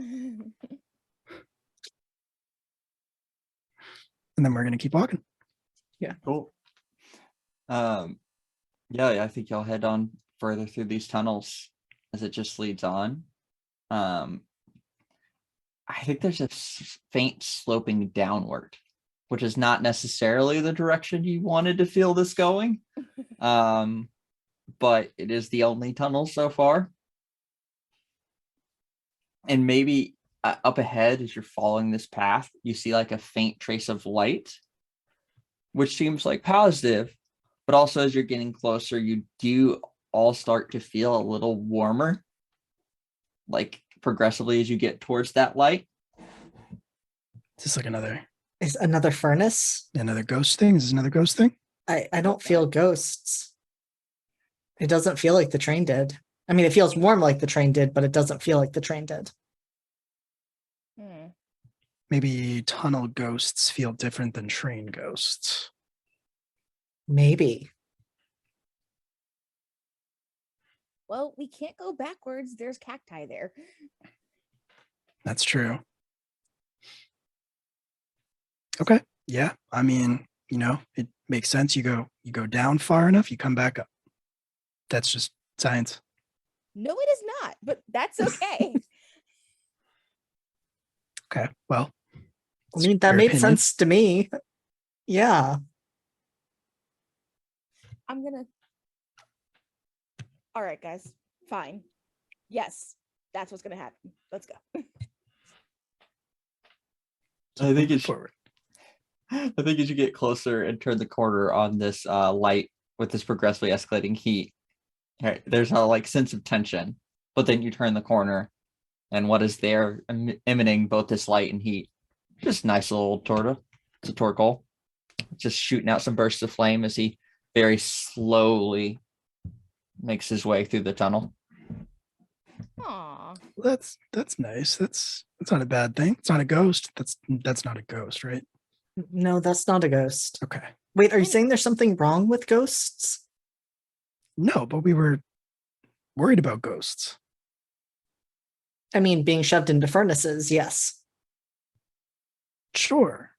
and then we're gonna keep walking. Cool. Yeah, I think y'all head on further through these tunnels as it just leads on. I think there's a faint sloping downward, which is not necessarily the direction you wanted to feel this going. But it is the only tunnel so far. And maybe up ahead, as you're following this path, you see like a faint trace of light, which seems like positive. But also, as you're getting closer, you do all start to feel a little warmer, like progressively as you get towards that light. Is this like Is another furnace? another ghost thing? Is this another ghost thing? I don't feel ghosts. It doesn't feel like the train did. I mean, it feels warm like the train did, but it doesn't feel like the train did. Hmm. Maybe tunnel ghosts feel different than train ghosts. Maybe. Well, we can't go backwards. There's cacti there. That's true. Okay. Yeah. I mean, it makes sense. You go down far enough, you come back up. That's just science. No, it is not, but that's okay. Okay. Well, I mean, that your made opinion. sense to me. Yeah. I'm gonna. All right, guys. Fine. Yes, that's what's gonna happen. Let's go. I think it's forward. I think as you get closer and turn the corner on this light with this progressively escalating heat, right, there's a like sense of tension. But then you turn the corner, and what is there emanating both this light and heat? Just nice little torta. It's a torkoal, just shooting out some bursts of flame as he very slowly makes his way through the tunnel. Aw. That's nice. That's not a bad thing. It's not a ghost. That's not a ghost, right? No, that's not a ghost. Okay. Wait, are you saying there's something wrong with ghosts? No, but we were worried about ghosts. I mean, being shoved into furnaces, yes. Sure.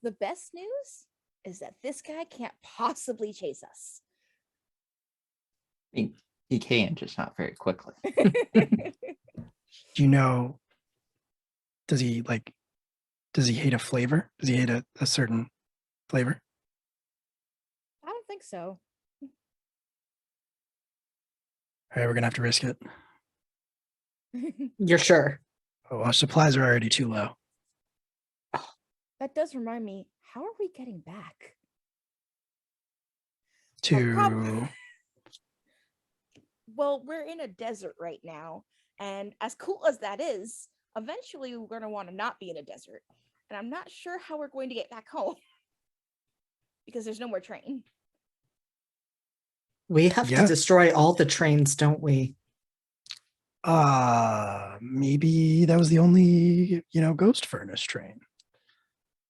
The best news is that this guy can't possibly chase us. He can, just not very quickly. Do you know? Does he hate a flavor? Does he hate a certain flavor? I don't think so. All right, we're gonna have to risk it. You're sure? Oh, our supplies are already too low. That does remind me, how are we getting back? To Well, we're in a desert right now, and as cool as that is, eventually we're going to want to not be in a desert. And I'm not sure how we're going to get back home because there's no more train. We have Yeah. to destroy all the trains, don't we? maybe that was the only, ghost furnace train.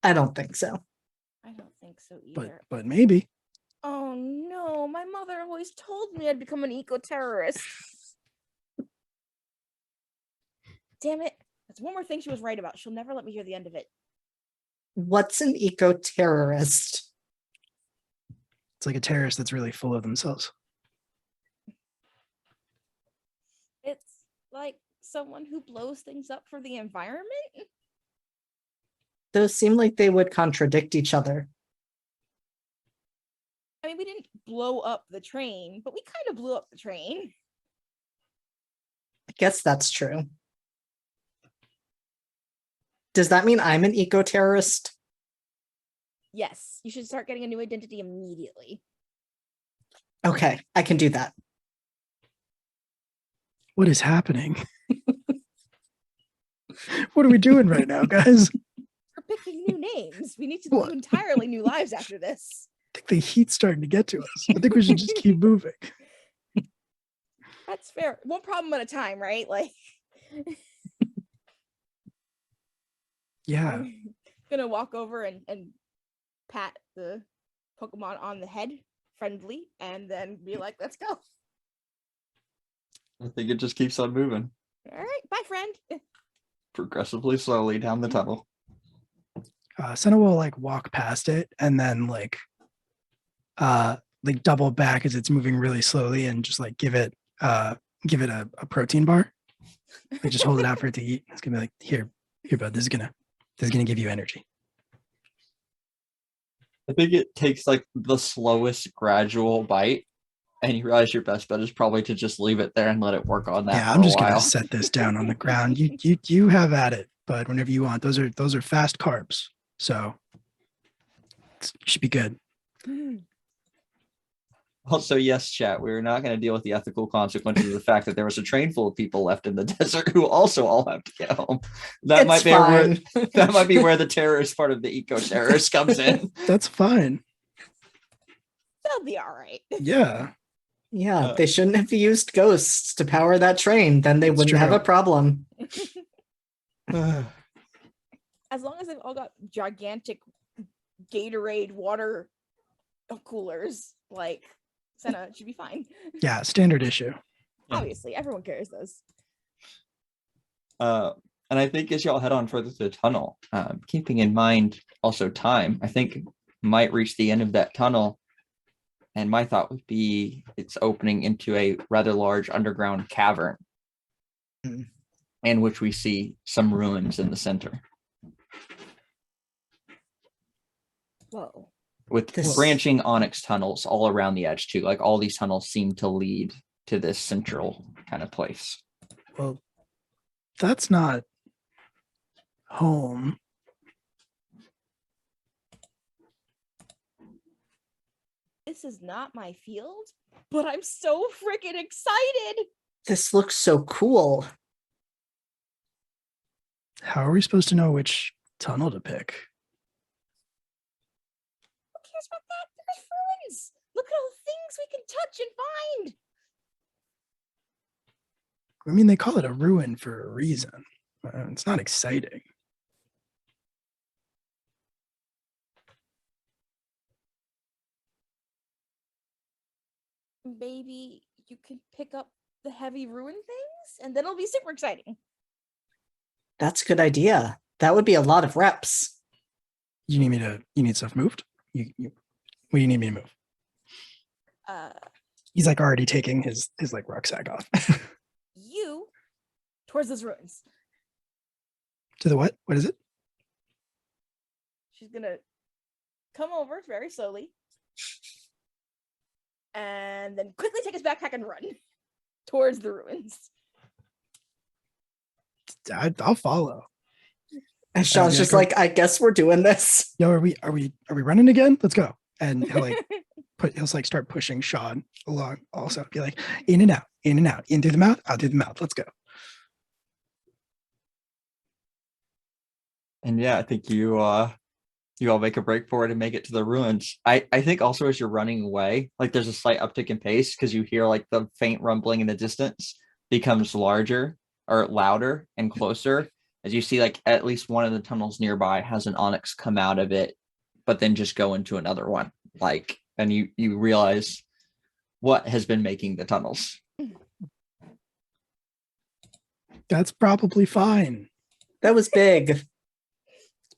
I don't think so. I don't think so But either. but maybe. Oh no, my mother always told me I'd become an eco-terrorist. Damn it. That's one more thing she was right about. She'll never let me hear the end of it. What's an eco-terrorist? It's like a terrorist that's really full of themselves. It's like someone who blows things up for the environment. Those seem like they would contradict each other. I mean, we didn't blow up the train, but we kind of blew up the train. I guess that's true. Does that mean I'm an eco-terrorist? Yes, you should start getting a new identity immediately. Okay, I can do that. What is happening? What are we doing right now, guys? We're picking new names. We need to What? live entirely new lives after this. I think the heat's starting to get to us. I think we should just keep moving. That's fair. One problem at a time, right? Like, Yeah. I'm gonna walk over and pat the Pokemon on the head, friendly, and then be like, let's go. I think it just keeps on moving All right, bye, friend. progressively slowly down the tunnel. Senna will walk past it and then double back as it's moving really slowly and just give it a protein bar. Just hold it out for it to eat. It's gonna be like, here, bud. This is gonna give you energy. I think it takes the slowest gradual bite, and you realize your best bet is probably to just leave it there and let it work on that. Yeah, for I'm a just gonna while. set this down on the ground. You have at it, bud. Whenever you want. Those are fast carbs, so it should be good. Also, yes, chat, we're not going to deal with the ethical consequences of the fact that there was a train full of people left in the desert who also all have to get home. That It's might be fine. that might be where the terrorist part of the eco-terrorist comes in. That's fine. They'll be all right. Yeah. Yeah, they shouldn't have used ghosts to power that train. Then they That's wouldn't have true. a problem. As long as they've all got gigantic Gatorade water coolers, like Senna should be fine. Yeah, standard issue. Obviously, everyone carries those. And I think as y'all head on further through the tunnel, keeping in mind also time, I think might reach the end of that tunnel. And my thought would be it's opening into a rather large underground cavern, in which we see some ruins in the center. Whoa. With branching onyx tunnels all around the edge too. All these tunnels seem to lead to this central kind of place. Well, that's not home. This is not my field, but I'm so freaking excited. This looks so cool. How are we supposed to know which tunnel to pick? Who cares about that? There's ruins. Look at all the things we can touch and find. I mean, they call it a ruin for a reason. It's not exciting. Maybe you can pick up the heavy ruin things, and then it'll be super exciting. That's a good idea. That would be a lot of reps. You need stuff moved? What do you need me to move? He's like already taking his like rucksack off. You towards those ruins. To the what? What is it? She's gonna come over very slowly and then quickly take his backpack and run towards the ruins. I'll follow. And Sean's yeah, just go- like, I guess we're doing this. Yo, are we running again? Let's go. And he'll like he'll like start pushing Sean along. Also, be like in and out, in through the mouth, out through the mouth. Let's go. And yeah, I think you all make a break for it and make it to the ruins. I think also as you're running away, like there's a slight uptick in pace because you hear like the faint rumbling in the distance becomes larger or louder and closer as you see like at least one of the tunnels nearby has an onyx come out of it, but then just go into another one. Like, and you realize what has been making the tunnels. That's probably fine. That was big.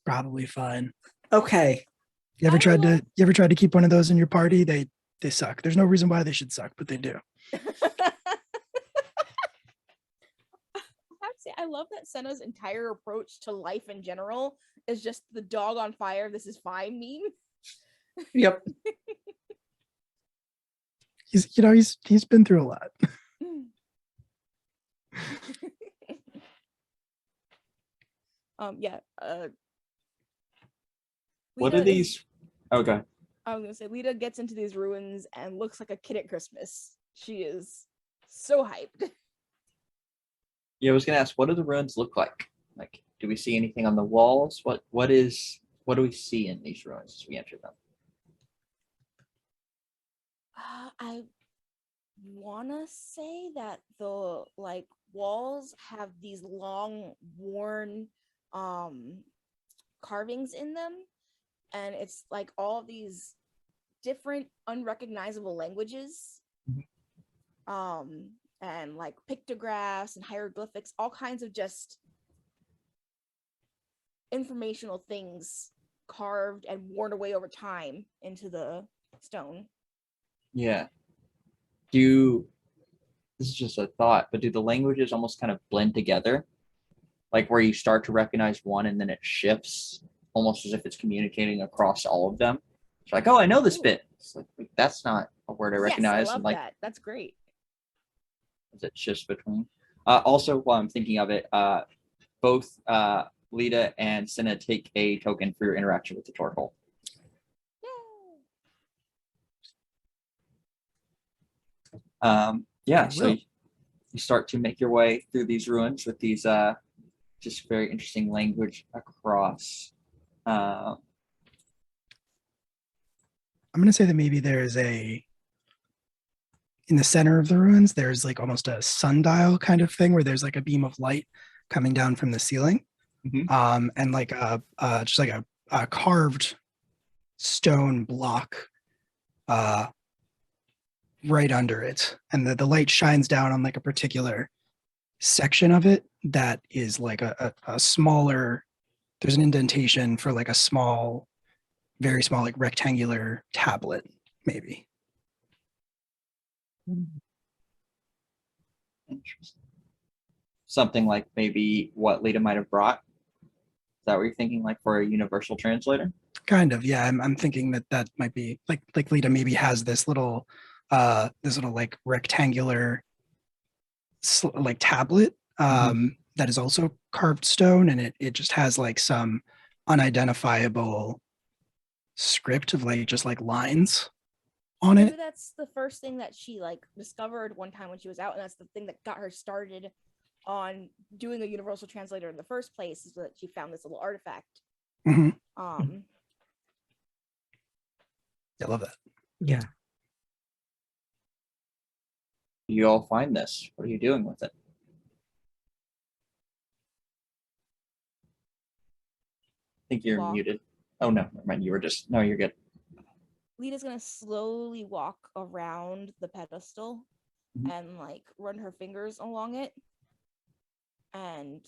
Probably fine. Okay. You ever I tried will- to keep one of those in your party? They suck. There's no reason why they should suck, but they do. I have to say, I love that Senna's entire approach to life in general is just the dog on fire, this is fine meme. Yep. He's been through a lot. Yeah. What are Lita is- these? Okay. I was gonna say Lita gets into these ruins and looks like a kid at Christmas. She is so hyped. Yeah, I was gonna ask, what do the ruins look like? Like, do we see anything on the walls? What do we see in these ruins as we enter them? I wanna say that the like walls have these long worn carvings in them, and it's like all these different unrecognizable languages. And like pictographs and hieroglyphics, all kinds of just informational things carved and worn away over time into the stone. Yeah. This is just a thought, but do the languages almost kind of blend together? Like where you start to recognize one and then it shifts almost as if it's communicating across all of them. It's like, oh, I know this bit. It's like that's not a word I recognize. Yes, I love and like that. That's great. as it shifts between. Also, while I'm thinking of it, both Lita and Senna take a token for your interaction with the tortle. Yeah, I so will. you start to make your way through these ruins with these just very interesting language across. I'm gonna say that maybe there's in the center of the ruins, there's like almost a sundial kind of thing where there's like a beam of light coming down from the ceiling. Mhm. And like just like a carved stone block right under it. And the light shines down on like a particular section of it that is like a smaller, there's an indentation for like a small, very small, like rectangular tablet, maybe. Interesting. Something like maybe what Lita might have brought. Is that what you're thinking, like for a universal translator? Kind of, yeah. I'm thinking that might be like Lita maybe has this little like rectangular like tablet that is also carved stone, and it just has like some unidentifiable script of like just like lines on Maybe it. that's the first thing that she like discovered one time when she was out, and that's the thing that got her started on doing a universal translator in the first place, is that she found this little artifact. Mhm. Um I love that. Yeah. You all find this. What are you doing with it? I think you're Walk. muted. Oh no, never mind. You were just no. You're good. Lita's gonna slowly walk around the pedestal Mhm. and like run her fingers along it, and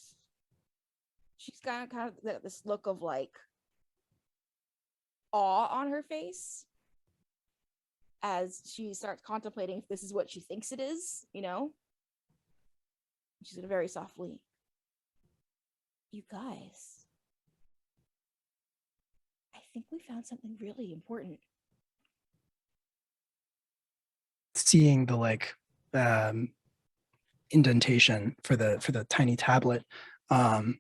she's got kind of this look of like awe on her face, as she starts contemplating if this is what she thinks it is, you know? She's gonna very softly, you guys, I think we found something really important. Seeing the like indentation for the tiny tablet, so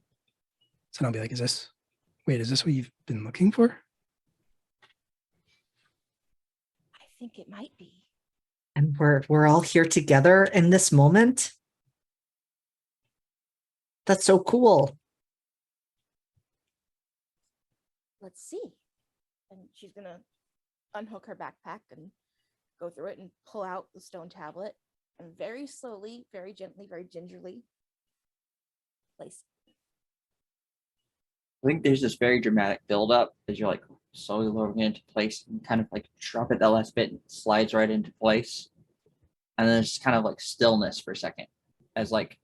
I'll be like, is this what you've been looking for? I think it might be. And we're all here together in this moment. That's so cool. Let's see. And she's gonna unhook her backpack and go through it and pull out the stone tablet and very slowly, very gently, very gingerly place. I think there's this very dramatic buildup as you're like slowly lowering it into place and kind of like drop it that last bit and it slides right into place. And then it's kind of like stillness for a second as like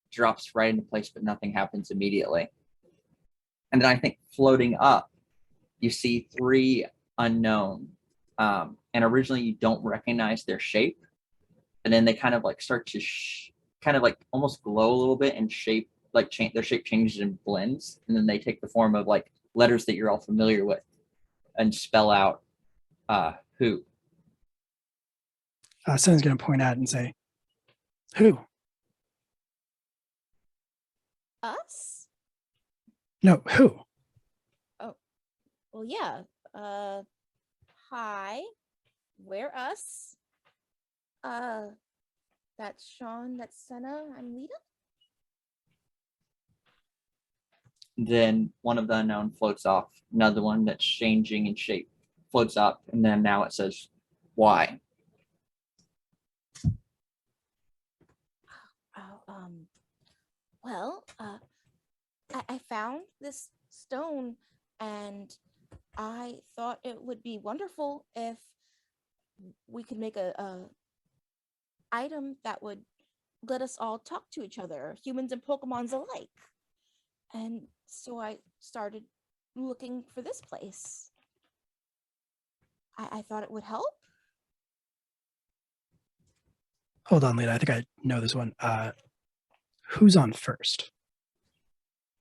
drops right into place, but nothing happens immediately. And then I think floating up, you see three unknown. And originally you don't recognize their shape. And then they kind of like start to kind of like almost glow a little bit and shape, like their shape changes and blends. And then they take the form of like letters that you're all familiar with and spell out who. Senna's going to point out and say, who? Us? No, who? Well, yeah. Hi. We're us. That's Sean, that's Senna, I'm Lita. Then one of the unknown floats off. Another one that's changing in shape floats up. And then now it says, why? Oh, well, I found this stone and I thought it would be wonderful if we could make a item that would let us all talk to each other, humans and Pokemons alike. And so I started looking for this place. I thought it would help. Hold on, Lita. I think I know this one. Who's on first?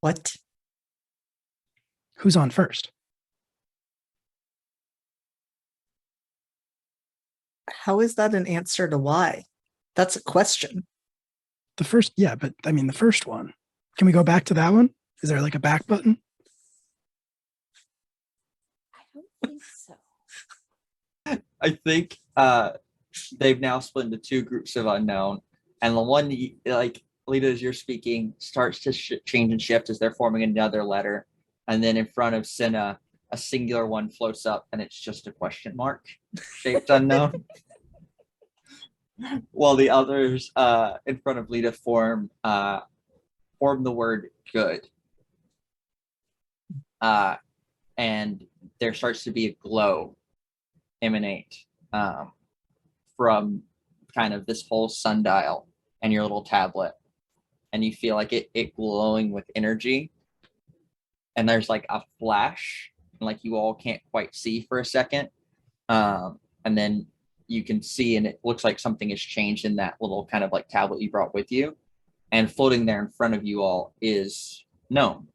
What? Who's on first? How is that an answer to why? That's a question. The first, yeah, but I mean the first one. Can we go back to that one? Is there like a back button? I don't think so. I think they've now split into two groups of unknown. And the one, like Lita, as you're speaking, starts to change and shift as they're forming another letter. And then in front of Senna, a singular one floats up and it's just a question mark shaped unknown. While the others in front of Lita form the word good. And there starts to be a glow emanate from kind of this whole sundial and your little tablet. And you feel like it glowing with energy. And there's like a flash, and like you all can't quite see for a second. And then you can see, and it looks like something has changed in that little kind of like tablet you brought with you. And floating there in front of you all is Gnome.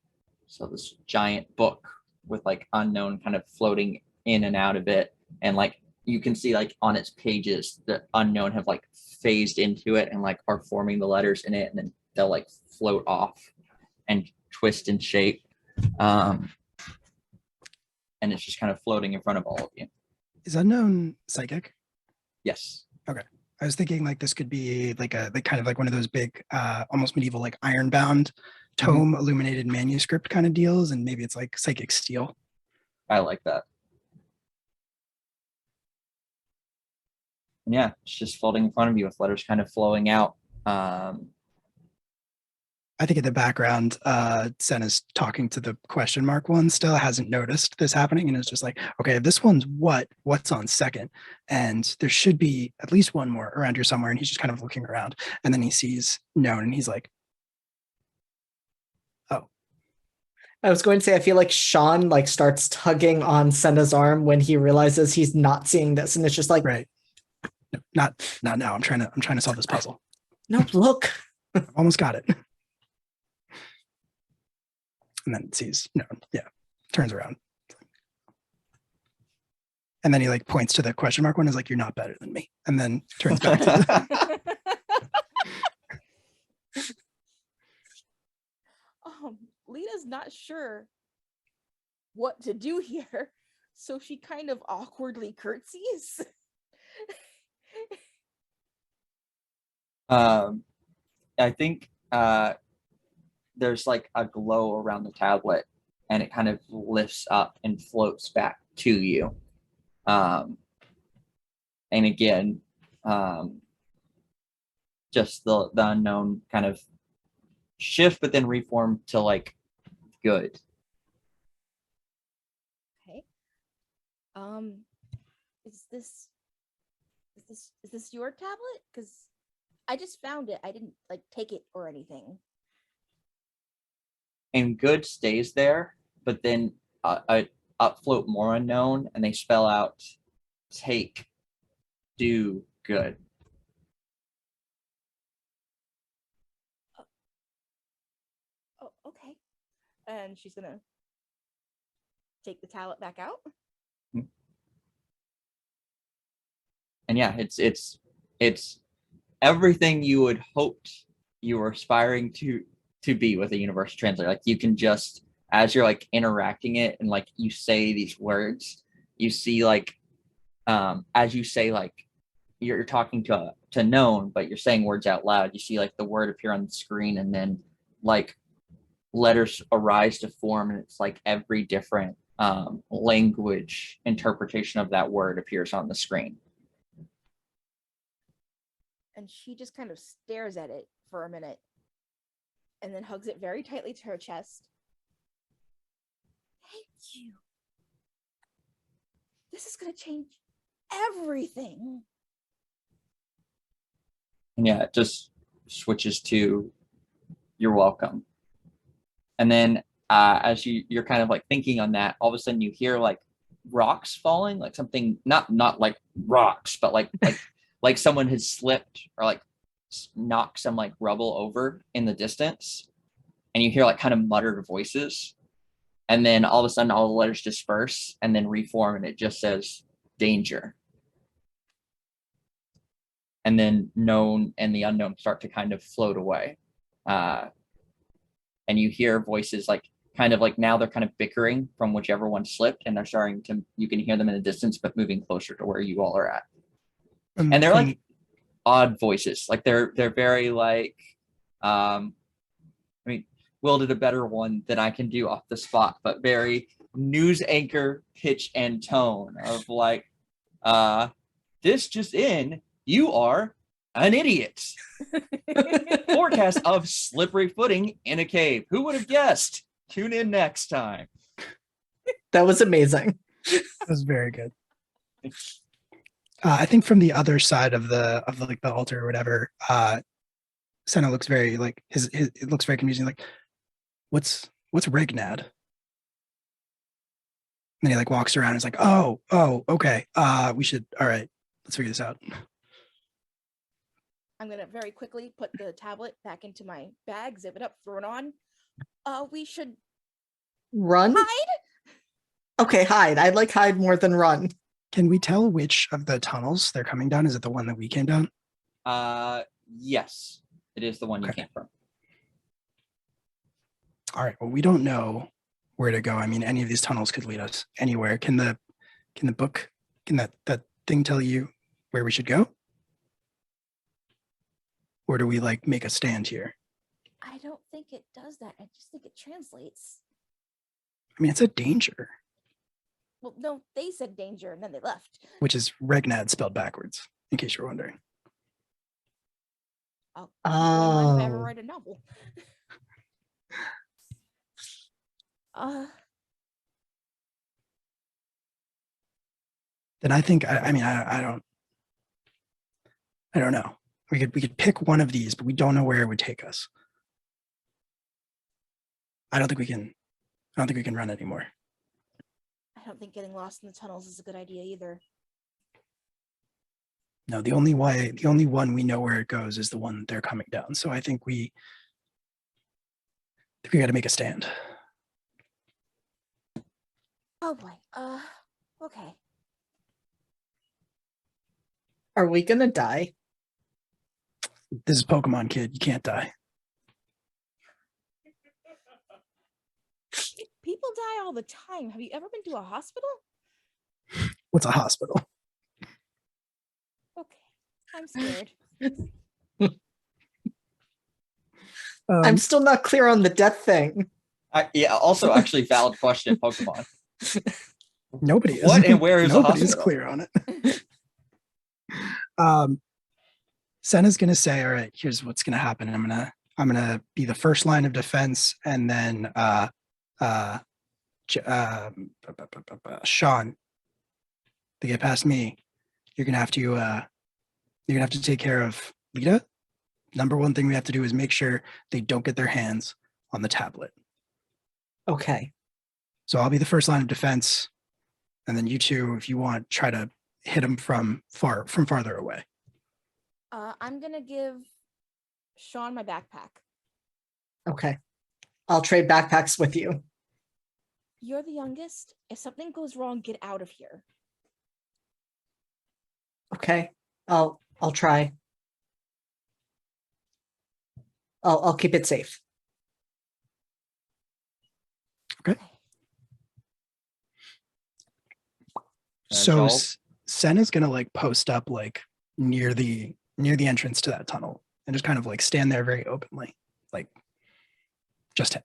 So this giant book with like unknown kind of floating in and out of it. And like you can see like on its pages, the unknown have like phased into it and like are forming the letters in it. And then they'll like float off and twist in shape. And it's just kind of floating in front of all of you. Is unknown psychic? Yes. I was thinking like this could be like kind of like one of those big, almost medieval like ironbound tome illuminated manuscript kind of deals, and maybe it's like psychic steel. I like that. And yeah, it's just floating in front of you with letters kind of flowing out. I think in the background, Senna's talking to the question mark one, still hasn't noticed this happening, and is just like, okay, this one's what's on second, and there should be at least one more around here somewhere. And he's just kind of looking around, and then he sees known, and he's like, oh. I was going to say, I feel like Sean like starts tugging on Senna's arm when he realizes he's not seeing this, and it's just like, Right. No, not now. I'm trying to solve this puzzle. no, look. I've almost got it. And then sees, turns around. And then he like points to the question mark one, is like, you're not better than me. And then turns back to the Lena's not sure what to do here, so she kind of awkwardly curtsies. I think there's like a glow around the tablet, and it kind of lifts up and floats back to you. And again, just the unknown kind of shift, but then reform to like good. Okay. Is this your tablet? Because I just found it. I didn't like take it or anything. And good stays there, but then upfloat more unknown, and they spell out take, do, good. Oh, okay. And she's gonna take the tablet back out. And yeah, it's everything you would hoped you were aspiring to be with a universal translator. Like you can just, as you're like interacting it and like you say these words, you see like as you say, like you're talking to known, but you're saying words out loud, you see like the word appear on the screen, and then like letters arise to form, and it's like every different language interpretation of that word appears on the screen. And she just kind of stares at it for a minute and then hugs it very tightly to her chest. Thank you. This is going to change everything. And yeah, it just switches to you're welcome. And then as you're kind of like thinking on that, all of a sudden you hear like rocks falling, like something not like rocks, but like someone has slipped or like knocked some like rubble over in the distance, and you hear like kind of muttered voices, and then all of a sudden all the letters disperse and then reform, and it just says danger. And then known and the unknown start to kind of float away, and you hear voices like kind of like now they're kind of bickering from whichever one slipped, and they're starting to, you can hear them in the distance but moving closer to where you all are at. And they're like odd voices, like they're very like I mean, Will did a better one than I can do off the spot, but very news anchor pitch and tone of like this just in, you are an idiot. Forecast of slippery footing in a cave. Who would have guessed? Tune in next time. That was amazing. That was very good. I think from the other side of the like the altar or whatever, Senna looks very like his it looks very confusing. Like, what's Regnad? And then he like walks around and is like, oh, okay. We should, all right, let's figure this out. I'm gonna very quickly put the tablet back into my bag, zip it up, throw it on. We should Run? hide. Okay, hide. I'd like hide more than run. Can we tell which of the tunnels they're coming down? Is it the one that we came down? Yes, it is the one you Okay. came from. All right. Well, we don't know where to go. I mean, any of these tunnels could lead us anywhere. Can the book, can that thing tell you where we should go? Or do we like make a stand here? I don't think it does that. I just think it translates. I mean, it's a danger, Well, no, they said danger and then they left. which is Regnad spelled backwards, in case you're wondering. I'll keep it in mind if I ever Oh. write a novel. Then I think I mean I don't know. We could pick one of these, but we don't know where it would take us. I don't think we can I don't think we can run anymore. I don't think getting lost in the tunnels is a good idea either. No, the only one we know where it goes is the one they're coming down. So I think we got to make a stand. Oh boy. Okay. Are we gonna die? This is Pokemon, kid. You can't die. People die all the time. Have you ever been to a hospital? What's a hospital? Okay. I'm scared. I'm still not clear on the death thing. Yeah. Also, actually, valid question, Pokemon. Nobody is. What and where is a Nobody's hospital? clear on it. Senna's gonna say, "All right, here's what's gonna happen. I'm gonna be the first line of defense, and then Sean, to get past me, you're gonna have to take care of Lita. Number one thing we have to do is make sure they don't get their hands on the tablet. Okay. So I'll be the first line of defense, and then you two, if you want, try to hit them from farther away." I'm gonna give Sean my backpack. Okay. I'll trade backpacks with you. You're the youngest. If something goes wrong, get out of here. Okay. I'll try. I'll keep it safe. So Joel? Senna's gonna like post up like near the entrance to that tunnel and just kind of like stand there very openly, like just him.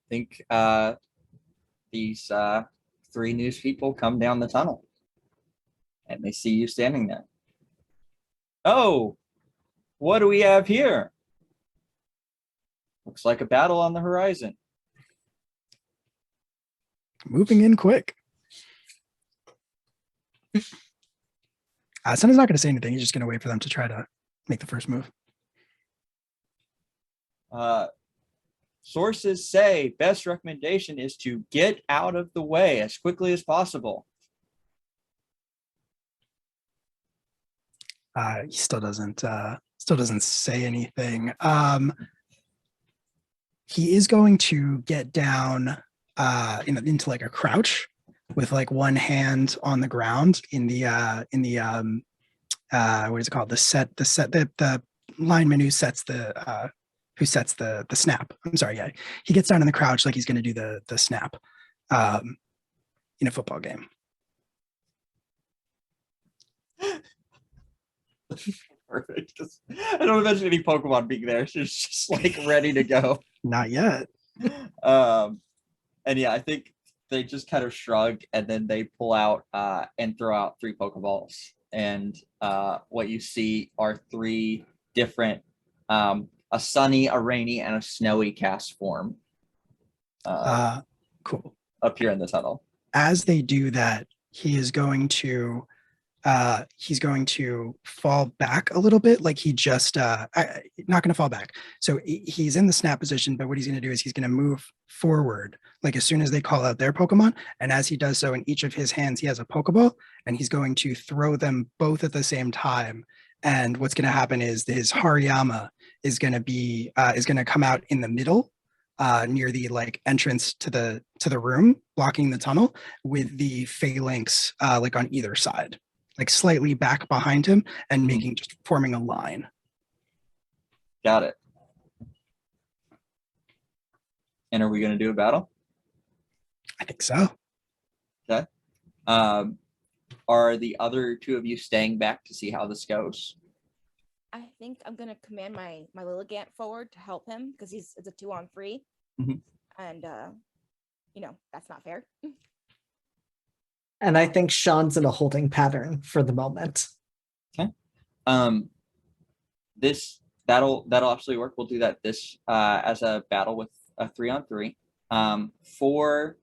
I think these three news people come down the tunnel and they see you standing there. Oh, what do we have here? Looks like a battle on the horizon. Moving in quick. Senna's not going to say anything. He's just going to wait for them to try to make the first move. Sources say best recommendation is to get out of the way as quickly as possible. He still doesn't say anything. He is going to get down into like a crouch with like one hand on the ground in the what is it called? The lineman who sets the snap. I'm sorry, yeah. He gets down in the crouch like he's gonna do the snap in a football game. Perfect. I don't imagine any Pokemon being there. She's just like ready to go. Not yet. And yeah, I think they just kind of shrug and then they pull out and throw out 3 Pokeballs. And what you see are 3 different, a sunny, a rainy, and a snowy cast form. Cool. Appear in the tunnel. As they do that, he's going to fall back a little bit, like he just not going to fall back. So he's in the snap position, but what he's going to do is he's going to move forward, like as soon as they call out their Pokemon. And as he does so, in each of his hands, he has a Pokeball, and he's going to throw them both at the same time. And what's going to happen is his Hariyama is going to come out in the middle, near the like entrance to the room, blocking the tunnel, with the phalanx like on either side, like slightly back behind him and forming a line. Got it. And are we going to do a battle? I think so. Okay. Are the other 2 of you staying back to see how this goes? I think I'm gonna command my Lilligant forward to help him because it's a 2-on-3, and that's not fair. And I think Sean's in a holding pattern for the moment. Okay. That'll absolutely work. We'll do that as a battle with a 3-on-3. For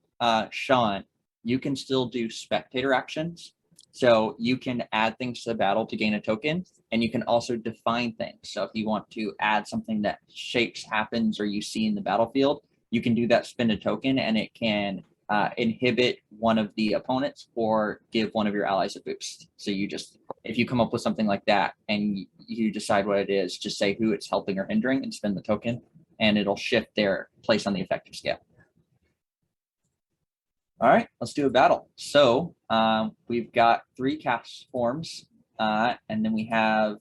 Sean, you can still do spectator actions. So you can add things to the battle to gain a token, and you can also define things. So if you want to add something that shapes, happens, or you see in the battlefield, you can do that, spend a token, and it can inhibit one of the opponents or give one of your allies a boost. So you just, if you come up with something like that and you decide what it is, just say who it's helping or hindering and spend the token, and it'll shift their place on the effective scale. All right, let's do a battle. So we've got 3 cast forms, and then we have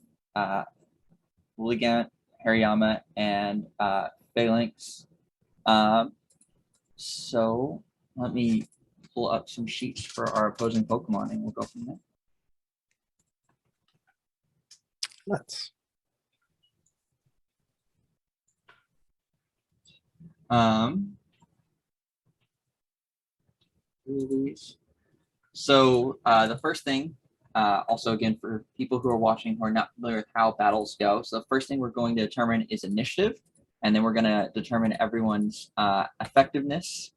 Ligant, Hariyama, and Phalanx. So let me pull up some sheets for our opposing Pokemon, and we'll go from there. Let's. So the first thing, also again for people who are watching who are not familiar with how battles go, so the first thing we're going to determine is initiative, and then we're going to determine everyone's effectiveness,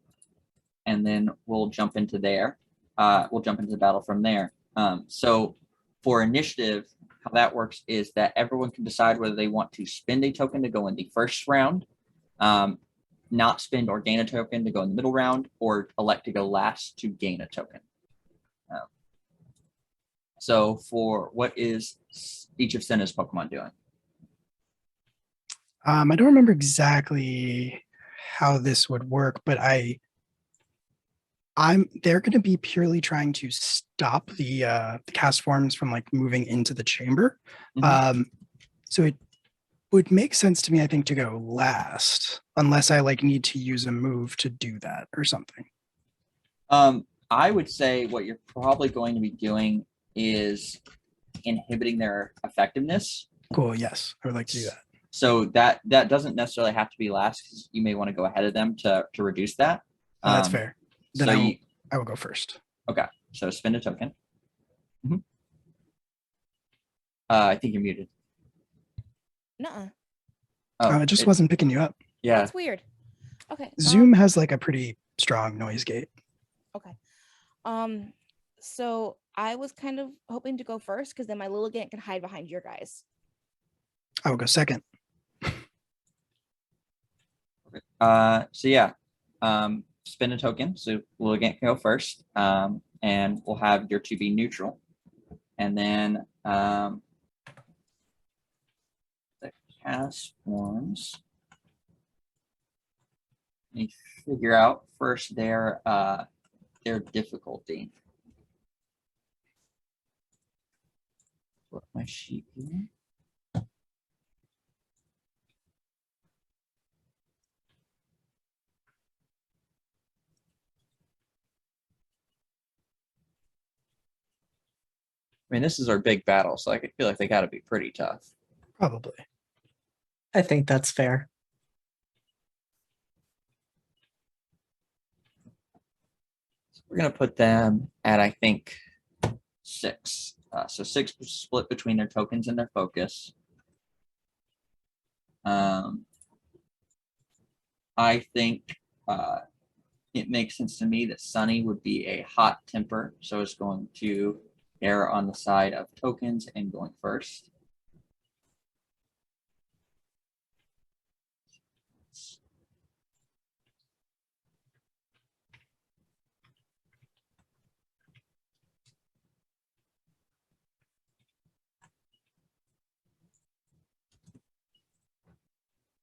and then we'll jump into there. We'll jump into the battle from there. So for initiative, how that works is that everyone can decide whether they want to spend a token to go in the first round, not spend or gain a token to go in the middle round, or elect to go last to gain a token. So for what is each of Senna's Pokemon doing? I don't remember exactly how this would work, but they're going to be purely trying to stop the cast forms from like moving into the chamber. So it would make sense to me, I think, to go last, unless I like need to use a move to do that or something. I would say what you're probably going to be doing is inhibiting their effectiveness. Cool. Yes, I would like to do that. So that doesn't necessarily have to be last, because you may want to go ahead of them to reduce that. Oh, that's fair. Then So I will go first. okay. So spend a token. I think you're muted. Nuh-uh. Oh, it just wasn't picking you up. Yeah. That's weird. Okay. Zoom has like a pretty strong noise gate. Okay. So I was kind of hoping to go first because then my Lilligant can hide behind your guys. I will go second. So yeah. Spend a token. So Lilligant can go first. And we'll have your 2 be neutral. And then the cast forms. Let me figure out first their difficulty. Put my sheet here. I mean, this is our big battle, so I feel like they got to be pretty tough. Probably. I think that's fair. So we're going to put them at, I think, 6. So 6 split between their tokens and their focus. I think it makes sense to me that Sunny would be a hot temper, so it's going to err on the side of tokens and going first.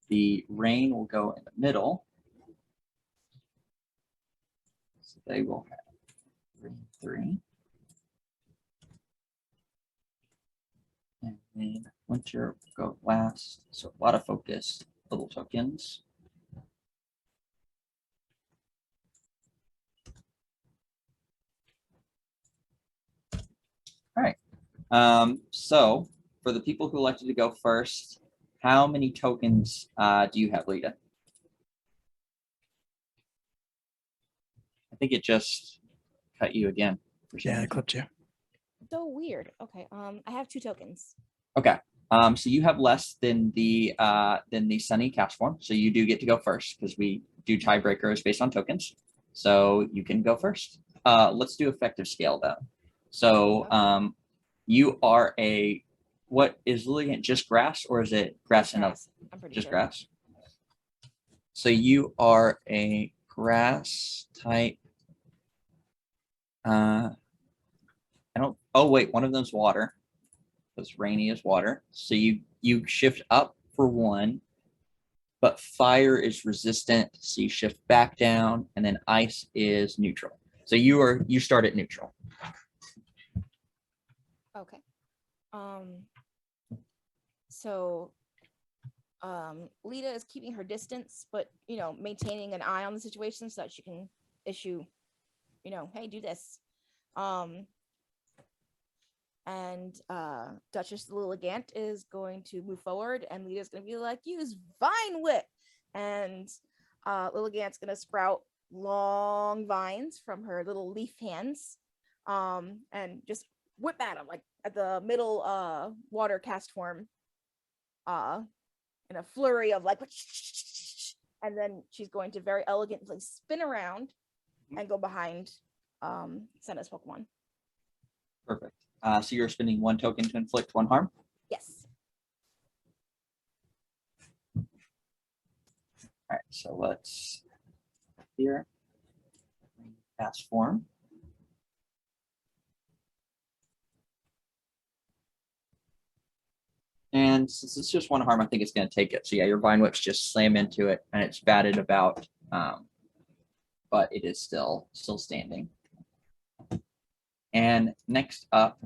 The rain will go in the middle. So they will have rain 3. And then winter will go last. So a lot of focus, little tokens. All right. So for the people who elected to go first, how many tokens do you have, Lita? I think it just cut you again. Yeah, I clipped you. So weird. Okay. I have 2 tokens. Okay. So you have less than the Sunny cast form. So you do get to go first because we do tiebreakers based on tokens. So you can go first. Let's do effective scale though. So you are a, what is Lillian, just grass, or is it grass and Grass, I'm pretty just sure. grass? So you are a grass type. I don't, oh wait, one of them's water. Because rainy is water. So you shift up for one, but fire is resistant. So you shift back down, and then ice is neutral. So you start at neutral. Okay. So Lita is keeping her distance, but maintaining an eye on the situation so that she can issue, hey, do this. And Duchess Lilligant is going to move forward, and Lita's going to be like, use Vine Whip. And Lilligant's going to sprout long vines from her little leaf hands, and just whip at them, like at the middle water cast form, in a flurry of like, and then she's going to very elegantly spin around and go behind Senna's Pokemon. Perfect. So you're spending one token to inflict one harm. Yes. All right. So let's here cast form. And since it's just one harm, I think it's going to take it. So yeah, your Vine Whips just slam into it, and it's batted about, but it is still standing. And next up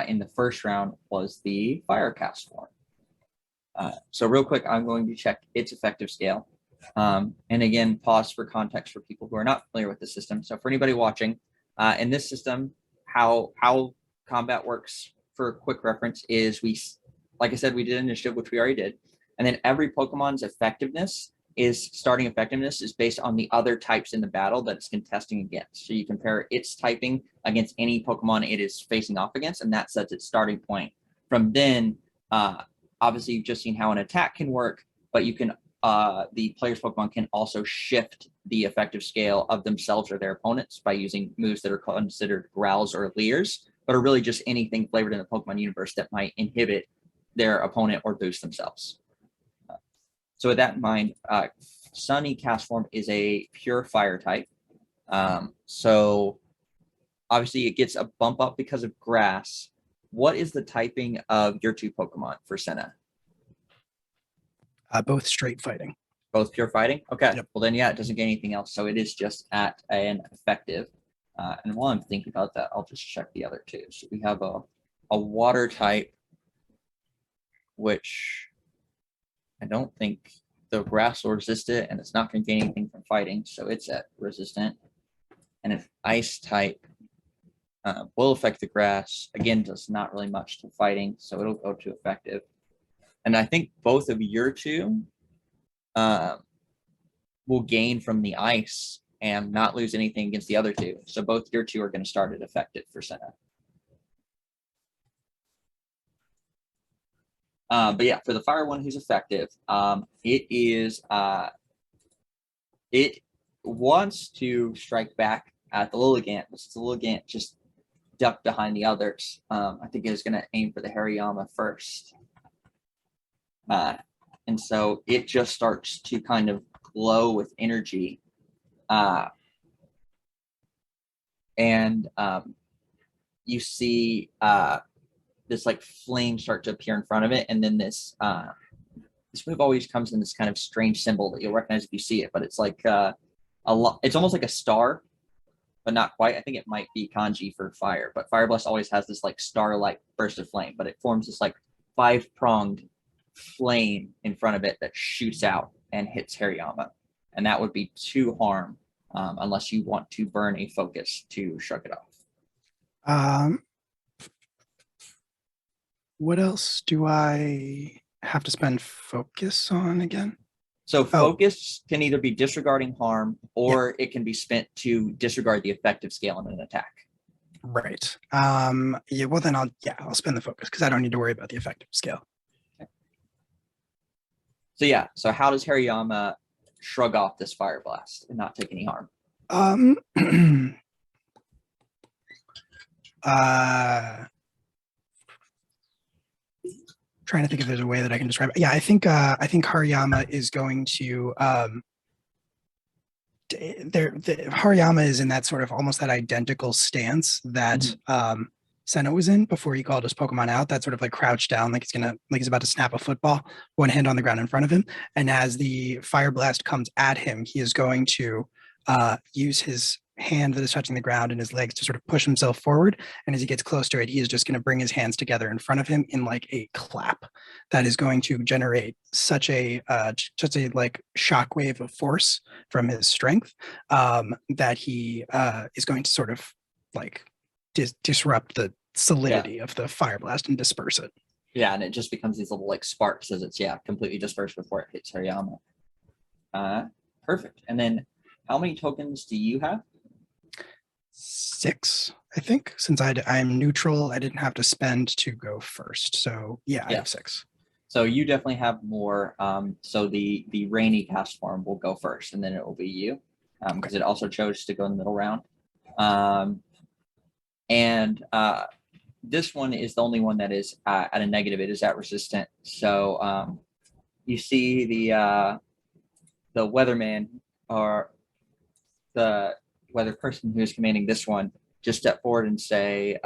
in the first round was the Fire Cast form. So real quick, I'm going to check its effective scale. And again, pause for context for people who are not familiar with the system. So for anybody watching, in this system, how combat works, for a quick reference, is like I said, we did initiative, which we already did. And then every Pokemon's starting effectiveness is based on the other types in the battle that it's contesting against. So you compare its typing against any Pokemon it is facing off against, and that sets its starting point. From then, obviously you've just seen how an attack can work, but you can, the player's Pokemon can also shift the effective scale of themselves or their opponents by using moves that are considered growls or leers, but are really just anything flavored in the Pokemon universe that might inhibit their opponent or boost themselves. So with that in mind, Sunny cast form is a pure fire type. So obviously it gets a bump up because of grass. What is the typing of your two Pokemon for Senna? Both straight fighting. Both pure fighting? Okay. Yep. Well then, yeah, it doesn't get anything else. So it is just at an effective. And while I'm thinking about that, I'll just check the other two. So we have a water type, which I don't think the grass will resist it, and it's not going to gain anything from fighting, so it's at resistant. And an ice type will affect the grass. Again, does not really much to fighting, so it'll go to effective. And I think both of your two will gain from the ice and not lose anything against the other two. So both your two are going to start at effective for Senna. But yeah, for the fire one who's effective, it wants to strike back at the Lilligant, but the Lilligant just ducked behind the others. I think it is going to aim for the Hariyama first. And so it just starts to kind of glow with energy. And you see this like flame start to appear in front of it, and then this move always comes in this kind of strange symbol that you'll recognize if you see it, but it's like it's almost like a star, but not quite. I think it might be kanji for fire, but Fire Blast always has this like star-like burst of flame, but it forms this like 5-pronged flame in front of it that shoots out and hits Hariyama, and that would be 2 harm unless you want to burn a focus to shrug it off. What else do I have to spend focus on again? So focus can either be disregarding harm, or it can be spent to disregard the effective scale in an attack. Right. Yeah. Well, then I'll spend the focus because I don't need to worry about the effective scale. Okay. So yeah. So how does Hariyama shrug off this fire blast and not take any harm? Trying to think if there's a way that I can describe it. Yeah, I think Hariyama is going to Hariyama is in that sort of almost that identical stance that Senna was in before he called his Pokemon out. That sort of like crouched down, like he's about to snap a football, one hand on the ground in front of him. And as the fire blast comes at him, he is going to use his hand that is touching the ground and his legs to sort of push himself forward. And as he gets close to it, he is just going to bring his hands together in front of him in like a clap that is going to generate such a like shockwave of force from his strength that he is going to sort of like disrupt the solidity of the fire blast and disperse it. Yeah, and it just becomes these little like sparks as it's completely dispersed before it hits Hariyama. Perfect. And then how many tokens do you have? 6, I think. Since I'm neutral, I didn't have to spend to go first. So I have 6. So you definitely have more. So the rainy cast form will go first, and then it will be you, because it also chose to go in the middle round. This one is the only one that is at a negative. It is at resistant. So you see the weatherman or the weather person who is commanding this one just step forward and say,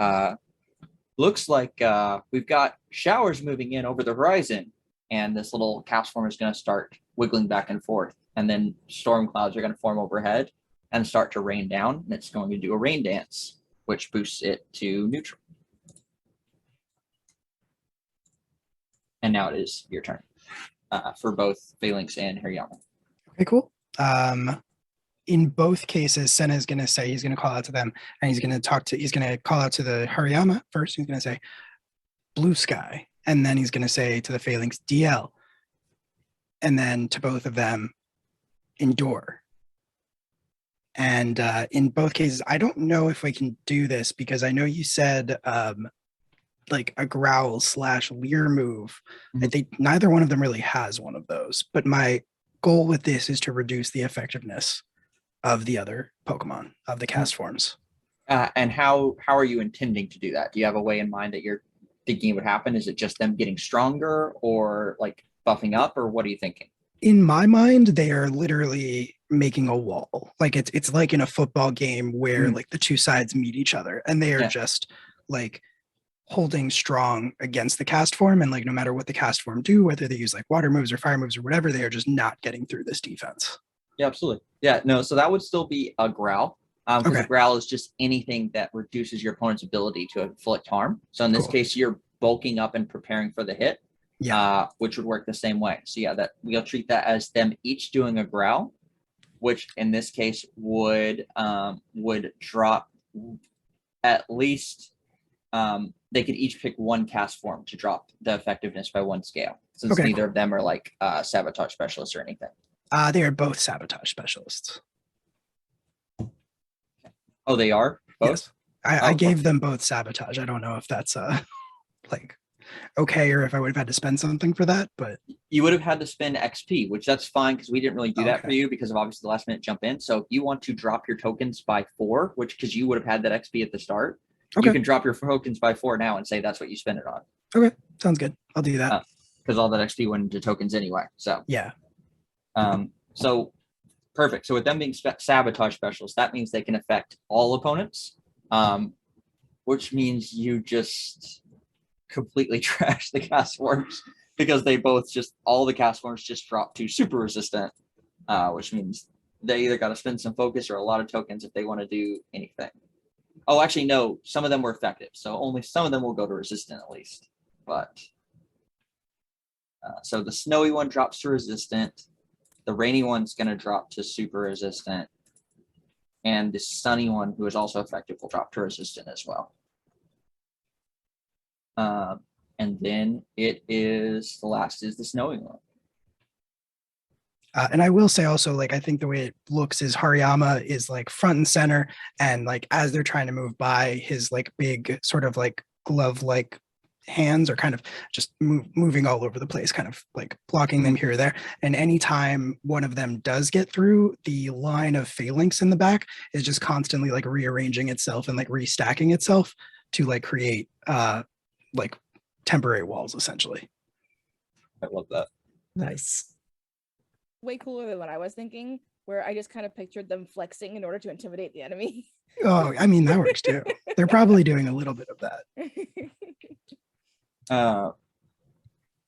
looks like we've got showers moving in over the horizon. And this little cast form is going to start wiggling back and forth. And then storm clouds are going to form overhead and start to rain down. And it's going to do a rain dance, which boosts it to neutral. And now it is your turn for both Phalanx and Hariyama. Okay, cool. In both cases, Senna is going to say, he's going to call out to them, and he's going to call out to the Hariyama first. He's going to say, blue sky. And then he's going to say to the Phalanx, DL. And then to both of them, endure. And in both cases, I don't know if we can do this because I know you said like a growl / leer move. I think neither one of them really has one of those. But my goal with this is to reduce the effectiveness of the other Pokemon, of the cast forms. And how are you intending to do that? Do you have a way in mind that you're thinking it would happen? Is it just them getting stronger or like buffing up, or what are you thinking? In my mind, they are literally making a wall. Like it's like in a football game where like the two sides meet each other and they are just like holding strong against the cast form. And like, no matter what the cast form do, whether they use like water moves or fire moves or whatever, they are just not getting through this defense. Yeah, absolutely. Yeah, no, so that would still be a growl. Because a growl is just anything that reduces your opponent's ability to inflict harm. So in this case, you're bulking up and preparing for the hit, which would work the same way. So that we'll treat that as them each doing a growl, which in this case would drop at least they could each pick one cast form to drop the effectiveness by 1 scale, since neither of them are like sabotage specialists or anything. They are both sabotage specialists. Oh, they are? Both? Yes. I gave them both sabotage. I don't know if that's like okay, or if I would have had to spend something for that, but you would have had to spend XP, which that's fine because we didn't really do that for you because of obviously the last minute jump in. So if you want to drop your tokens by 4, which because you would have had that XP at the start, you can drop your tokens by 4 now and say that's what you spend it on. Okay, sounds good. I'll do that. Because all that XP went into tokens anyway. So so perfect. So with them being sabotage specialists, that means they can affect all opponents, which means you just completely trash the cast forms because they both all the cast forms just drop to super resistant, which means they either got to spend some focus or a lot of tokens if they want to do anything. Oh, actually, no, some of them were effective. So only some of them will go to resistant at least. But so the snowy one drops to resistant. The rainy one's going to drop to super resistant. And the sunny one, who is also effective, will drop to resistant as well. And then the last is the snowy one. And I will say also, like, I think the way it looks is Hariyama is like front and center. And like, as they're trying to move by, his like big sort of like glove-like hands are kind of just moving all over the place, kind of like blocking them here or there. And anytime one of them does get through, the line of phalanx in the back is just constantly like rearranging itself and like restacking itself to like create like temporary walls essentially. I love that. Nice. Way cooler than what I was thinking, where I just kind of pictured them flexing in order to intimidate the enemy. Oh, I mean that works too. They're probably doing a little bit of that.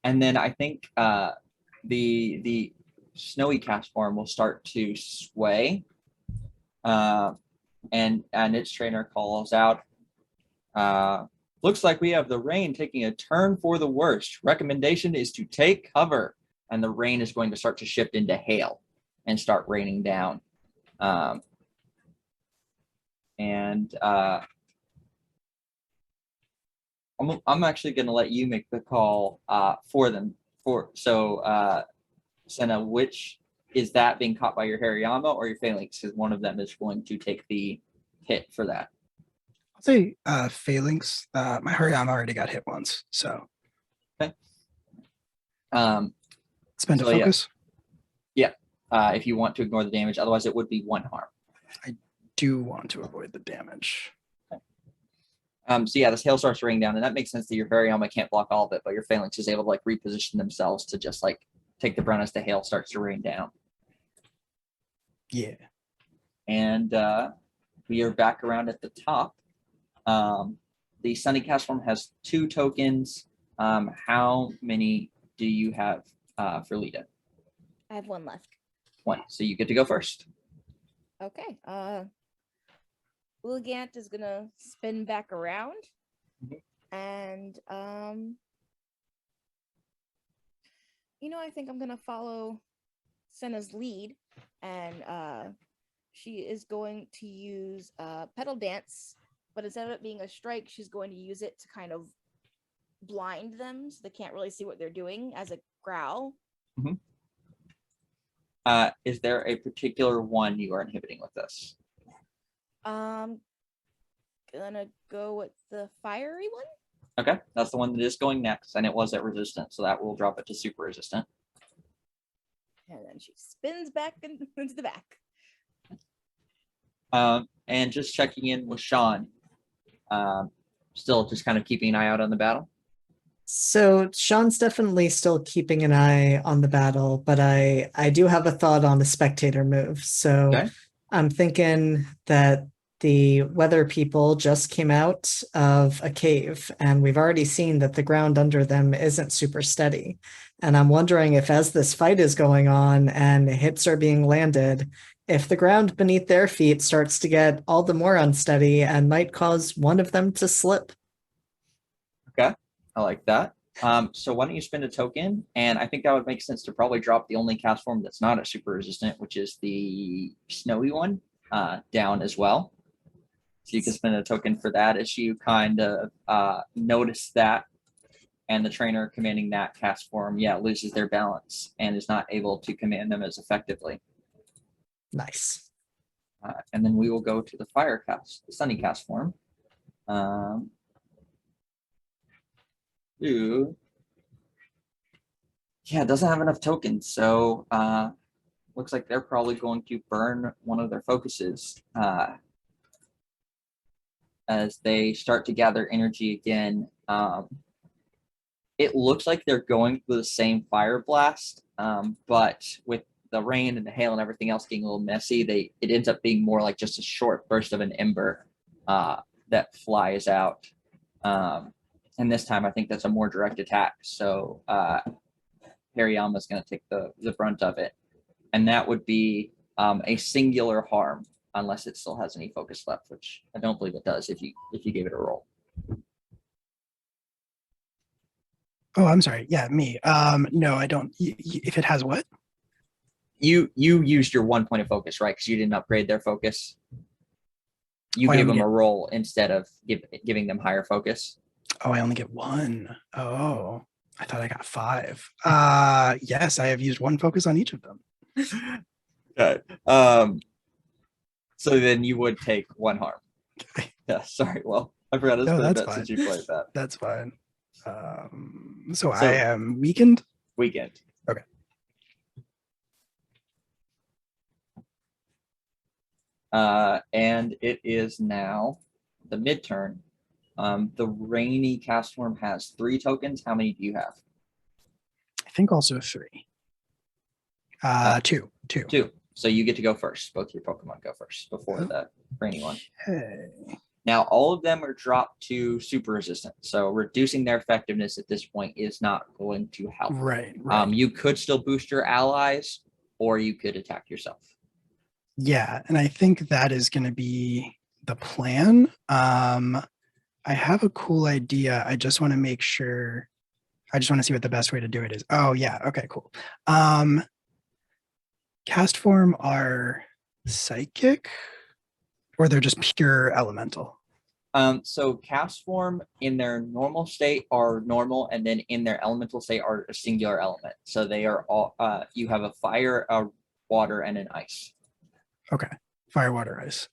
And then I think the snowy cast form will start to sway, and its trainer calls out, looks like we have the rain taking a turn for the worst. Recommendation is to take cover. And the rain is going to start to shift into hail and start raining down. I'm actually going to let you make the call for them. Senna, which is that being caught by your Hariyama or your Phalanx? Because one of them is going to take the hit for that. I'll say Phalanx. My Hariyama already got hit once, so okay. Spend a focus. Yeah. If you want to ignore the damage, otherwise it would be 1 harm. I do want to avoid the damage. Okay. So yeah, this hail starts raining down, and that makes sense that your Hariyama can't block all of it, but your Phalanx is able to like reposition themselves to just like take the brunt as the hail starts to rain down. Yeah. And we are back around at the top. The Sunny Cast form has 2 tokens. How many do you have for Lita? I have 1 left. 1. So you get to go first. Okay. Willigant is gonna spin back around, and I think I'm gonna follow Senna's lead, and she is going to use Petal Dance, but instead of it being a strike, she's going to use it to kind of blind them so they can't really see what they're doing as a growl. Mm-hmm. Is there a particular one you are inhibiting with this? Gonna go with the fiery one. Okay, that's the one that is going next, and it was at resistant, so that will drop it to super resistant. And then she spins back into the back. And just checking in with Sean. Still just kind of keeping an eye out on the battle. So Sean's definitely still keeping an eye on the battle, but I do have a thought on the spectator move. So Okay. I'm thinking that the weather people just came out of a cave, and we've already seen that the ground under them isn't super steady. And I'm wondering if as this fight is going on and hits are being landed, if the ground beneath their feet starts to get all the more unsteady and might cause one of them to slip. Okay, I like that. So why don't you spend a token? And I think that would make sense to probably drop the only cast form that's not a super resistant, which is the snowy one, down as well. So you can spend a token for that as you kind of notice that, and the trainer commanding that cast form, loses their balance and is not able to command them as effectively. Nice. And then we will go to the fire cast, the sunny cast form. It doesn't have enough tokens, so looks like they're probably going to burn one of their focuses as they start to gather energy again. It looks like they're going for the same fire blast, but with the rain and the hail and everything else getting a little messy, it ends up being more like just a short burst of an ember that flies out. And this time, I think that's a more direct attack. So Hariyama's going to take the brunt of it, and that would be a singular harm, unless it still has any focus left, which I don't believe it does. If you gave it a roll. Oh, I'm sorry. Yeah, me. No, I don't. If it has what? You used your 1 point of focus, right? Because you didn't upgrade their focus. You I gave only them a roll instead of giving them higher focus. Oh, I only get 1. Oh, I thought I got 5. Yes, I have used 1 focus on each of them. Okay. So then you would take 1 harm. Yeah, sorry. Well, I forgot it's been a bit since you played that. That's fine. So I am weakened? Weakened. Okay. And it is now the mid-turn The Rainy cast form has 3 tokens. How many do you have? I think also 3. 2. 2. 2. So you get to go first. Both your Pokemon go first before the Rainy one. Okay. Now, all of them are dropped to super resistant. So reducing their effectiveness at this point is not going to help. Right. You could still boost your allies, or you could attack yourself. Yeah, and I think that is going to be the plan. I have a cool idea. I just want to make sure. I just want to see what the best way to do it is. Oh yeah. Okay. Cool. Cast form are psychic, or they're just pure elemental. So cast form in their normal state are normal, and then in their elemental state are a singular element. So they are all. You have a fire, a water, and an ice. Okay. Fire, water, ice.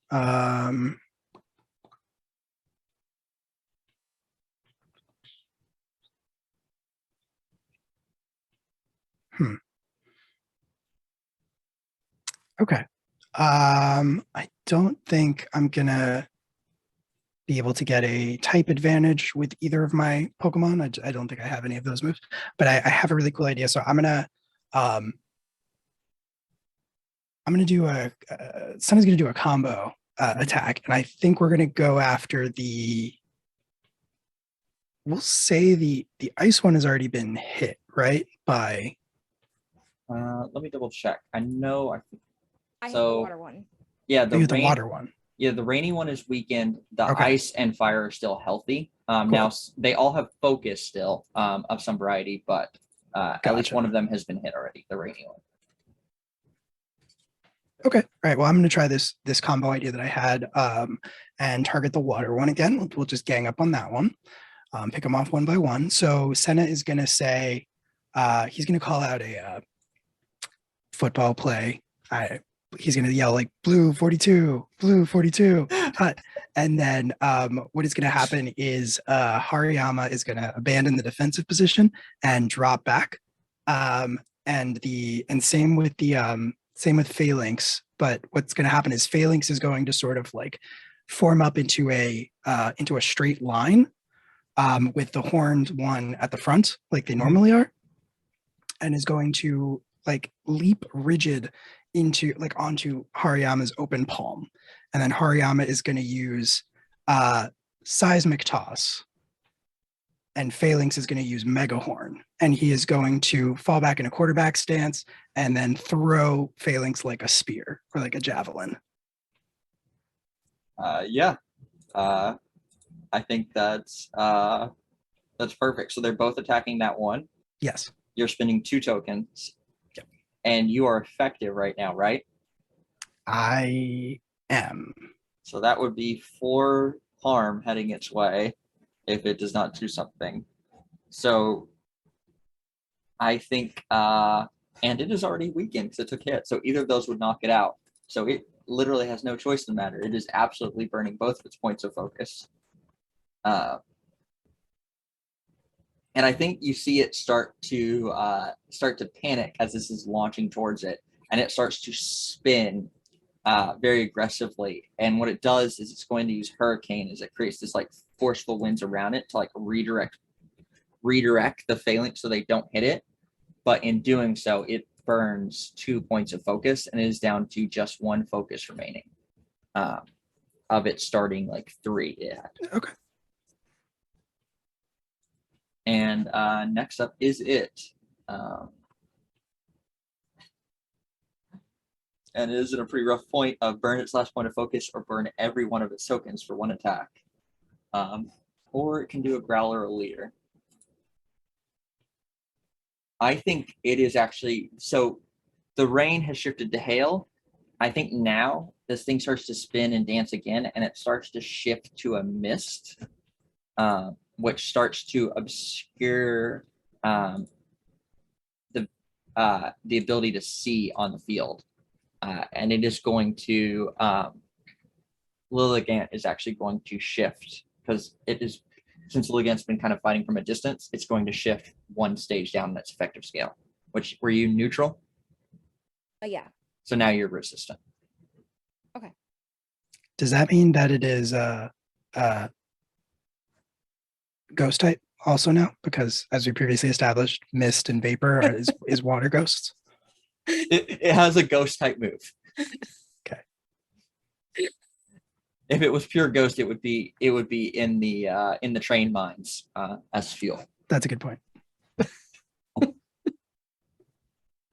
Okay. I don't think I'm gonna be able to get a type advantage with either of my Pokemon. I don't think I have any of those moves, but I have a really cool idea. So I'm gonna do Sunny's gonna do a combo attack, and I think we're gonna go after the. We'll say the ice one has already been hit, right? By Let me double check. I know. I have the So water one. yeah, the water one. Yeah, the Rainy one is weakened. The Okay. ice and fire are still healthy. Now they all have focus still of some variety, but at least Gotcha. one of them has been hit already. The Rainy one. Okay. All right. Well, I'm going to try this combo idea that I had and target the water one again. We'll just gang up on that one. Pick them off one by one. So Senna is going to say he's going to call out a football play. He's going to yell like blue 42, blue 42. And then what is going to happen is Hariyama is going to abandon the defensive position and drop back. And same with the same with Phalanx, but what's going to happen is Phalanx is going to sort of like form up into a straight line with the horned one at the front, like they normally are, and is going to like leap rigid onto Hariyama's open palm, and then Hariyama is going to use seismic toss, and Phalanx is going to use Mega Horn, and he is going to fall back in a quarterback stance and then throw Phalanx like a spear or like a javelin. Yeah. I think that's perfect. So they're both attacking that one. Yes. You're spending 2 tokens. Yep. And you are effective right now, right? I am. So that would be 4 harm heading its way if it does not do something. So I think, and it is already weakened because it took hit. So either of those would knock it out. So it literally has no choice in the matter. It is absolutely burning both of its points of focus. And I think you see it start to panic as this is launching towards it, and it starts to spin very aggressively. And what it does is it's going to use Hurricane as it creates this like forceful winds around it to like redirect the Phalanx so they don't hit it. But in doing so, it burns 2 points of focus and is down to just 1 focus remaining of it starting like 3 it had. Okay. And next up is it. And it is in a pretty rough point of burn its last point of focus or burn every one of its tokens for 1 attack. Or it can do a growl or a leader. I think it is actually, so the rain has shifted to hail. I think now this thing starts to spin and dance again, and it starts to shift to a mist, which starts to obscure the ability to see on the field. And it is going to, Lilligant is actually going to shift because it is, since Lilligant's been kind of fighting from a distance, it's going to shift 1 stage down its effective scale. Which, were you neutral? Yeah. So now you're resistant. Okay. Does that mean that it is ghost type also now? Because as we previously established, mist and vapor is water ghosts. It has a ghost type move. Okay. If it was pure ghost, it would be in the train mines as fuel. That's a good point.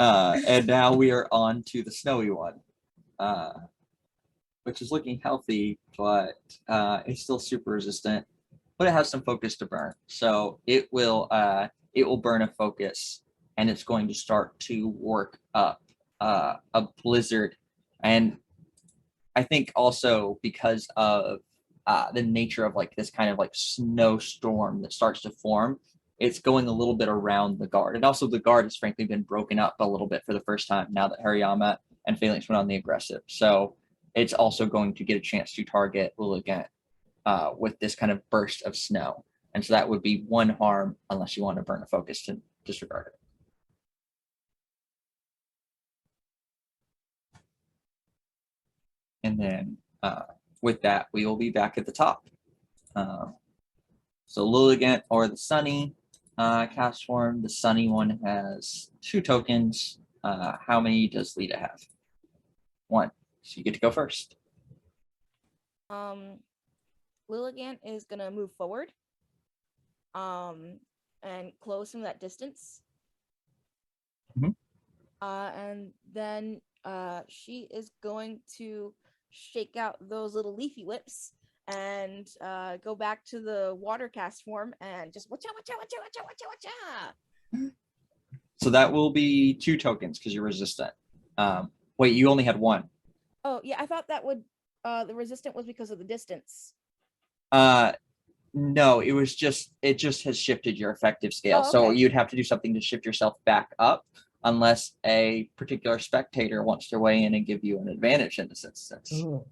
And now we are on to the snowy one, which is looking healthy, but it's still super resistant. But it has some focus to burn, so it will burn a focus, and it's going to start to work up a blizzard. And I think also because of the nature of like this kind of like snowstorm that starts to form, it's going a little bit around the guard. And also the guard has frankly been broken up a little bit for the first time now that Hariyama and Phalanx went on the aggressive. So it's also going to get a chance to target Lilligant with this kind of burst of snow. And so that would be one harm unless you want to burn a focus to disregard it. And then with that, we will be back at the top. So Lilligant or the Sunny cast form. The Sunny one has 2 tokens. How many does Lita have? 1. So you get to go first. Lilligant is gonna move forward. And close some of that distance. Mhm. And then she is going to shake out those little leafy whips and go back to the water cast form and just watcha. So that will be 2 tokens because you're resistant. Wait, you only had 1. Oh yeah, I thought that would the resistant was because of the distance. No, it just has shifted your effective scale. Oh, So okay. you'd have to do something to shift yourself back up unless a particular spectator wants to weigh in and give you an advantage in this instance. Ooh.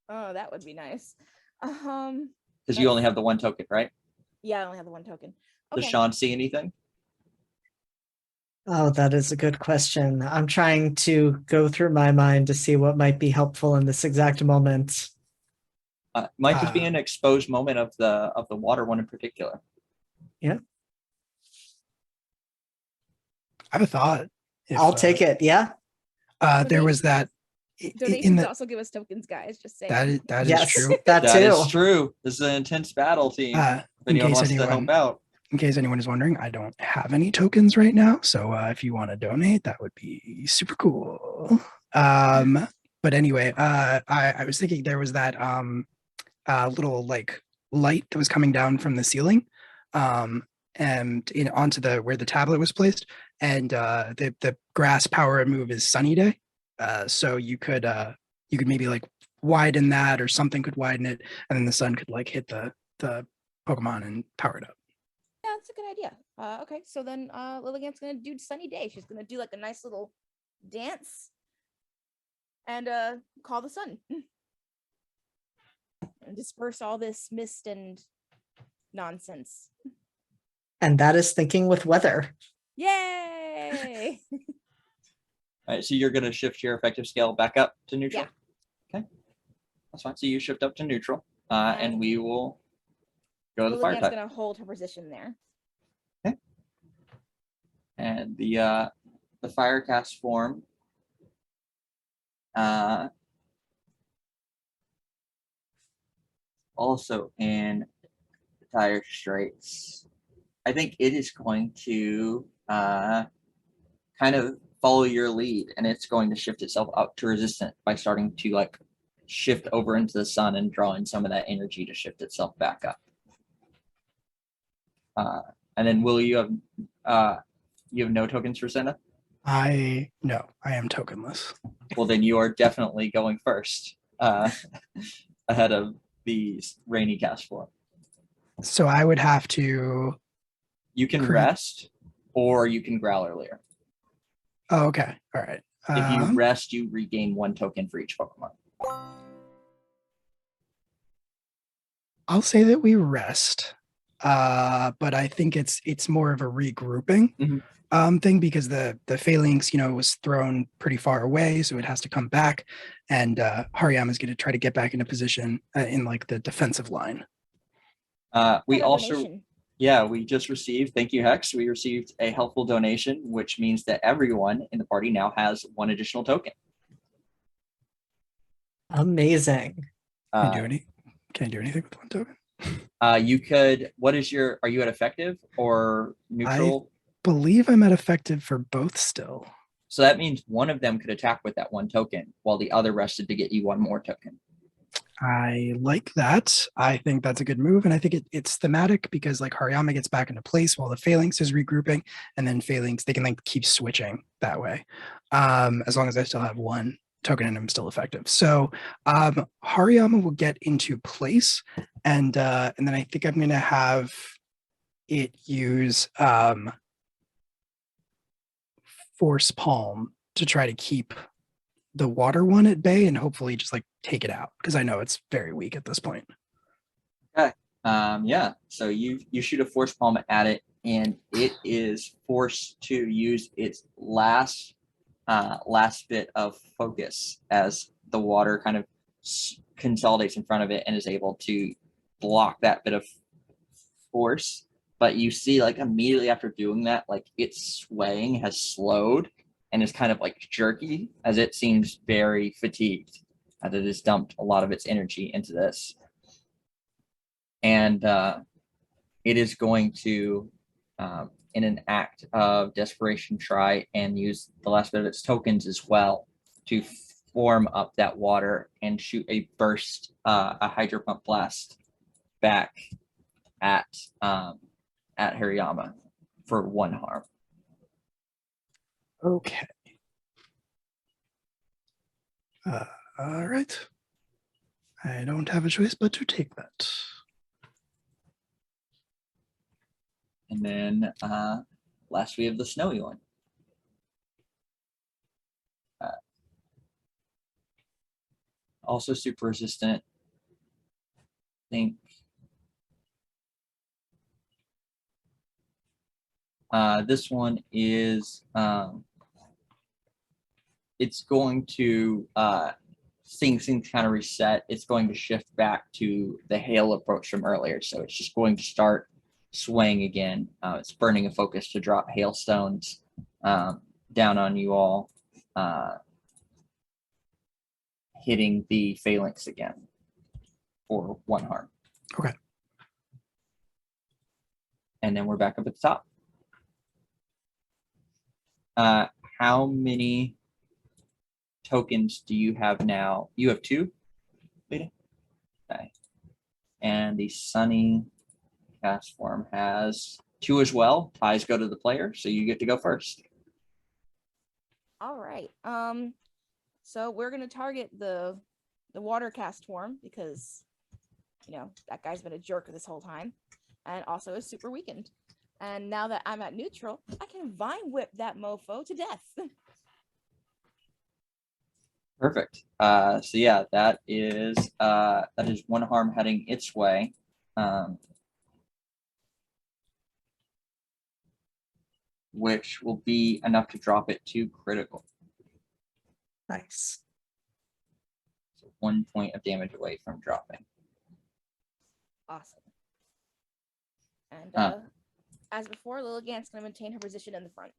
Oh, that would be nice. Because you only have the 1 token, right? Yeah, I only have the 1 token. Does Okay. Sean see anything? Oh, that is a good question. I'm trying to go through my mind to see what might be helpful in this exact moment. Might just be an exposed moment of the water one in particular. Yeah. I have a thought. I'll take it. Yeah. There was that in Donations the also give us tokens, guys. Just saying. that is Yes, true. that That too. is true. This is an intense battle, team. If In anyone case wants to help out. in case anyone is wondering, I don't have any tokens right now. So if you want to donate, that would be super cool. But anyway, I was thinking there was that little like light that was coming down from the ceiling, and onto the where the tablet was placed, and the grass power and move is sunny day. So you could maybe like widen that, or something could widen it, and then the sun could like hit the Pokemon and power it up. Yeah, that's a good idea. Okay, so then Lilligant's gonna do sunny day. She's gonna do like a nice little dance and call the sun and disperse all this mist and nonsense. And that is thinking with weather. Yay! All right, so you're going to shift your effective scale back up to neutral? Yeah. Okay. That's fine. So you shift up to neutral, and we will go to the fire Lilligant's type. gonna hold her position there. And the fire cast form also in dire straits. I think it is going to kind of follow your lead, and it's going to shift itself up to resistant by starting to like shift over into the sun and draw in some of that energy to shift itself back up. And then Will, you have no tokens for Senna? I am tokenless. Well, then you are definitely going first ahead of the rainy cast form. So I would have to. You can Correct. rest, or you can growl earlier. Oh, okay. All right. If you rest, you regain 1 token for each Pokemon. I'll say that we rest. But I think it's more of a regrouping thing, because the Phalanx, was thrown pretty far away, so it has to come back, and Hariyama's going to try to get back into position in like the defensive line. We Got a also, donation. yeah, we just received, thank you, Hex. We received a helpful donation, which means that everyone in the party now has one additional token. Amazing. Can Uh, you do any? Can you do anything with one token? you could, are you at effective or neutral? Believe I'm at effective for both still. So that means one of them could attack with that one token while the other rested to get you one more token. I like that. I think that's a good move. And I think it's thematic because like Hariyama gets back into place while the Phalanx is regrouping, and then Phalanx, they can like keep switching that way. As long as I still have one token and I'm still effective. So Hariyama will get into place, and then I think I'm gonna have it use Force Palm to try to keep the water one at bay and hopefully just like take it out because I know it's very weak at this point. Yeah, so you shoot a force palm at it, and it is forced to use its last bit of focus as the water kind of consolidates in front of it and is able to block that bit of force. But you see, like immediately after doing that, like its swaying has slowed and is kind of like jerky as it seems very fatigued as it has dumped a lot of its energy into this. And it is going to, in an act of desperation, try and use the last bit of its tokens as well to form up that water and shoot a burst, a hydro pump blast back at Hariyama for 1 harm. Okay. All right. I don't have a choice but to take that. And then last we have the snowy one. Also super resistant. I think this one is it's going to things kind of reset. It's going to shift back to the hail approach from earlier. So it's just going to start swaying again. It's burning a focus to drop hailstones down on you all, hitting the phalanx again for 1 harm. Okay. And then we're back up at the top. How many tokens do you have now? You have 2, Lita? Okay. And the Sunny cast form has 2 as well. Ties go to the player, so you get to go first. All right. So we're gonna target the water cast form because that guy's been a jerk this whole time, and also is super weakened. And now that I'm at neutral, I can vine whip that mofo to death. Perfect. So yeah, that is 1 harm heading its way. Which will be enough to drop it to critical. Nice. So 1 point of damage away from dropping. Awesome. And as before, Lilligant's gonna maintain her position in the front.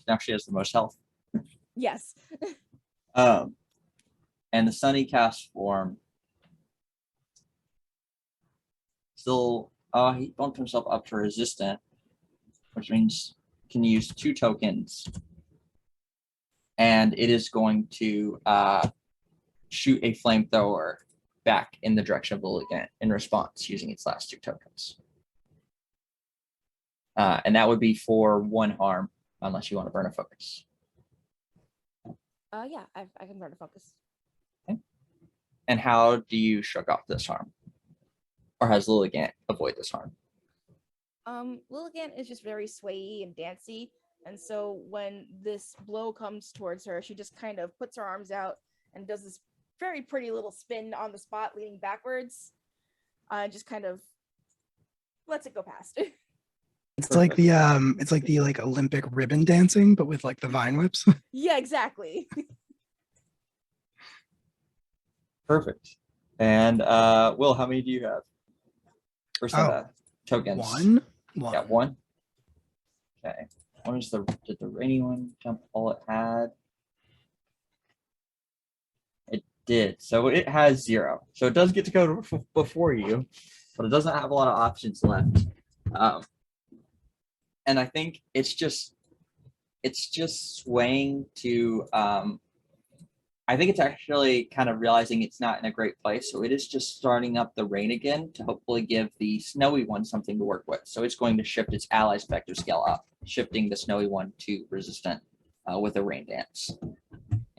Now she has the most health. Yes. And the Sunny cast form still he bumped himself up to resistant, which means he can use 2 tokens. And it is going to shoot a flamethrower back in the direction of Lilligant in response using its last 2 tokens. And that would be for 1 harm, unless you want to burn a focus. Yeah, I can burn a focus. Okay. And how do you shrug off this harm? Or has Lilligant avoid this harm? Lilligant is just very swayy and dancey, and so when this blow comes towards her, she just kind of puts her arms out and does this very pretty little spin on the spot, leaning backwards, and just kind of lets it go past. It's like the Olympic ribbon dancing, but with like the vine whips. Yeah, exactly. Perfect. And Will, how many do you have? For some tokens. One. Yeah, one. Okay. Did the rainy one jump all it had? It did. So it has 0. So it does get to go before you, but it doesn't have a lot of options left. And I think it's just swaying to I think it's actually kind of realizing it's not in a great place. So it is just starting up the rain again to hopefully give the snowy one something to work with. So it's going to shift its allies vector scale up, shifting the snowy one to resistant with a rain dance.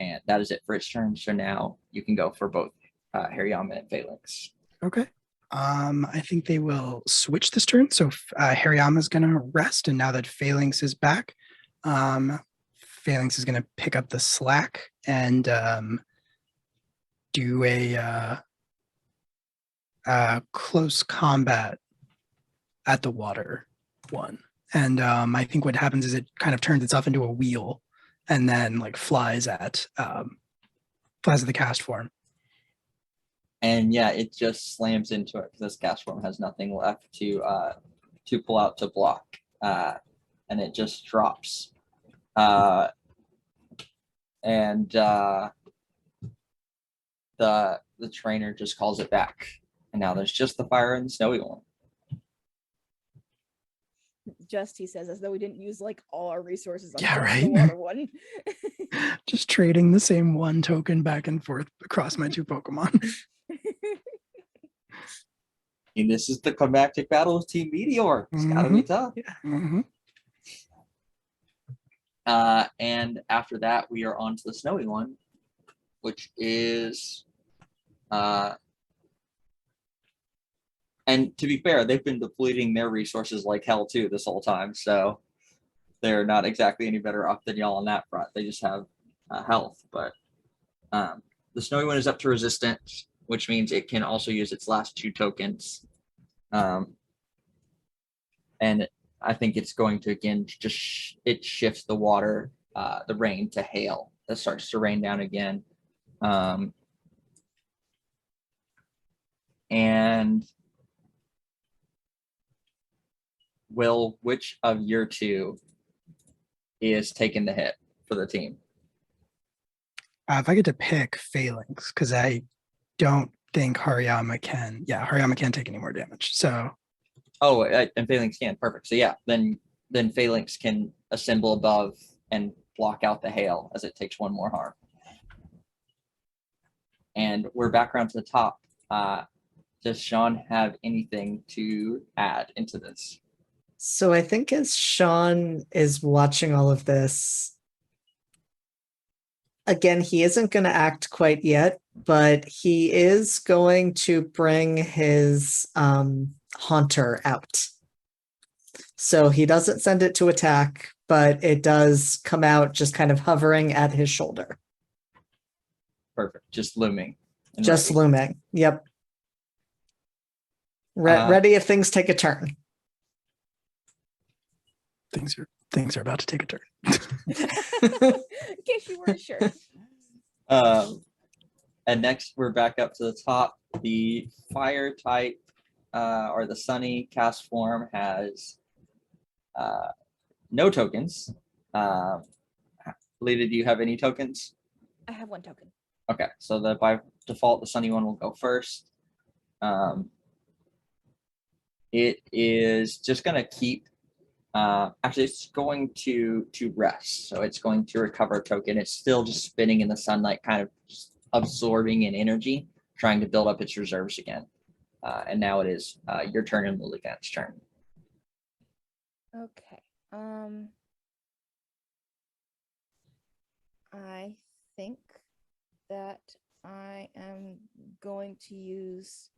And that is it for its turn. So now you can go for both Hariyama and Phalanx. Okay. I think they will switch this turn. So Hariyama's gonna rest, and now that Phalanx is back, Phalanx is gonna pick up the slack and do a close combat at the water one. And I think what happens is it kind of turns itself into a wheel, and then like flies at the cast form. And yeah, it just slams into it because this cast form has nothing left to pull out to block, and it just drops. And the trainer just calls it back, and now there's just the fire and the snowy one. Just, he says, as though we didn't use like all our resources on Yeah, just right. the water one. Just trading the same one token back and forth across my 2 Pokemon. And this is the climactic battle of Team Meteor. It's gotta be tough. Mhm. And after that, we are on to the snowy one, which is and to be fair, they've been depleting their resources like hell too this whole time. So they're not exactly any better off than y'all on that front. They just have health. But the snowy one is up to resistance, which means it can also use its last 2 tokens. And I think it's going to again just it shifts the water, the rain to hail. That starts to rain down again. And Will, which of your 2 is taking the hit for the team? If I get to pick Phalanx, because I don't think Hariyama can. Yeah, Hariyama can't take any more damage. So. Oh, and Phalanx can. Perfect. So yeah, then Phalanx can assemble above and block out the hail as it takes 1 more harm. And we're back around to the top. Does Sean have anything to add into this? So I think as Sean is watching all of this, again, he isn't going to act quite yet, but he is going to bring his Haunter out. So he doesn't send it to attack, but it does come out just kind of hovering at his shoulder. Perfect. Just looming. Just ready. Looming. Yep. Ready if things take a turn. Things are about to take a turn. In case you weren't sure. And next we're back up to the top. The fire type or the sunny cast form has no tokens. Lita, do you have any tokens? I have 1 token. Okay, so by default the sunny one will go first. It is just going to keep actually it's going to rest, so it's going to recover a token. It's still just spinning in the sunlight, kind of absorbing in energy, trying to build up its reserves again. And now it is your turn and Liligan's turn. Okay. I think that I am going to use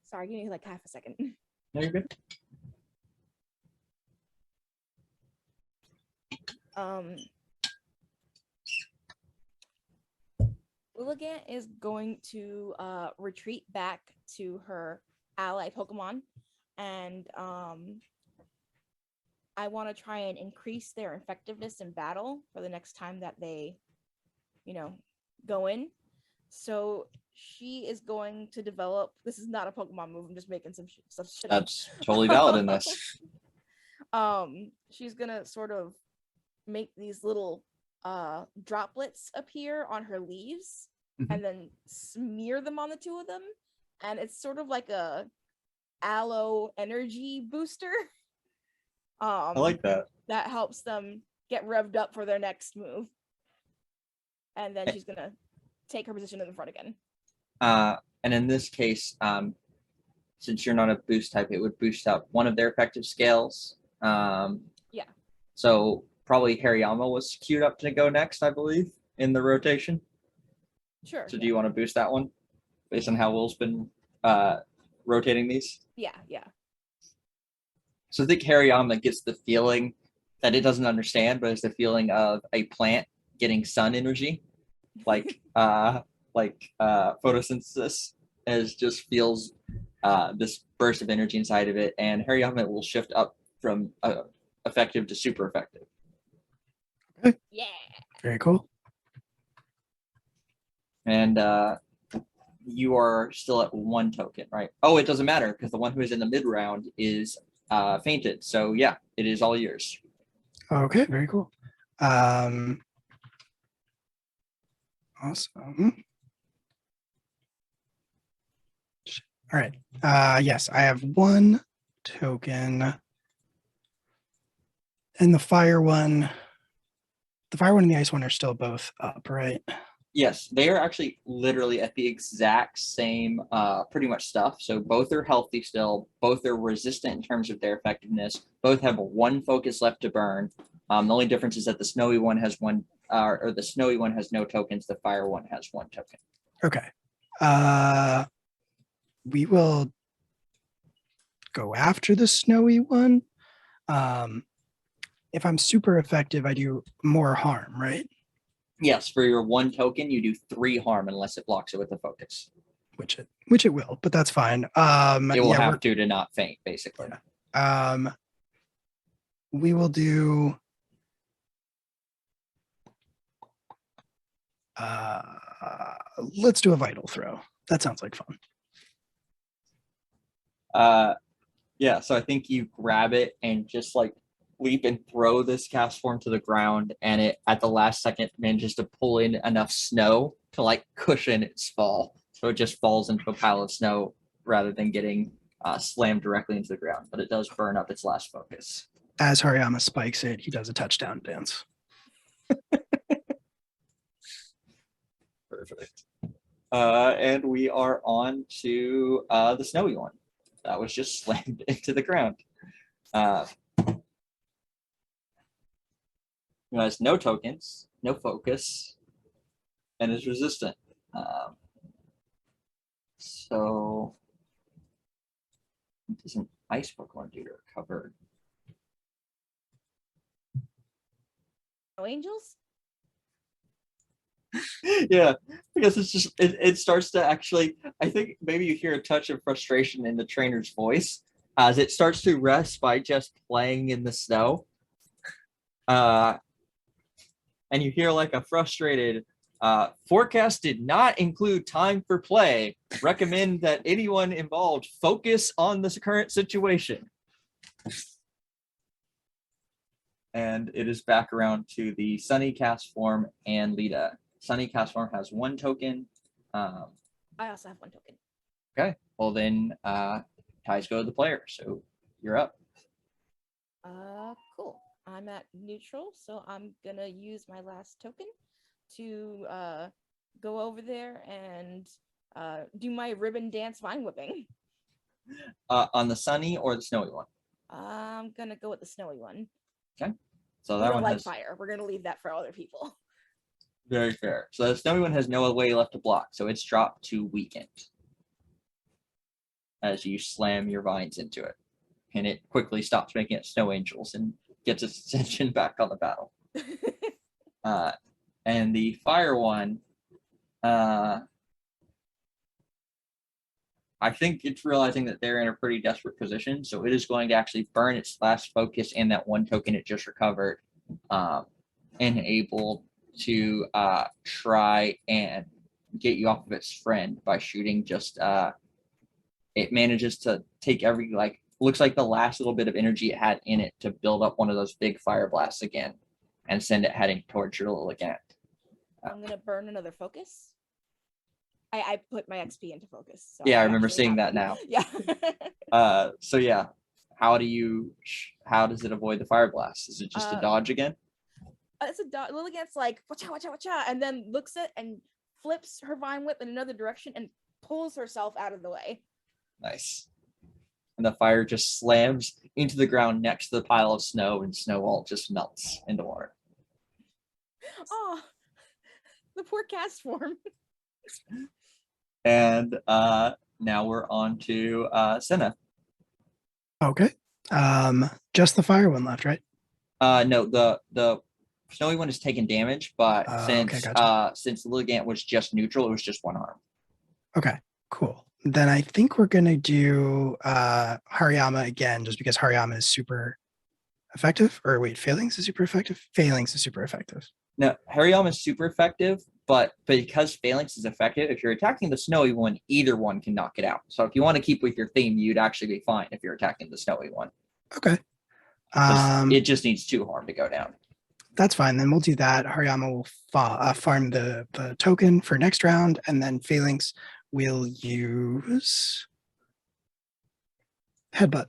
sorry, give me like half a second. No, you're good. Lilligant is going to retreat back to her ally Pokemon and I want to try and increase their effectiveness in battle for the next time that they, go in. So she is going to develop. This is not a Pokemon move. I'm just making some stuff shit up. That's totally valid in this. She's gonna sort of make these little droplets appear on her leaves and then smear them on the two of them, and it's sort of like a aloe energy booster. I like that. That helps them get revved up for their next move. And then she's gonna take her position in the front again. And in this case, since you're not a boost type, it would boost up one of their effective scales. Yeah. So probably Hariyama was queued up to go next, I believe, in the rotation. Sure. So do you want to boost that one based on how Will's been rotating these? Yeah. So I think Hariyama gets the feeling that it doesn't understand, but it's the feeling of a plant getting sun energy, like photosynthesis, as just feels this burst of energy inside of it, and Hariyama will shift up from effective to super effective. Yeah. Very cool. And you are still at 1 token, right? Oh, it doesn't matter because the one who is in the mid round is fainted. So yeah, it is all yours. Okay, very cool. Awesome. All right. Yes, I have 1 token. And the fire one and the ice one are still both up, right? Yes, they are actually literally at the exact same pretty much stuff. So both are healthy still. Both are resistant in terms of their effectiveness. Both have 1 focus left to burn. The only difference is that the snowy one has one, or the snowy one has no tokens. The fire one has 1 token. Okay. We will go after the snowy one. If I'm super effective, I do more harm, right? Yes, for your 1 token, you do 3 harm unless it blocks it with a focus. Which it will, but that's fine. It will have to not faint, basically. We will do let's do a vital throw. That sounds like fun. Yeah, so I think you grab it and just like leap and throw this cast form to the ground, and it at the last second manages to pull in enough snow to like cushion its fall. So it just falls into a pile of snow rather than getting slammed directly into the ground, but it does burn up its last focus. As Hariyama spikes it, he does a touchdown dance. Perfect. And we are on to the snowy one. That was just slammed into the ground. Has no tokens, no focus, and is resistant. So what does an ice Pokemon do to recover? No angels? Yeah, because it's just it starts to actually, I think maybe you hear a touch of frustration in the trainer's voice as it starts to rest by just playing in the snow. And you hear like a frustrated forecast did not include time for play. Recommend that anyone involved focus on this current situation. And it is back around to the Sunny cast form and Lita. Sunny cast form has 1 token. I also have 1 token. Okay, well then ties go to the player, so you're up. Cool. I'm at neutral, so I'm gonna use my last token to go over there and do my ribbon dance vine whipping. On the Sunny or the Snowy one? I'm gonna go with the snowy one. Okay, so We that don't one like has fire. We're gonna leave that for other people. very fair. So the Snowy one has no way left to block, so it's dropped to weakened as you slam your vines into it, and it quickly stops making it snow angels and gets its attention back on the battle. And the fire one I think it's realizing that they're in a pretty desperate position, so it is going to actually burn its last focus and that one token it just recovered, and able to try and get you off of its friend by shooting just it manages to take every looks like the last little bit of energy it had in it to build up one of those big fire blasts again and send it heading towards your little Gant. I'm gonna burn another focus. I put my XP into focus. So Yeah, I remember seeing that now. Yeah. So yeah, how does it avoid the fire blast? Is it just a dodge again? It's a dodge. Lilligant's like, watch out, and then looks at and flips her vine whip in another direction and pulls herself out of the way. Nice. And the fire just slams into the ground next to the pile of snow, and snow all just melts into water. Oh, the poor cast form. And now we're on to Senna. Okay. Just the fire one left, right? No, the snowy one has taken damage, but Okay, gotcha. Since Lilligant was just neutral, it was just one harm. Okay, cool. Then I think we're gonna do Hariyama again, just because Hariyama is super effective. Or wait, Phalanx is super effective? Phalanx is super effective. No, Hariyama is super effective, but because Phalanx is effective, if you're attacking the snowy one, either one can knock it out. So if you want to keep with your theme, you'd actually be fine if you're attacking the snowy one. Okay. It just needs 2 harm to go down. That's fine. Then we'll do that. Hariyama will farm the token for next round, and then Phalanx will use Headbutt.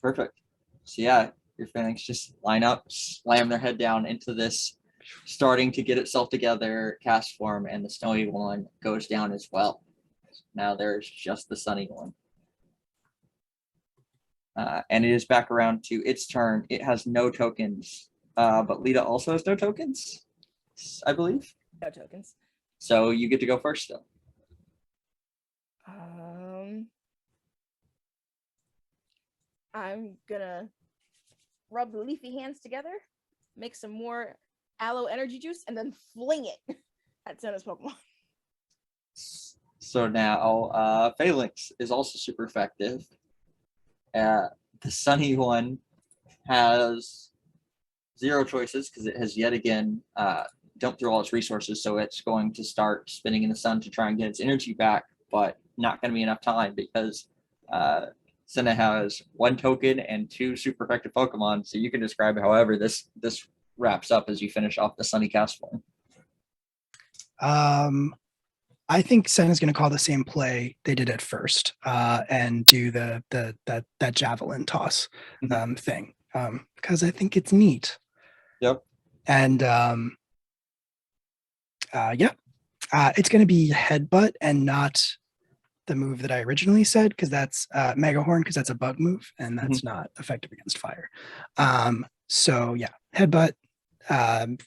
Perfect. So yeah, your Phalanx just line up, slam their head down into this starting to get itself together cast form, and the snowy one goes down as well. Now there's just the sunny one. And it is back around to its turn. It has no tokens, but Lita also has no tokens, I believe. No tokens. So you get to go first still. I'm gonna rub the leafy hands together, make some more aloe energy juice, and then fling it at Senna's Pokemon. So now Phalanx is also super effective. The sunny one has 0 choices because it has yet again dumped through all its resources. So it's going to start spinning in the sun to try and get its energy back, but not going to be enough time because Senna has 1 token and 2 super effective Pokemon. So you can describe however this wraps up as you finish off the sunny cast form. I think Senna's going to call the same play they did at first, and do that javelin toss thing, because I think it's neat. Yep. And it's going to be Headbutt and not the move that I originally said, because that's Mega Horn, because that's a bug move and that's not effective against fire. So yeah, Headbutt,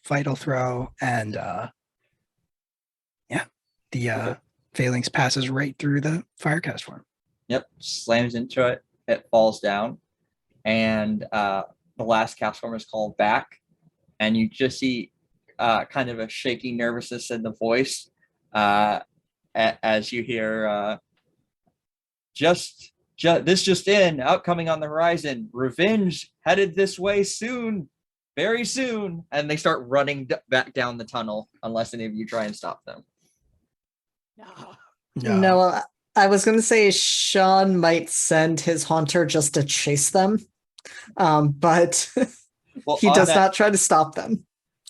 Vital Throw, and the Phalanx passes right through the Firecast form. Yep, slams into it. It falls down, and the last cast form is called back, and you just see kind of a shaky nervousness in the voice as you hear this just in, outcoming on the horizon, revenge headed this way soon, very soon, and they start running back down the tunnel unless any of you try and stop them. No, I was going to say Sean might send his Haunter just to chase them, but well, he does not try to stop them.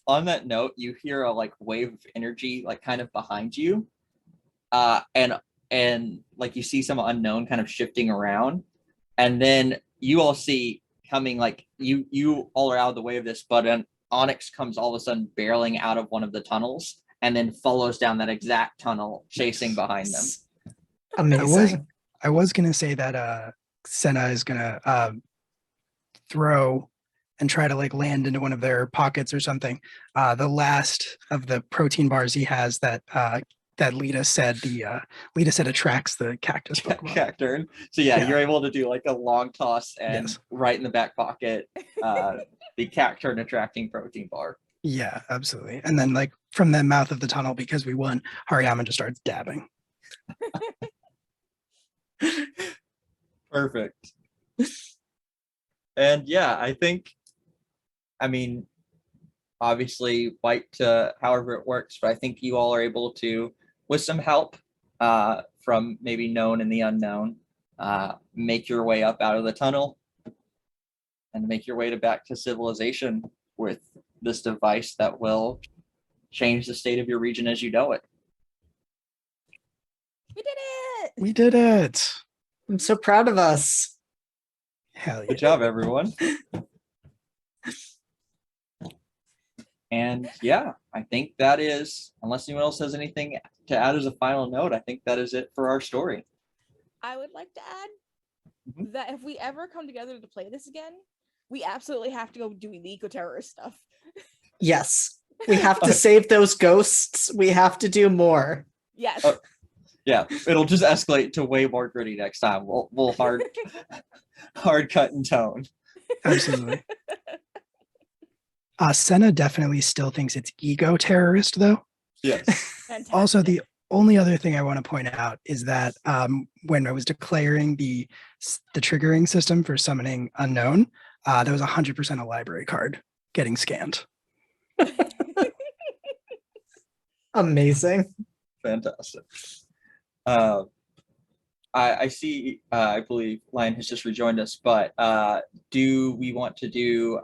On that note, you hear a wave of energy kind of behind you, and you see some unknown kind of shifting around, and then you all see coming you all are out of the way of this, but an Onyx comes all of a sudden barreling out of one of the tunnels and then follows down that exact tunnel, chasing behind them. Amazing. I was gonna say that Senna is gonna throw and try to land into one of their pockets or something. The last of the protein bars he has that Lita said attracts the cactus Pokemon. Cacturn. So yeah, you're able to do a long toss and right in the back pocket, the Cacturn attracting protein bar. Yeah, absolutely. And then from the mouth of the tunnel, because we won, Hariyama just starts dabbing. Perfect. And yeah, I mean, obviously white to however it works, but I think you all are able to, with some help from maybe known and the unknown, make your way up out of the tunnel and make your way back to civilization with this device that will change the state of your region as you know it. We did it. We did it. I'm so proud of us. Hell yeah. Good job, everyone. And yeah, I think that is, unless anyone else has anything to add as a final note, I think that is it for our story. I would like to add Mhm. that if we ever come together to play this again, we absolutely have to go do the eco-terrorist stuff. Yes. We have to save those ghosts. We have to do more. Yes. Yeah, it'll just escalate to way more gritty next time. We'll hard cut in tone. Absolutely. Senna definitely still thinks it's ego terrorist, though. Yes. Fantastic. Also, the only other thing I want to point out is that when I was declaring the triggering system for summoning unknown, that was 100% a library card getting scanned. Amazing. Fantastic. I see, I believe Lion has just rejoined us, but do we want to do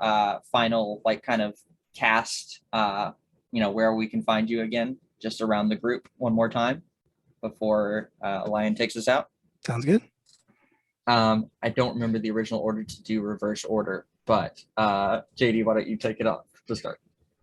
final, like, kind of cast, where we can find you again, just around the group one more time before Lion takes us out? Sounds good. I don't remember the original order to do reverse order, but JD, why don't you take it up to start?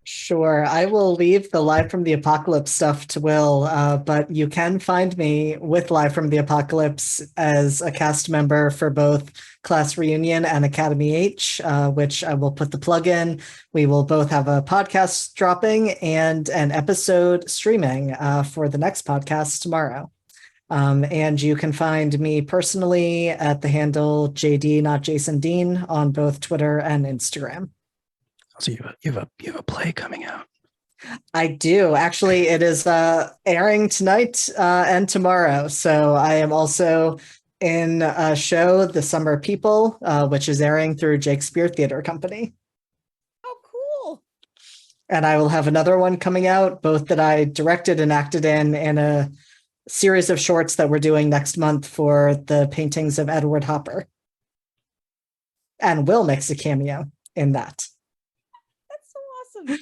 Sure. I will leave the Live from the Apocalypse stuff to Will, but you can find me with Live from the Apocalypse as a cast member for both Class Reunion and Academy H, which I will put the plug in. We will both have a podcast dropping and an episode streaming for the next podcast tomorrow. And you can find me personally at the handle JD, not Jason Dean, on both Twitter and Instagram. So you have a play coming out. I do. Actually, it is airing tonight and tomorrow. So I am also in a show, The Summer People, which is airing through Shakespeare Theater Company. Oh, cool. And I will have another one coming out, both that I directed and acted in a series of shorts that we're doing next month for the paintings of Edward Hopper. And Will makes a cameo in that. That's so awesome.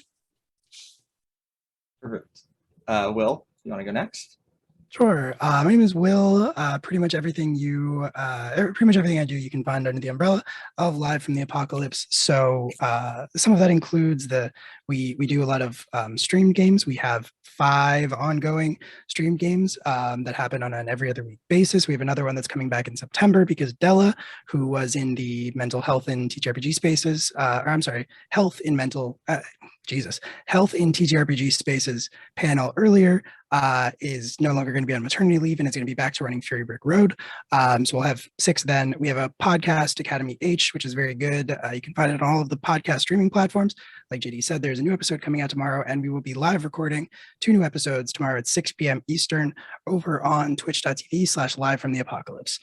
Perfect. Will, you want to go next? Sure. My name is Will. Pretty much everything I do, you can find under the umbrella of Live from the Apocalypse. So some of that includes we do a lot of streamed games. We have 5 ongoing streamed games that happen on an every other week basis. We have another one that's coming back in September because Della, who was in the mental health in TTRPG spaces, health in TTRPG spaces panel earlier, is no longer going to be on maternity leave and is going to be back to running Fury Brick Road. So we'll have 6 then. We have a podcast, Academy H, which is very good. You can find it on all of the podcast streaming platforms. Like JD said, there's a new episode coming out tomorrow, and we will be live recording 2 new episodes tomorrow at 6 p.m. Eastern over on twitch.tv/live from the apocalypse.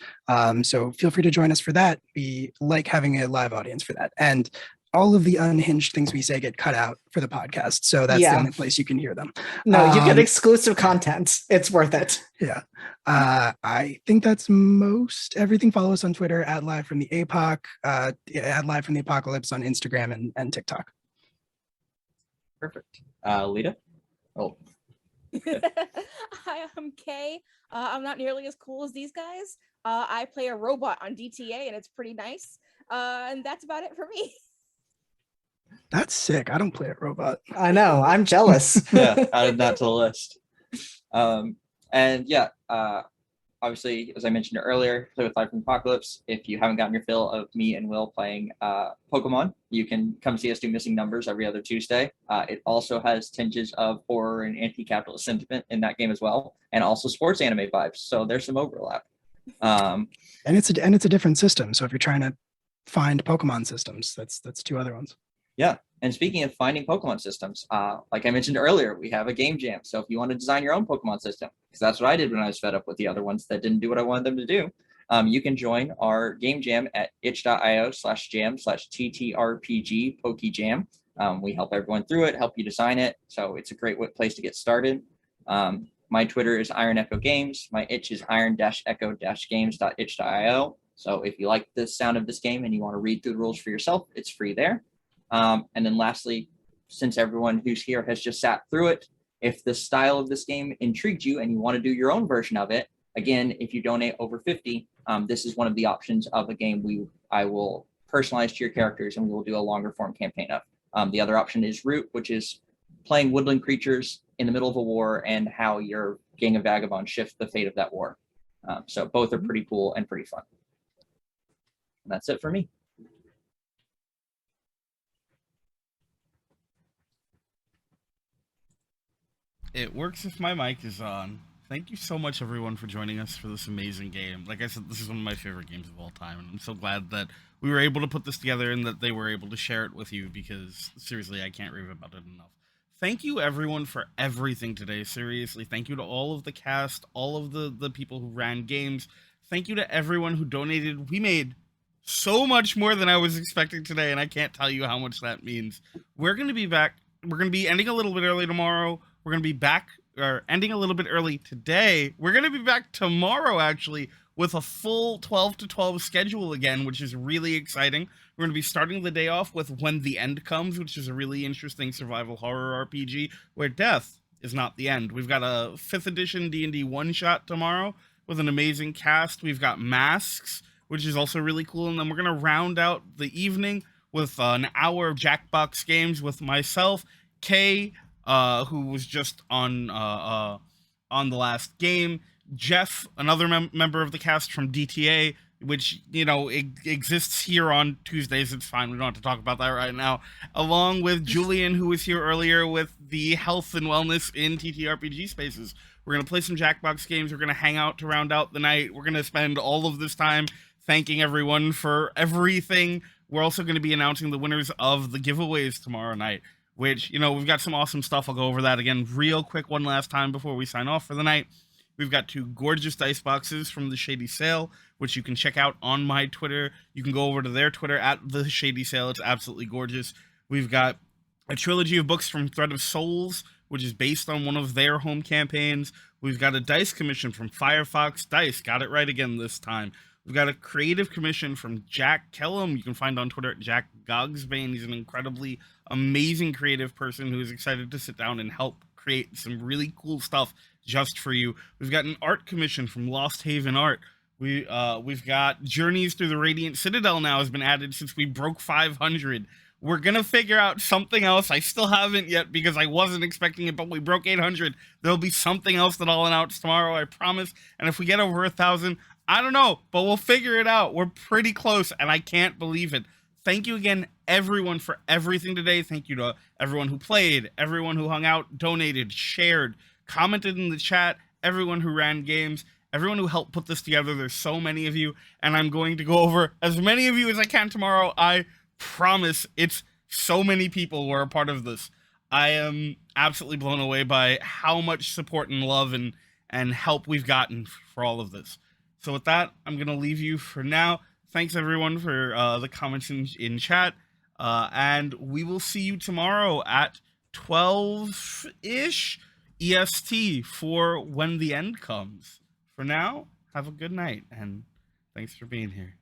So feel free to join us for that. We like having a live audience for that. And all of the unhinged things we say get cut out for the podcast. So that's the only place you can hear them. No, you get exclusive content. It's worth it. Yeah. I think that's most everything. Follow us on Twitter at Live from the APOC, at Live from the Apocalypse on Instagram and TikTok. Perfect. Lita? Oh. Hi, I'm Kay. I'm not nearly as cool as these guys. I play a robot on DTA and it's pretty nice. And that's about it for me. That's sick. I don't play a robot. I know. I'm jealous. Yeah, added that to the list. And yeah, obviously, as I mentioned earlier, play with Live from Apocalypse. If you haven't gotten your fill of me and Will playing Pokemon, you can come see us do Missing Numbers every other Tuesday. It also has tinges of horror and anti-capitalist sentiment in that game as well, and also sports anime vibes. So there's some overlap. And it's a different system. So if you're trying to find Pokemon systems, that's 2 other ones. Yeah. And speaking of finding Pokemon systems, like I mentioned earlier, we have a game jam. So if you want to design your own Pokemon system, because that's what I did when I was fed up with the other ones that didn't do what I wanted them to do, you can join our game jam at itch.io/jam/TTRPG PokeJam. We help everyone through it, help you design it. So it's a great place to get started. My Twitter is Iron Echo Games. My itch is iron-echo-games.itch.io. So if you like the sound of this game and you want to read through the rules for yourself, it's free there. And then lastly, since everyone who's here has just sat through it, if the style of this game intrigued you and you want to do your own version of it, again, if you donate over 50, this is one of the options of a game I will personalize to your characters and we will do a longer form campaign of. The other option is Root, which is playing woodland creatures in the middle of a war and how your gang of vagabonds shift the fate of that war. So both are pretty cool and pretty fun. And that's it for me. It works if my mic is on. Thank you so much, everyone, for joining us for this amazing game. Like I said, this is one of my favorite games of all time, and I'm so glad that we were able to put this together and that they were able to share it with you, because, seriously, I can't rave about it enough. Thank you, everyone, for everything today. Seriously, thank you to all of the cast, all of the people who ran games. Thank you to everyone who donated. We made so much more than I was expecting today, and I can't tell you how much that means. We're going to be back. We're going to be ending a little bit early tomorrow. We're going to be back, or ending a little bit early today. We're going to be back tomorrow, actually, with a full 12 to 12 schedule again, which is really exciting. We're going to be starting the day off with When the End Comes, which is a really interesting survival horror RPG where death is not the end. We've got a 5th edition D&D one-shot tomorrow with an amazing cast. We've got Masks, which is also really cool. And then we're going to round out the evening with an hour of Jackbox games with myself, Kay, who was just on the last game, Jeff, another member of the cast from DTA, which, you know, it exists here on Tuesdays. It's fine. We don't have to talk about that right now. Along with Julian, who was here earlier with the health and wellness in TTRPG spaces. We're going to play some Jackbox games. We're going to hang out to round out the night. We're going to spend all of this time thanking everyone for everything. We're also going to be announcing the winners of the giveaways tomorrow night, which, you know, we've got some awesome stuff. I'll go over that again real quick one last time before we sign off for the night. We've got 2 gorgeous dice boxes from the Shady Sale, which you can check out on my Twitter. You can go over to their Twitter at the Shady Sale. It's absolutely gorgeous. We've got a trilogy of books from Thread of Souls, which is based on one of their home campaigns. We've got a dice commission from Firefox Dice. Got it right again this time. We've got a creative commission from Jack Kellum. You can find on Twitter at Jack Gogsbane. He's an incredibly amazing creative person who is excited to sit down and help create some really cool stuff just for you. We've got an art commission from Lost Haven Art. We've got Journeys Through the Radiant Citadel now has been added since we broke 500. We're going to figure out something else. I still haven't yet because I wasn't expecting it, but we broke 800. There'll be something else that I'll announce tomorrow, I promise. And if we get over 1,000, I don't know, but we'll figure it out. We're pretty close, and I can't believe it. Thank you again, everyone, for everything today. Thank you to everyone who played, everyone who hung out, donated, shared, commented in the chat, everyone who ran games, everyone who helped put this together. There's so many of you, and I'm going to go over as many of you as I can tomorrow. I promise. It's so many people who are a part of this. I am absolutely blown away by how much support and love and help we've gotten for all of this. So with that, I'm going to leave you for now. Thanks, everyone, for the comments in chat. And we will see you tomorrow at 12-ish EST for When the End Comes. For now, have a good night, and thanks for being here.